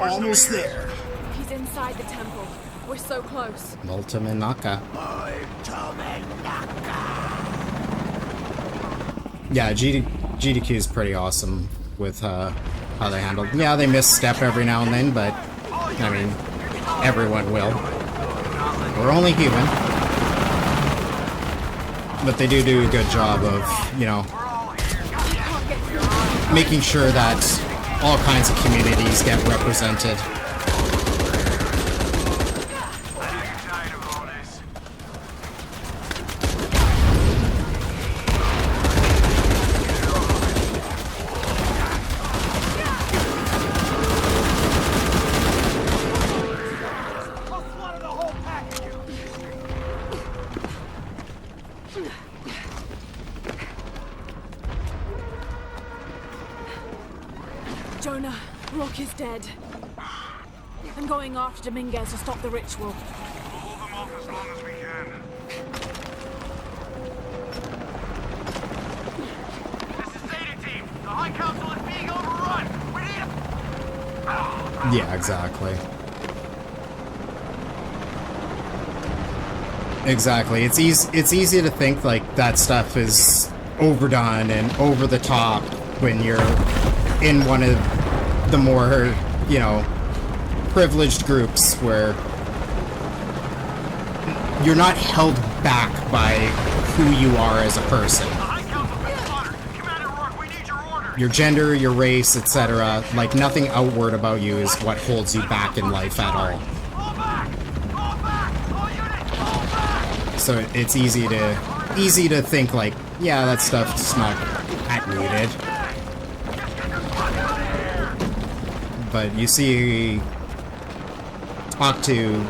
Almost there. He's inside the temple. We're so close. Multimanaka. Yeah, GDQ is pretty awesome with how they handle. Yeah, they misstep every now and then, but I mean, everyone will. We're only human, but they do a good job of, you know, making sure that all kinds of communities get represented. Jonah, Rock is dead. I'm going after Dominguez to stop the ritual. We'll hold them off as long as we can. This is Zeta Team. The High Council is being overrun. We need a... Yeah, exactly. Exactly. It's easy to think like that stuff is overdone and over the top when you're in one of the more, you know, privileged groups where you're not held back by who you are as a person. Your gender, your race, etc. Like, nothing outward about you is what holds you back in life at all. So it's easy to think like, yeah, that stuff's not that needed. But you see, talk to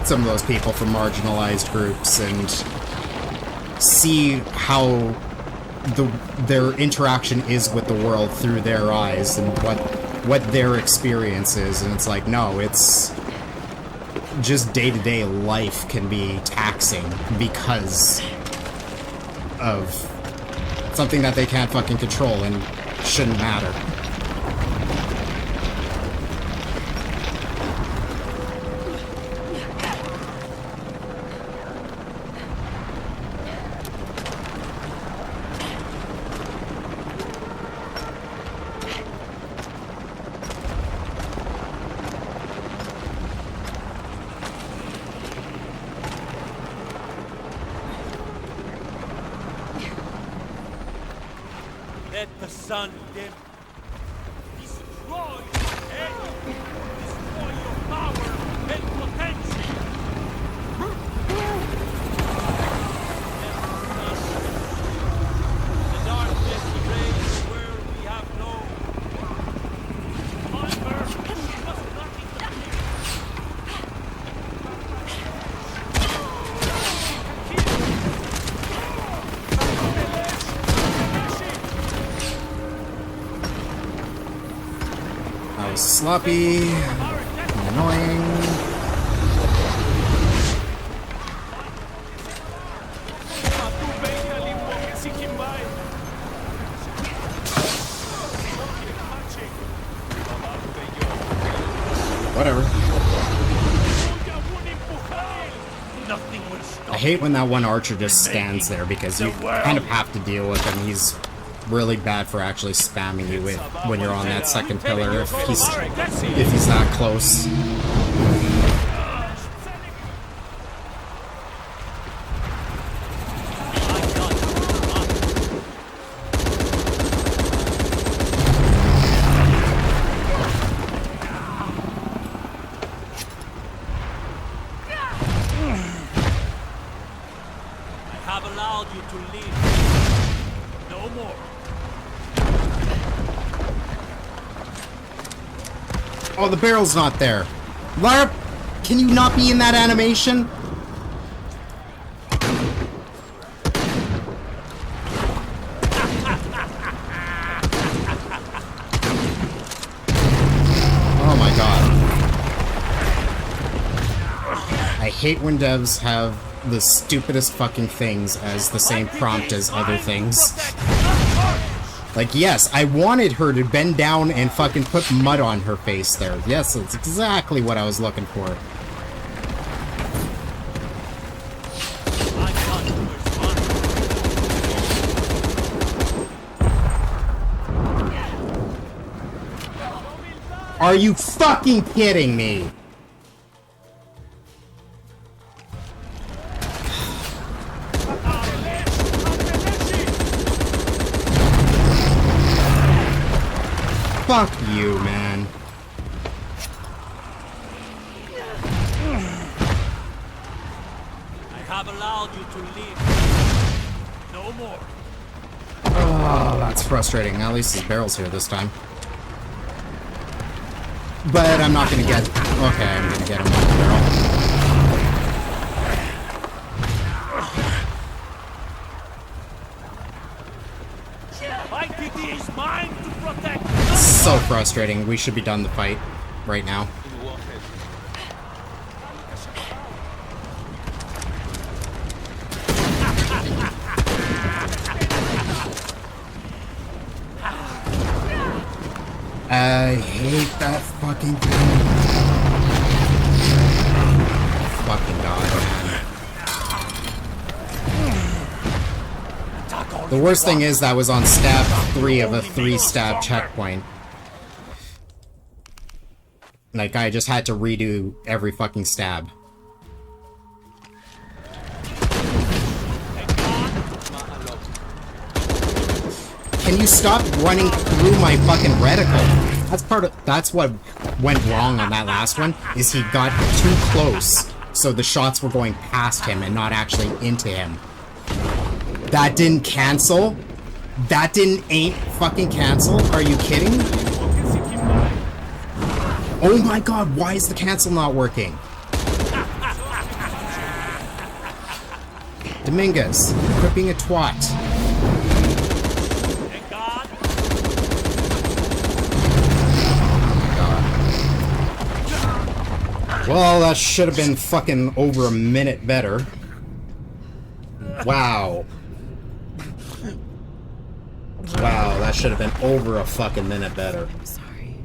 some of those people from marginalized groups and see how their interaction is with the world through their eyes and what their experience is, and it's like, no, it's just day-to-day life can be taxing because of something that they can't fucking control and shouldn't matter. Let the sun dim. Destroy anything. Destroy your power and potential. The darkness reigns where we have no hunger. Must not interfere. That was sloppy, annoying. Whatever. I hate when that one archer just stands there because you kind of have to deal with him. He's really bad for actually spamming you with when you're on that second pillar if he's that close. I have allowed you to live. No more. Oh, the barrel's not there. Lara, can you not be in that animation? Oh my god. I hate when devs have the stupidest fucking things as the same prompt as other things. Like, yes, I wanted her to bend down and fucking put mud on her face there. Yes, that's exactly what I was looking for. Are you fucking kidding me? Fuck you, man. I have allowed you to live. No more. Oh, that's frustrating. At least his barrel's here this time. But I'm not gonna get... Okay, I'm gonna get him with the barrel. IPD is mine to protect. So frustrating. We should be done the fight right now. I hate that fucking thing. Fucking god, man. Taco. The worst thing is that was on stab 3 of a 3-stab checkpoint. Like, I just had to redo every fucking stab. Can you stop running through my fucking reticle? That's what went wrong on that last one, is he got too close, so the shots were going past him and not actually into him. That didn't cancel? That ain't fucking cancel? Are you kidding? Oh my god, why is the cancel not working? Dominguez, quit being a twat. Well, that should have been fucking over a minute better. Wow. Wow, that should have been over a fucking minute better. I'm sorry.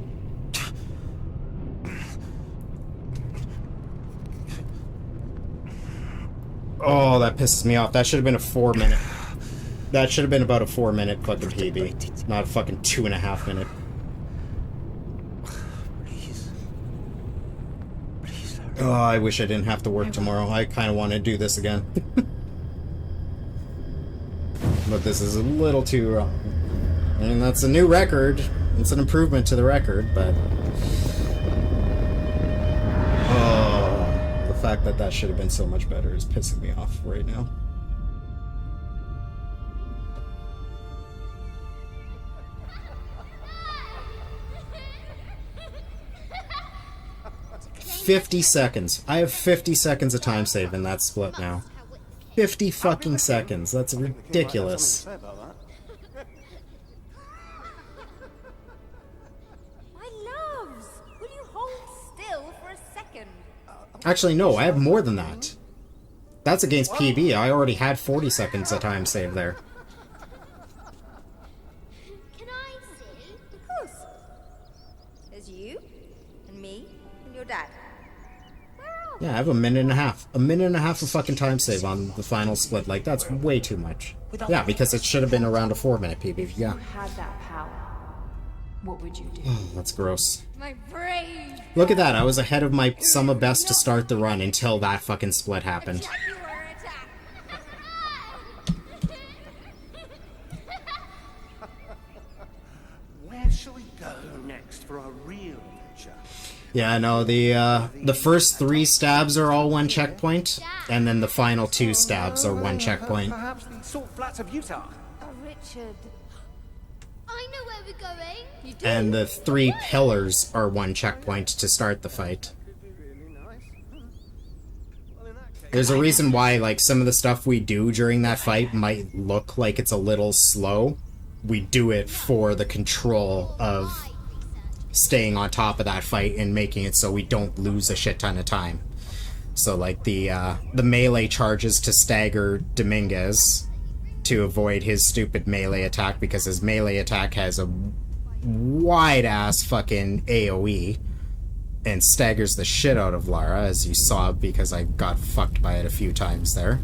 Oh, that pisses me off. That should have been a 4-minute. That should have been about a 4-minute fucking PB. Not a fucking 2.5 minute. Oh, I wish I didn't have to work tomorrow. I kind of want to do this again. But this is a little too wrong. I mean, that's a new record. It's an improvement to the record, but... Oh, the fact that that should have been so much better is pissing me off right now. $50 seconds. I have 50 seconds of time save in that split now. 50 fucking seconds. That's ridiculous. My loves, will you hold still for a second? Actually, no, I have more than that. That's against PB. I already had 40 seconds of time save there. Can I see? Of course. There's you, and me, and your dad. Yeah, I have a minute and a half. A minute and a half of fucking time save on the final split. Like, that's way too much. Yeah, because it should have been around a 4-minute PB. Yeah. If you had that power, what would you do? Oh, that's gross. My brave. Look at that. I was ahead of my sum of best to start the run until that fucking split happened. Where shall we go next for our real adventure? Yeah, no, the first 3 stabs are all 1 checkpoint, and then the final 2 stabs are 1 checkpoint. Perhaps the salt flats of Utah. Oh, Richard. I know where we're going. You do? And the 3 pillars are 1 checkpoint to start the fight. There's a reason why, like, some of the stuff we do during that fight might look like it's a little slow. We do it for the control of staying on top of that fight and making it so we don't lose a shit ton of time. So, like, the melee charges to stagger Dominguez to avoid his stupid melee attack, because his melee attack has a wide-ass fucking AoE and staggers the shit out of Lara, as you saw, because I got fucked by it a few times there.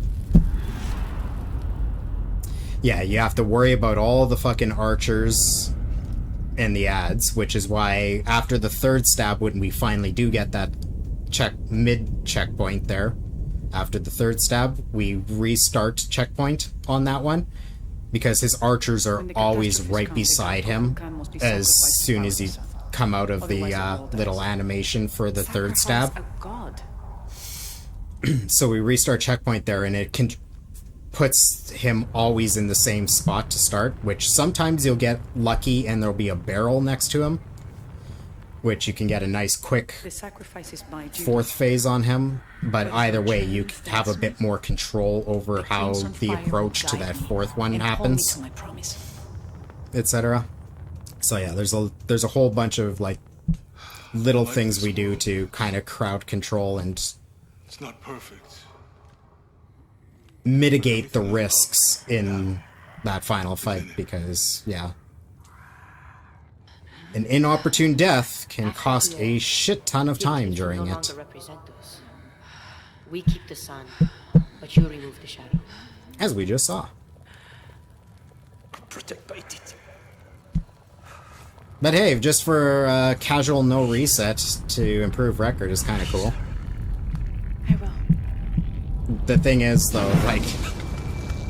Yeah, you have to worry about all the fucking archers and the ads, which is why after the 3rd stab, when we finally do get that mid-checkpoint there, after the 3rd stab, we restart checkpoint on that one, because his archers are always right beside him as soon as he come out of the little animation for the 3rd stab. So we restart checkpoint there, and it puts him always in the same spot to start, which sometimes you'll get lucky and there'll be a barrel next to him, which you can get a nice quick 4th phase on him, but either way you have a bit more control over how the approach to that 4th one happens, etc. So yeah, there's a whole bunch of, like, little things we do to kind of crowd control and it's not perfect. Mitigate the risks in that final fight, because, yeah, an inopportune death can cost a shit ton of time during it. We keep the sun, but you remove the shadow. As we just saw. protect by it. But hey, just for casual no reset to improve record is kind of cool. I will. The thing is, though, like,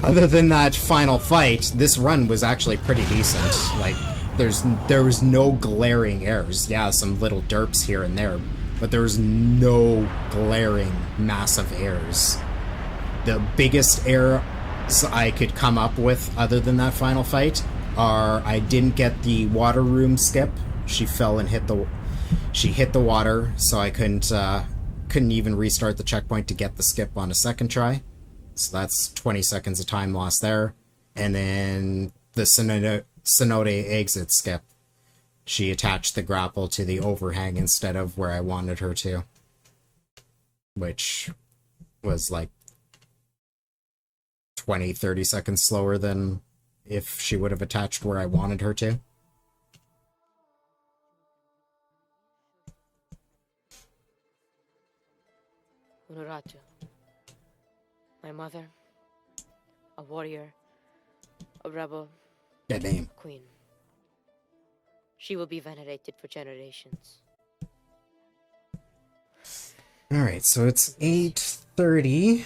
other than that final fight, this run was actually pretty decent. Like, there was no glaring errors. Yeah, some little derps here and there, but there was no glaring massive errors. The biggest errors I could come up with, other than that final fight, are I didn't get the water room skip. She fell and hit the water, so I couldn't even restart the checkpoint to get the skip on a second try. So that's 20 seconds of time lost there. And then the Satori exit skip. She attached the grapple to the overhang instead of where I wanted her to. Which was like 20, 30 seconds slower than if she would have attached where I wanted her to. Unuratu, my mother, a warrior, a rebel, Good name. a queen. She will be venerated for generations. Alright, so it's 8:30.